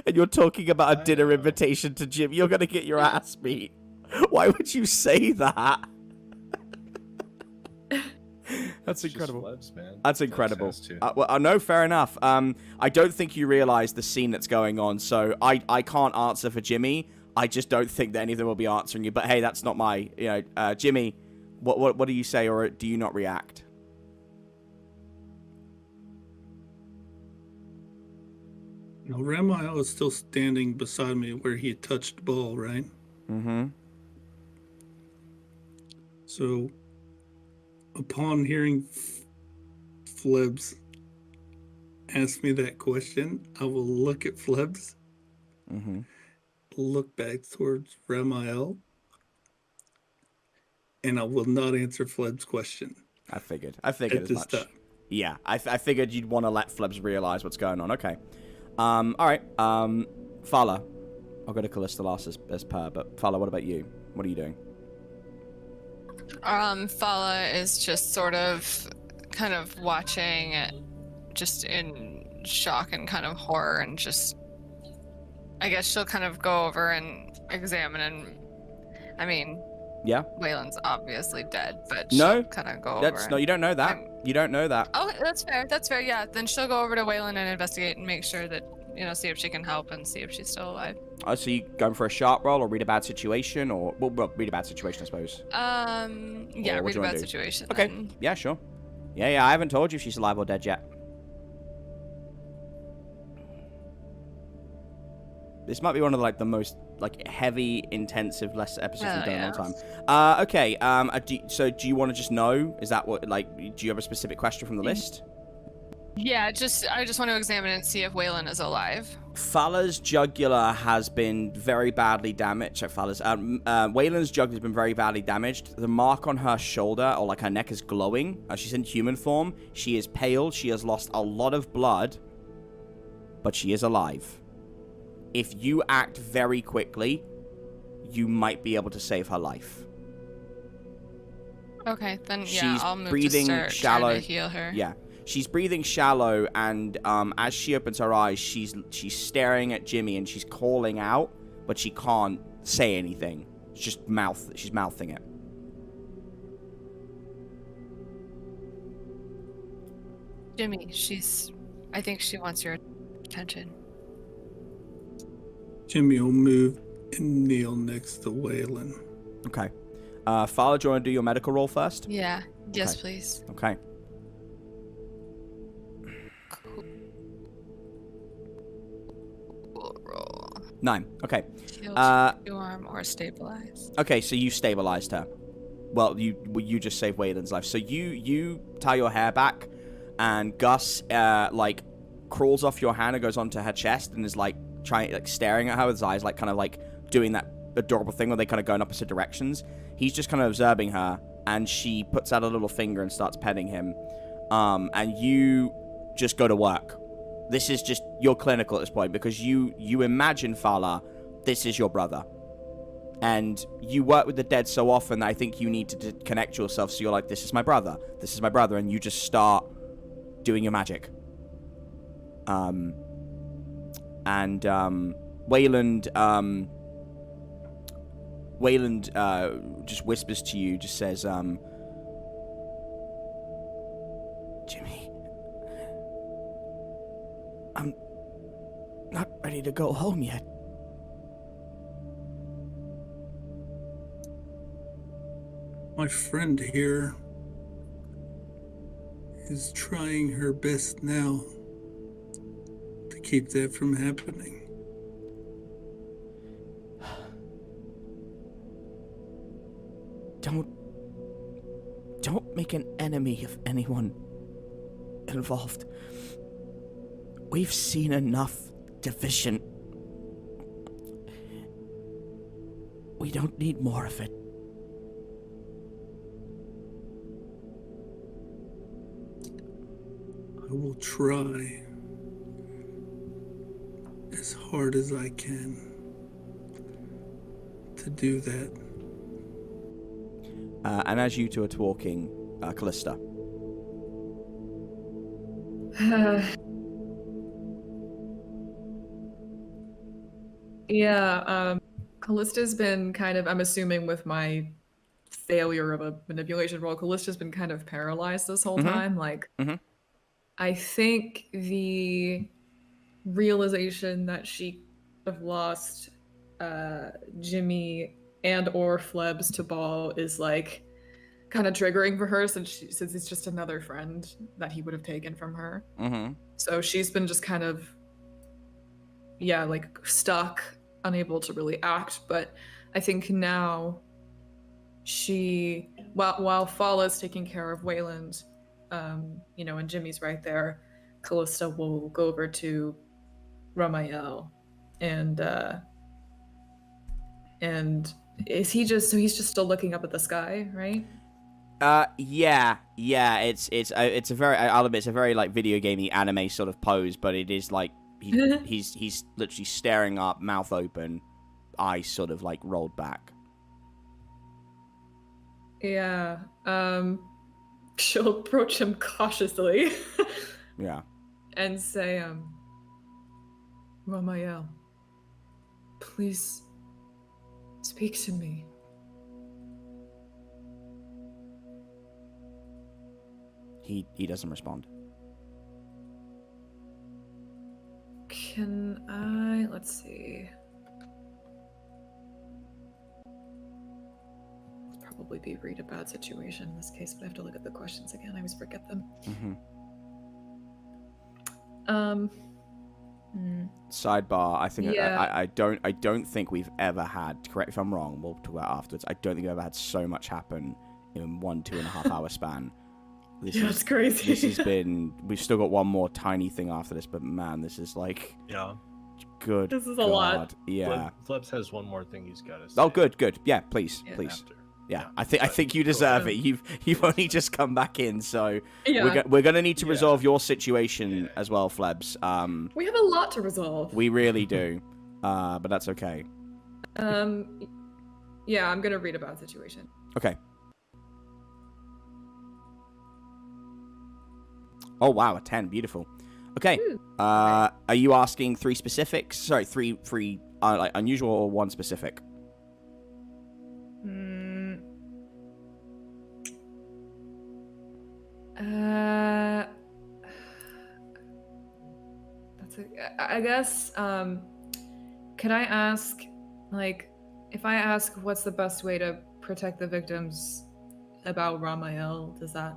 And you're talking about a dinner invitation to Jim. You're going to get your ass beat. Why would you say that? That's incredible. Flebs, man. That's incredible. Well, no, fair enough. I don't think you realize the scene that's going on, so I can't answer for Jimmy. I just don't think that any of them will be answering you. But hey, that's not my, Jimmy. What do you say, or do you not react? Now, Ramel is still standing beside me where he had touched the ball, right? Mm-hmm. So, upon hearing Flebs ask me that question, I will look at Flebs, look back towards Ramel, and I will not answer Flebs' question. I figured as much. Time. Yeah, I figured you'd want to let Flebs realize what's going on. Okay. All right. Fala. I'll go to Callista last as per, but Fala, what about you? What are you doing? Fala is just sort of kind of watching, just in shock and kind of horror, and just, I guess she'll kind of go over and examine, and I mean, Yeah. Wayland's obviously dead, but No, she'll kind of go over. That's no, you don't know that. You don't know that. Oh, that's fair. That's fair. Yeah. Then she'll go over to Wayland and investigate and make sure that, see if she can help and see if she's still alive. Oh, so you going for a sharp roll or read a bad situation, or well, read a bad situation, I suppose. Yeah, read a bad situation. Okay. Then. Yeah, sure. Yeah. I haven't told you if she's alive or dead yet. This might be one of the most heavy, intensive, less episodes we've done in a long time. Okay. So do you want to just know? Is that what do you have a specific question from the list? Yeah, I just want to examine and see if Wayland is alive. Fala's jugular has been very badly damaged. Wayland's jugular has been very badly damaged. The mark on her shoulder or her neck is glowing. She's in human form. She is pale. She has lost a lot of blood, but she is alive. If you act very quickly, you might be able to save her life. Okay, then She's I'll move breathing to start shallow. trying to heal her. Yeah. She's breathing shallow, and as she opens her eyes, she's staring at Jimmy, and she's calling out, but she can't say anything. It's just she's mouthing it. Jimmy, I think she wants your attention. Jimmy will move and kneel next to Wayland. Okay. Fala, do you want to do your medical roll first? Yeah. Yes, Okay. please. Okay. Cool roll. 9. Okay. Heal to arm or stabilize. Okay, so you stabilized her. Well, you just saved Wayland's life. So you tie your hair back, and Gus crawls off your hand and goes onto her chest and is staring at her with his eyes, doing that adorable thing where they kind of go in opposite directions. He's just kind of observing her, and she puts out a little finger and starts petting him. And you just go to work. This is just, you're clinical at this point, because you imagine, Fala, this is your brother. And you work with the dead so often that I think you need to connect yourself, so you're like, this is my brother, and you just start doing your magic. Wayland just whispers to you, just says, Jimmy, I'm not ready to go home yet. My friend here is trying her best now to keep that from happening. Don't make an enemy of anyone involved. We've seen enough division. We don't need more of it. I will try as hard as I can to do that. and as you two are talking, Callista. Yeah, Callista's been kind of, I'm assuming with my failure of a manipulation roll, Callista's been kind of paralyzed this whole time. I think the realization that she have lost Jimmy and or Flebs to Ball is kind of triggering for her, since it's just another friend that he would have taken from her. So she's been just kind of stuck, unable to really act. But I think now she, while Fala's taking care of Wayland, and Jimmy's right there, Callista will go over to Ramel, and he's just still looking up at the sky, right? Yeah. It's a very, I'll admit, it's a very video gamey anime sort of pose, but it is he's literally staring up, mouth open, eyes sort of rolled back. Yeah. She'll approach him cautiously. Yeah. And say, Ramel, please speak to me. He doesn't respond. Can I? Let's see. Probably be read a bad situation in this case, but I have to look at the questions again. I always forget them. Sidebar. I think Yeah. I don't think we've ever had. Correct if I'm wrong. We'll talk about it afterwards. I don't think we've ever had so much happen in 2.5 hour span. That's crazy. This has been. We've still got one more tiny thing after this, but man, this is like. Yeah. Good. This is a lot. Yeah. Flebs has one more thing he's got to say. Oh, good. Yeah, please. After. Yeah, I think you deserve it. You've only just come back in, so Yeah. we're gonna need to resolve your situation as well, Flebs. We have a lot to resolve. We really do, but that's okay. Yeah, I'm gonna read about the situation. Okay. Oh wow, a 10, beautiful. Okay. Are you asking three specifics? Sorry, three like unusual or one specific? I guess, can I ask, like, if I ask what's the best way to protect the victims about Ramel, does that...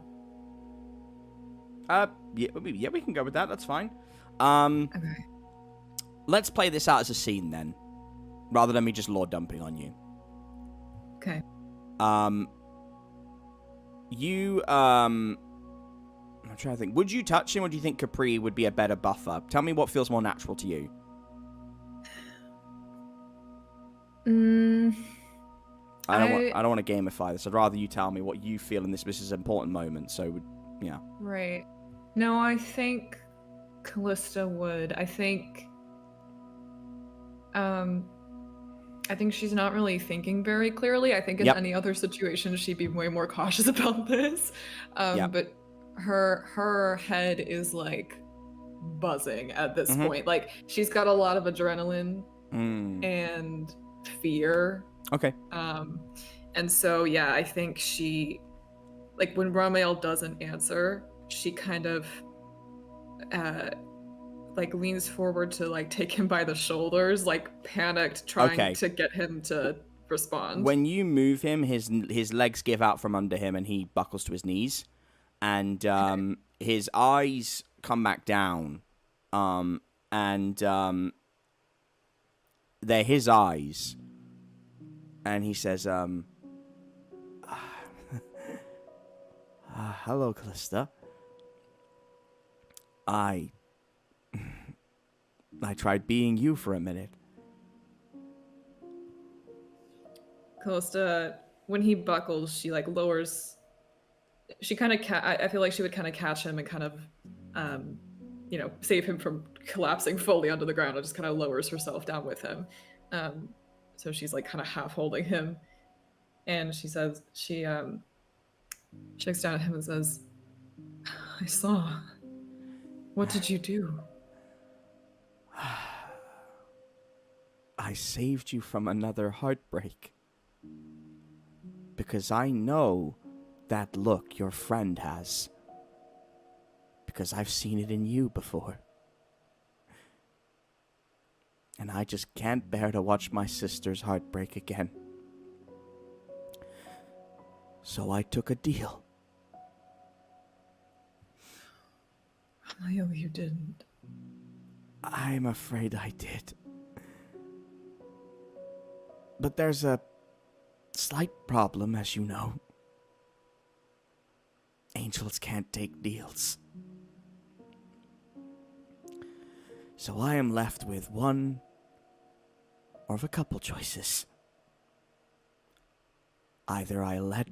Yeah, we can go with that. That's fine. Okay. Let's play this out as a scene then, rather than me just lore dumping on you. Okay. I'm trying to think. Would you touch him, or do you think Capri would be a better buffer? Tell me what feels more natural to you. I don't want to gamify this. I'd rather you tell me what you feel in this. This is an important moment. So, yeah. Right. No, I think Callista would. I think she's not really thinking very clearly. I think in any other situation she'd be way more cautious about this. But her head is like buzzing at this point. Like she's got a lot of adrenaline and fear. Okay. And so yeah, I think she, like when Ramel doesn't answer, she kind of like leans forward to like take him by the shoulders, like panicked, trying to get him to respond. When you move him, his legs give out from under him and he buckles to his knees, and his eyes come back down, and they're his eyes, and he says, hello, Callista. I tried being you for a minute. Callista, when he buckles, she like lowers. She kind of I feel like she would kind of catch him and kind of, save him from collapsing fully onto the ground. And just kind of lowers herself down with him. So she's like kind of half holding him, and she says she looks down at him and says, "I saw. What did you do?" I saved you from another heartbreak. Because I know that look your friend has. Because I've seen it in you before. And I just can't bear to watch my sister's heart break again. So I took a deal. No, you didn't. I'm afraid I did. But there's a slight problem, as you know. Angels can't take deals. So I am left with one or of a couple choices. Either I let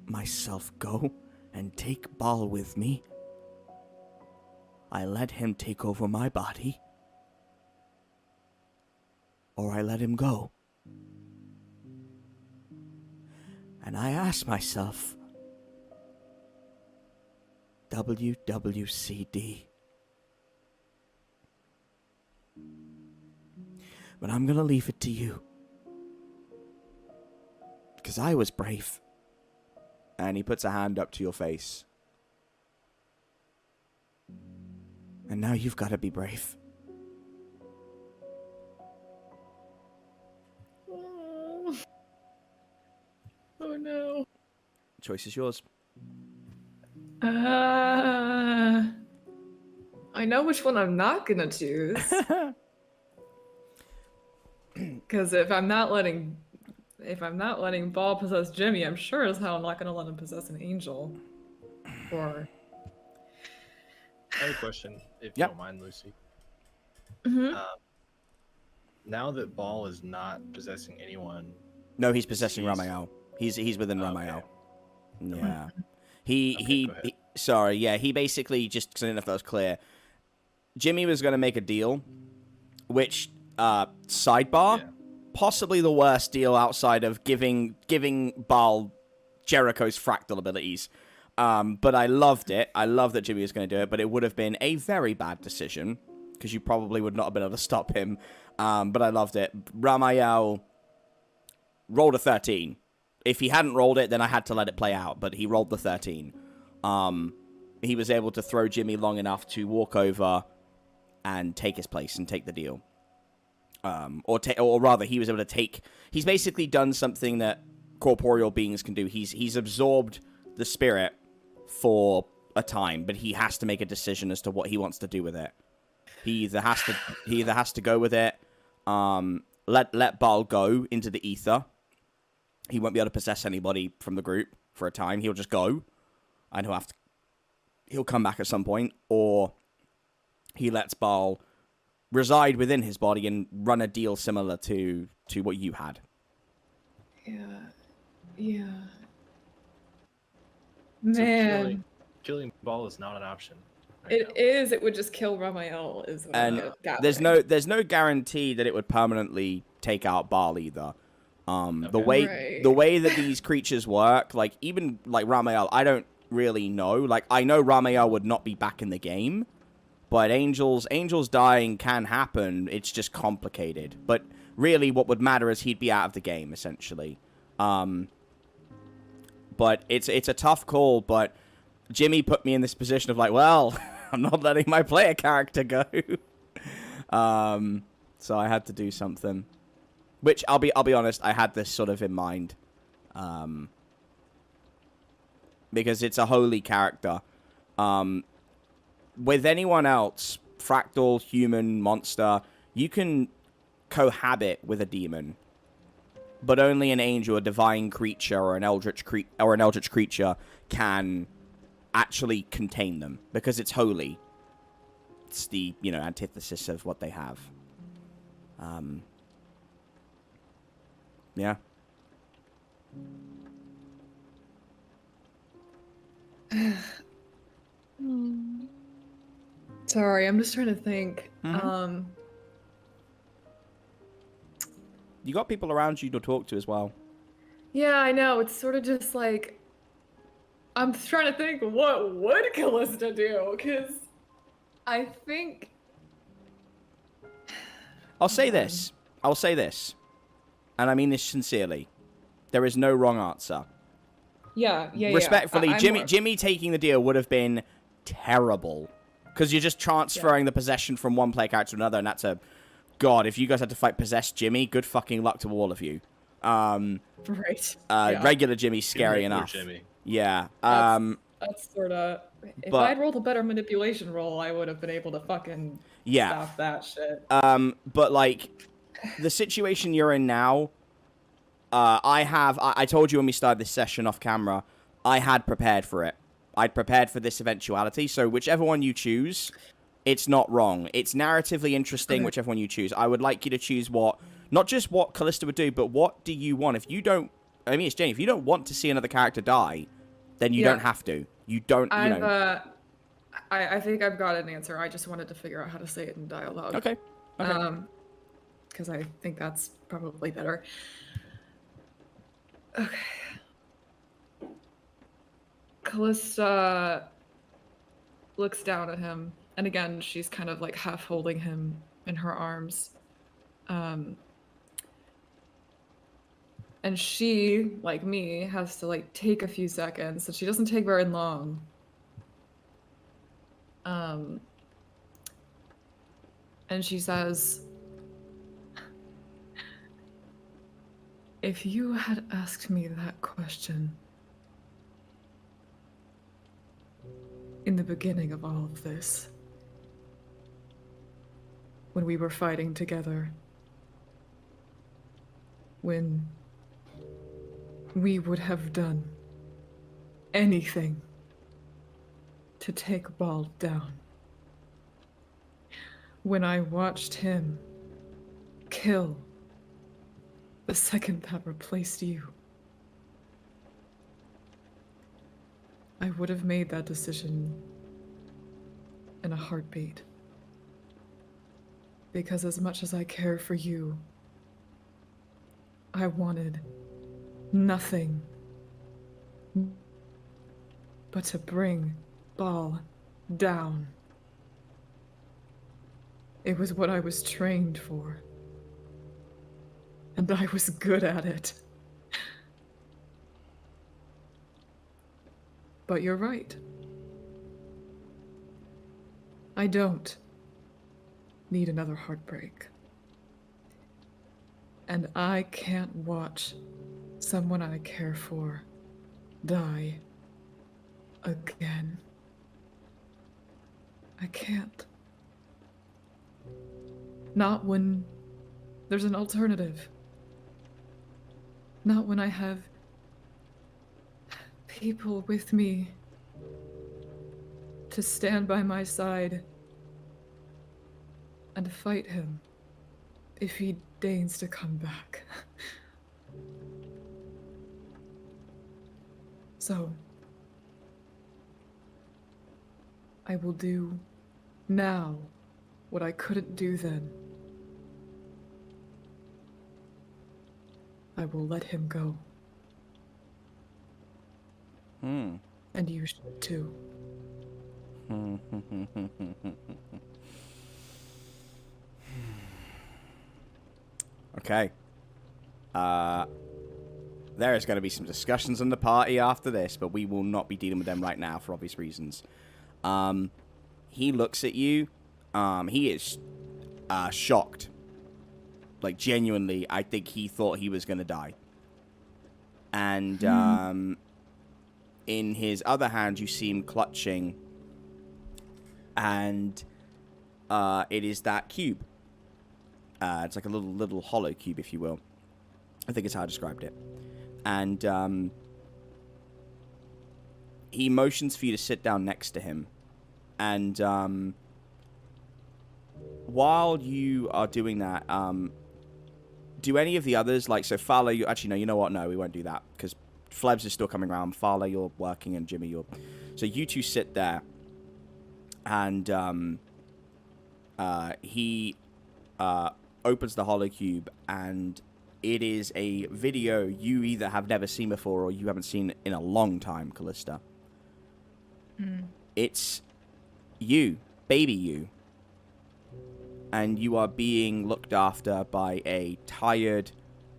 myself go and take Ball with me, I let him take over my body, or I let him go. And I ask myself, WWCD. But I'm gonna leave it to you. Because I was brave. And he puts a hand up to your face. And now you've got to be brave. Oh no. Choice is yours. I know which one I'm not gonna choose. Because if I'm not letting Ball possess Jimmy, I'm sure as hell I'm not gonna let him possess an angel. Or I have a question, if you Yep. don't mind, Lucy. Mhm. Now that Ball is not possessing anyone, No, he's possessing He's- Ramel. He's within Okay. Ramel. Yeah. Okay, He go ahead. sorry, yeah, he basically, just because I didn't know if that was clear, Jimmy was going to make a deal, which, sidebar, Yeah. possibly the worst deal outside of giving Baal Jericho's fractal abilities. But I loved it. I love that Jimmy was going to do it, but it would have been a very bad decision, because you probably would not have been able to stop him. But I loved it. Ramel rolled a 13. If he hadn't rolled it, then I had to let it play out, but he rolled the 13. He was able to throw Jimmy long enough to walk over and take his place and take the deal. Or rather, he was able to take... He's basically done something that corporeal beings can do. He's absorbed the spirit for a time, but he has to make a decision as to what he wants to do with it. He either has to go with it, let Baal go into the ether. He won't be able to possess anybody from the group for a time. He'll just go, and he'll come back at some point, or he lets Baal reside within his body and run a deal similar to what you had. Yeah. So Man. killing Ball is not an option. It is. It would just kill Ramel. Is what And I'm gathering. there's no guarantee that it would permanently take out Baal either. The Right. way that these creatures work, like even like Ramel, I don't really know. Like I know Ramel would not be back in the game, but angels dying can happen. It's just complicated. But really, what would matter is he'd be out of the game essentially. But it's a tough call. But Jimmy put me in this position of like, well, I'm not letting my player character go. So I had to do something. Which I'll be honest, I had this sort of in mind, because it's a holy character. With anyone else, fractal, human, monster, you can cohabit with a demon, but only an angel, a divine creature, or an eldritch creature can actually contain them because it's holy. It's the antithesis of what they have. Yeah. Sorry, I'm just trying to think. You got people around you to talk to as well. Yeah, I know. It's sort of just like I'm trying to think what would Callista do, because I think I'll say this, and I mean this sincerely. There is no wrong answer. yeah. Respectfully, I'm Jimmy taking the deal would have been terrible, because you're just transferring the possession from one player character to another, and that's a... God, if you guys had to fight possessed Jimmy, good fucking luck to all of you. right. Regular Jimmy's scary enough. Jimmy. Yeah. That's sort of... If but- I'd rolled a better manipulation roll, I would have been able to fucking stop that shit. But like the situation you're in now, I told you when we started this session off camera, I had prepared for it. I'd prepared for this eventuality, so whichever one you choose, it's not wrong. It's narratively interesting, whichever one you choose. I would like you to choose not just what Callista would do, but what do you want? If you don't, I mean, it's Jenny, if you don't want to see another character die, then you don't have to. You don't, I think I've got an answer. I just wanted to figure out how to say it in dialogue. Okay. Because I think that's probably better. Okay. Callista looks down at him, and again, she's kind of like half holding him in her arms. And she, like me, has to like take a few seconds, so she doesn't take very long. And she says, if you had asked me that question in the beginning of all of this, when we were fighting together, when we would have done anything to take Ball down, when I watched him kill the second that replaced you, I would have made that decision in a heartbeat. Because as much as I care for you, I wanted nothing but to bring Ball down. It was what I was trained for. And I was good at it. But you're right. I don't need another heartbreak. And I can't watch someone I care for die again. I can't. Not when there's an alternative. Not when I have people with me to stand by my side and fight him if he deigns to come back. So, I will do now what I couldn't do then. I will let him go. And you should too. Okay. There is going to be some discussions in the party after this, but we will not be dealing with them right now for obvious reasons. He looks at you. He is shocked. Like, genuinely, I think he thought he was going to die. And in his other hand, you see him clutching. And it is that cube. It's like a little hollow cube, if you will. I think it's how I described it. And he motions for you to sit down next to him. And while you are doing that, do any of the others, like, so Fala, you actually, no, you know what? No, we won't do that, because Flebs is still coming around. Fala, you're working, and Jimmy, you're... So you two sit there, and he opens the hollow cube, and it is a video you either have never seen before or you haven't seen in a long time, Callista. It's you, baby you. And you are being looked after by a tired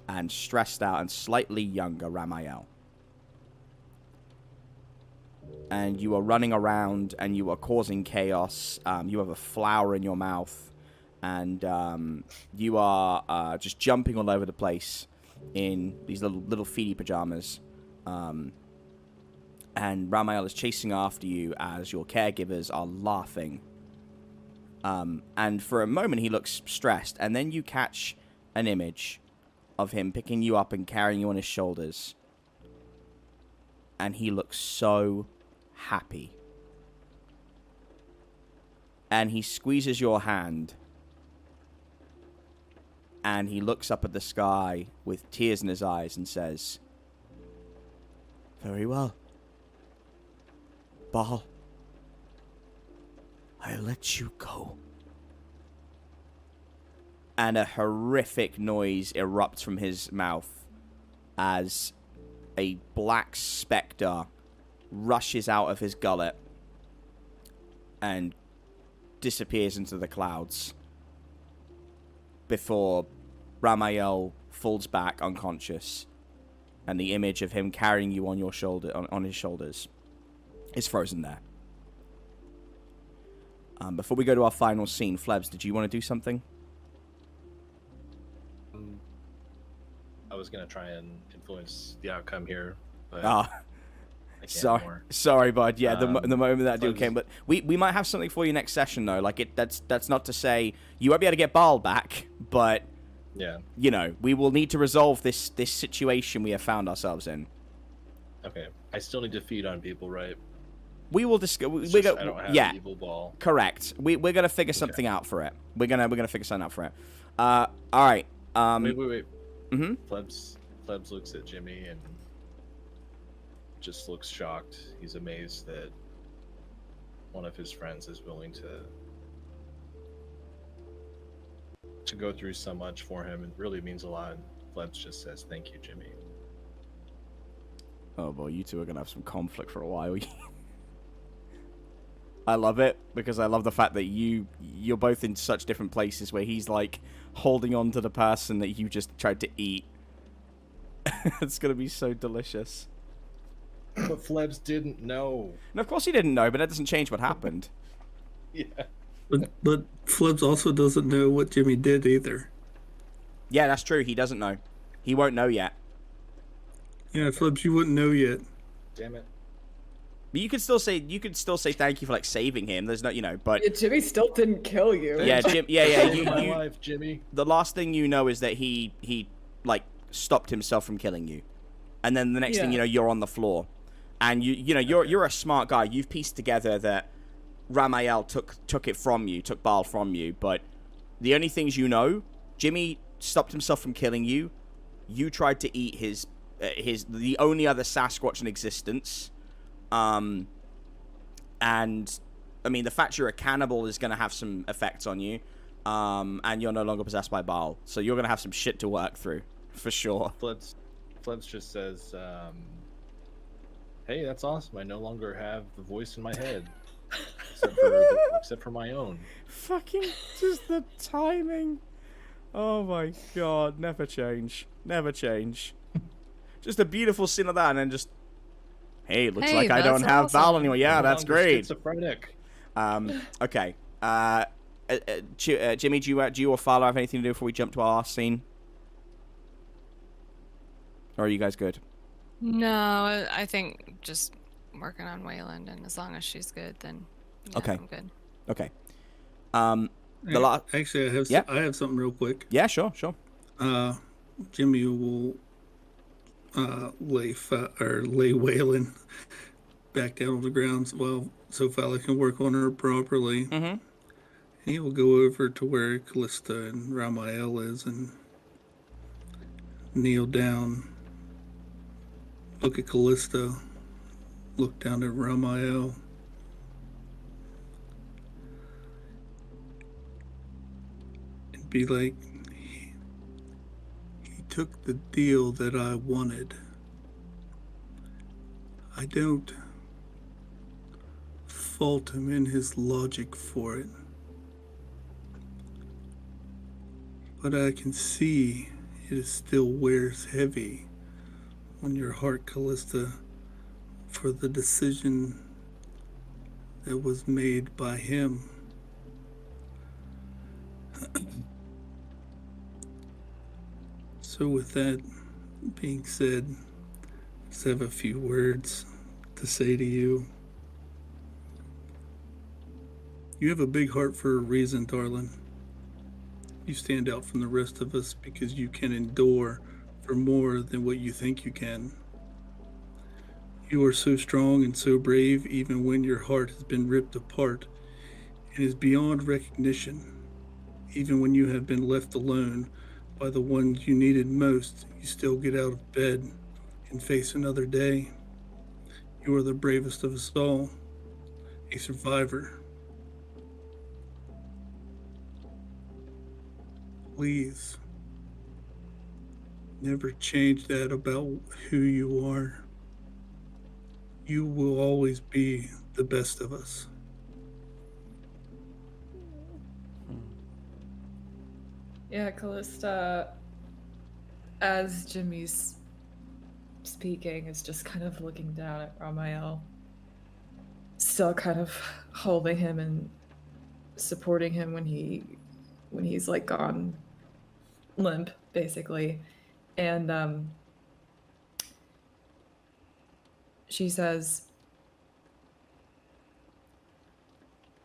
and stressed out and slightly younger Ramel. And you are running around and you are causing chaos. You have a flower in your mouth. And you are just jumping all over the place in these little feety pajamas. And Ramel is chasing after you as your caregivers are laughing. And for a moment he looks stressed, and then you catch an image of him picking you up and carrying you on his shoulders. And he looks so happy. And he squeezes your hand. And he looks up at the sky with tears in his eyes and says, "Very well. Ball, I'll let you go." And a horrific noise erupts from his mouth as a black specter rushes out of his gullet and disappears into the clouds before Ramel falls back unconscious, and the image of him carrying you on your shoulder, on his shoulders, is frozen there. Before we go to our final scene, Flebs, did you want to do something? I was gonna try and influence the outcome here, but Ah, I can't sorry, anymore. sorry, bud. Yeah, the moment that deal Flebs- came, but we might have something for you next session though. Like that's not to say you won't be able to get Baal back, but Yeah. you know we will need to resolve this situation we have found ourselves in. Okay. I still need to feed on people, right? We will discuss. It's We just go. I don't have Yeah, the evil ball. correct. We're gonna figure something out for it. We're gonna figure something out for it. All right. Wait. Mhm. Flebs looks at Jimmy and just looks shocked. He's amazed that one of his friends is willing to go through so much for him. It really means a lot. And Flebs just says, "Thank you, Jimmy." Oh boy, you two are gonna have some conflict for a while. I love it because I love the fact that you're both in such different places where he's like holding on to the person that you just tried to eat. It's gonna be so delicious. But Flebs didn't know. And of course he didn't know, but that doesn't change what happened. Yeah. But Flebs also doesn't know what Jimmy did either. Yeah, that's true. He doesn't know. He won't know yet. Yeah, Flebs, you wouldn't know yet. Damn it. But you could still say thank you for like saving him. There's no, but Yeah, Jimmy still didn't kill you. yeah, Jim. Yeah. Saved my life, Jimmy. The last thing you know is that he like stopped himself from killing you, and then the next thing you know, you're on the floor, and you're a smart guy. You've pieced together that Ramel took Baal from you, but the only things you know, Jimmy stopped himself from killing you. You tried to eat the only other Sasquatch in existence, and I mean the fact you're a cannibal is going to have some effects on you, and you're no longer possessed by Baal, so you're going to have some shit to work through for sure. Flebs just says, "Hey, that's awesome. I no longer have the voice in my head, except for my own." Fucking just the timing. Oh my god, never change. Just a beautiful scene of that, and then just, hey, looks like I don't have Baal anymore. Yeah, No that's longer great. Schizophrenic. Okay. Jimmy, do you or Fala have anything to do before we jump to our last scene? Or are you guys good? No, I think just working on Wayland, and as long as she's good, then yeah, Okay. I'm good. Okay. Actually, I have something real quick. Yeah, sure. Jimmy will lay Wayland back down on the ground so Fala can work on her properly. Mm-hmm. He will go over to where Callista and Ramel is and kneel down, look at Callista, look down at Ramel. And be like, he took the deal that I wanted. I don't fault him in his logic for it. But I can see it still wears heavy on your heart, Callista, for the decision that was made by him. So with that being said, I just have a few words to say to you. You have a big heart for a reason, darling. You stand out from the rest of us because you can endure for more than what you think you can. You are so strong and so brave even when your heart has been ripped apart and is beyond recognition. Even when you have been left alone by the ones you needed most, you still get out of bed and face another day. You are the bravest of us all, a survivor. Please, never change that about who you are. You will always be the best of us. Yeah, Callista, as Jimmy's speaking, is just kind of looking down at Ramel, still kind of holding him in supporting him when he's like gone limp, basically. And she says,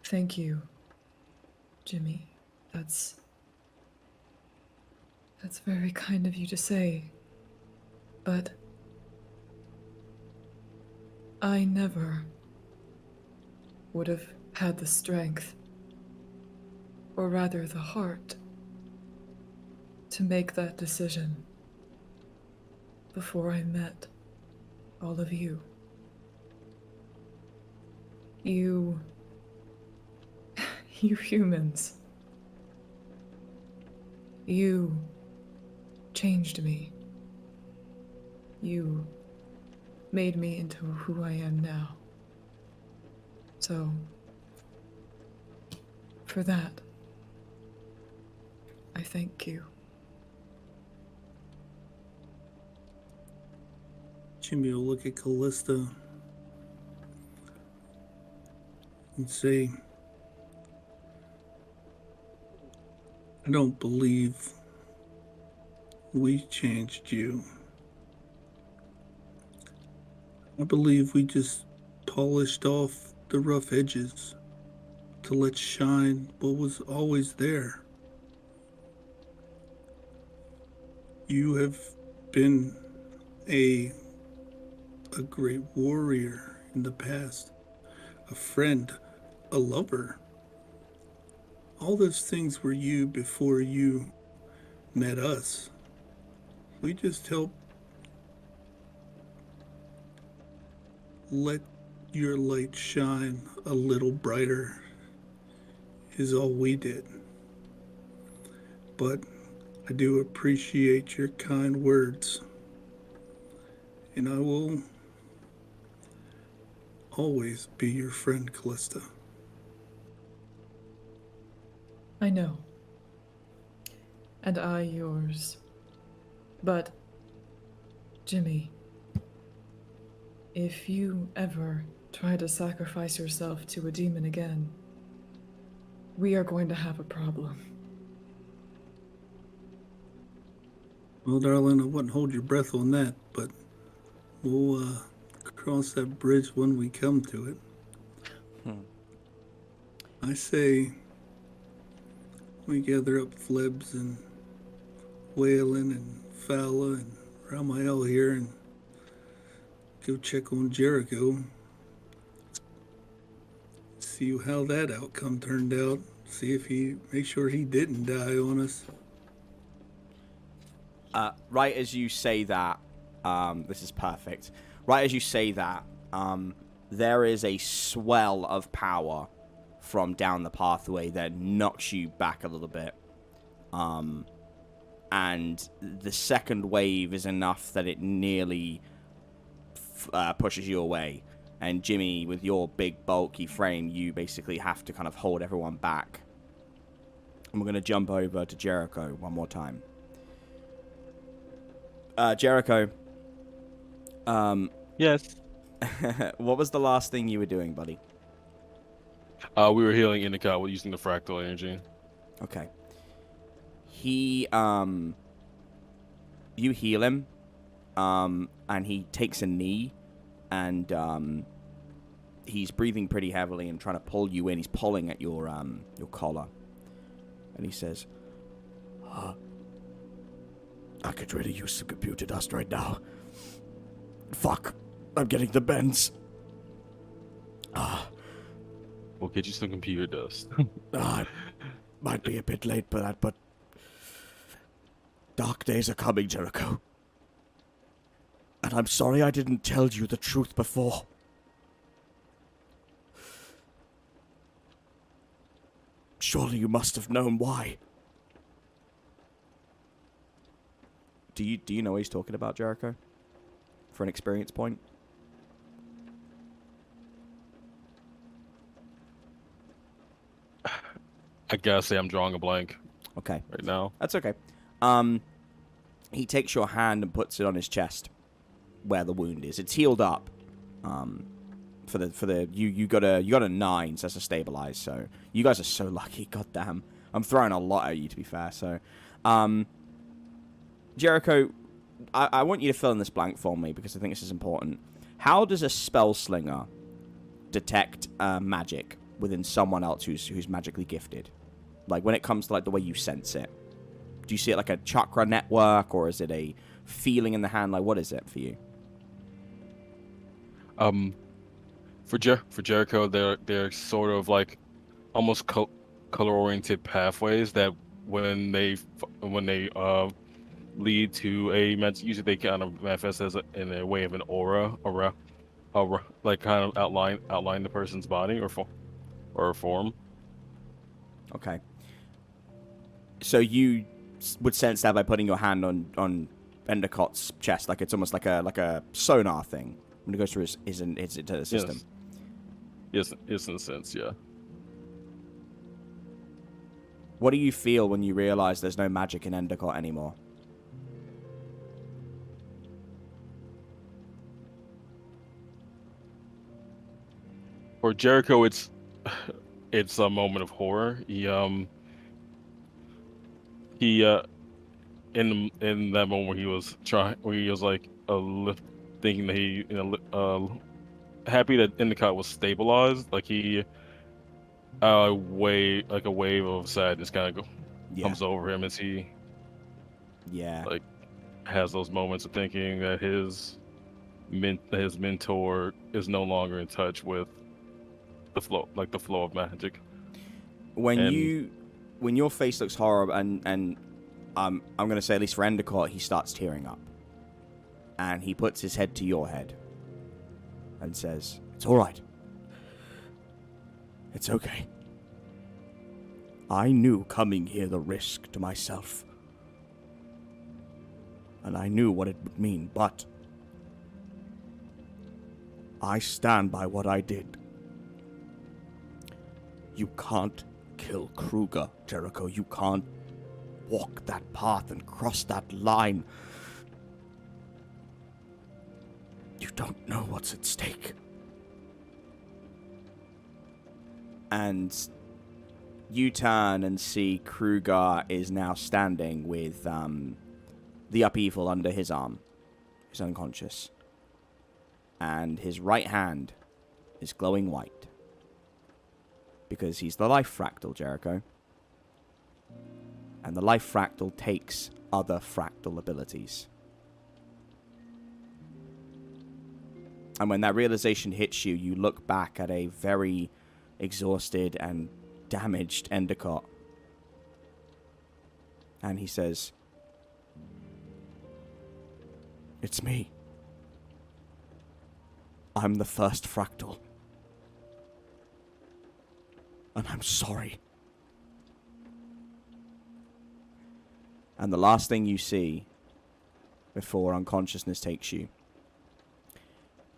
"Thank you, Jimmy. That's very kind of you to say. But I never would have had the strength, or rather the heart, to make that decision before I met all of you. You humans. You changed me. You made me into who I am now. So, for that, I thank you." Jimmy will look at Callista and say, "I don't believe we changed you. I believe we just polished off the rough edges to let shine what was always there. You have been a great warrior in the past, a friend, a lover. All those things were you before you met us. We just helped let your light shine a little brighter is all we did. But I do appreciate your kind words, and I will always be your friend, Callista." I know. And I yours. But, Jimmy, if you ever try to sacrifice yourself to a demon again, we are going to have a problem. Well, darling, I wouldn't hold your breath on that, but we'll cross that bridge when we come to it. I say we gather up Flebs and Whalen and Fala and Ramel here and go check on Jericho. See how that outcome turned out. See if make sure he didn't die on us. Right as you say that, this is perfect. Right as you say that, there is a swell of power from down the pathway that knocks you back a little bit. And the second wave is enough that it nearly pushes you away. And Jimmy, with your big, bulky frame, you basically have to kind of hold everyone back. And we're going to jump over to Jericho one more time. Jericho. Yes. What was the last thing you were doing, buddy? We were healing Indica using the fractal energy. Okay. He, you heal him, and he takes a knee, and, he's breathing pretty heavily and trying to pull you in. He's pulling at your collar. And he says, I could really use some computer dust right now. Fuck, I'm getting the bends. We'll get you some computer dust. Might be a bit late for that, but dark days are coming, Jericho. And I'm sorry I didn't tell you the truth before. Surely you must have known why. do you know what he's talking about, Jericho? For an experience point? I gotta say I'm drawing a blank. Okay. Right now. That's okay. He takes your hand and puts it on his chest, where the wound is. It's healed up. You got a 9, so that's a stabilize. So you guys are so lucky. God damn. I'm throwing a lot at you, to be fair. So, Jericho, I want you to fill in this blank for me because I think this is important. How does a spell slinger detect magic within someone else who's magically gifted? Like when it comes to like the way you sense it, do you see it like a chakra network, or is it a feeling in the hand? Like what is it for you? For Jericho, they're sort of like almost color-oriented pathways that when they lead to a usually they kind of manifest as in a way of an aura, like kind of outline the person's body or form. Okay. So you would sense that by putting your hand on Endicott's chest, like it's almost like a sonar thing when it goes through his entire system. Yes, in a sense, yeah. What do you feel when you realize there's no magic in Endicott anymore? For Jericho, it's a moment of horror. He in that moment where he was like thinking that he happy that Endicott was stabilized, like he a wave of sadness kind of comes over him as he like has those moments of thinking that his mentor is no longer in touch with the flow of magic. When your face looks horrible, and I'm gonna say at least for Endicott, he starts tearing up, and he puts his head to your head, and says, "It's all right. It's okay. I knew coming here the risk to myself, and I knew what it would mean, but I stand by what I did. You can't kill Kruger, Jericho. You can't walk that path and cross that line. You don't know what's at stake." And you turn and see Kruger is now standing with the upheaval under his arm. He's unconscious. And his right hand is glowing white. Because he's the life fractal, Jericho. And the life fractal takes other fractal abilities. And when that realization hits you, you look back at a very exhausted and damaged Endicott. And he says, "It's me. I'm the first fractal. And I'm sorry." And the last thing you see before unconsciousness takes you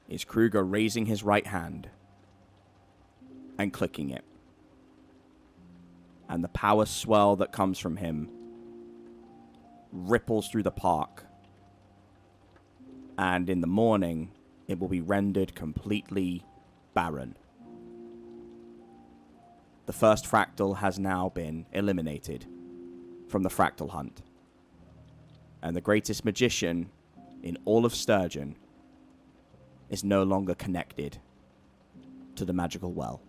is Kruger raising his right hand and clicking it. And the power swell that comes from him ripples through the park. And in the morning, it will be rendered completely barren. The first fractal has now been eliminated from the Fractal Hunt. And the greatest magician in all of Sturgeon is no longer connected to the magical well.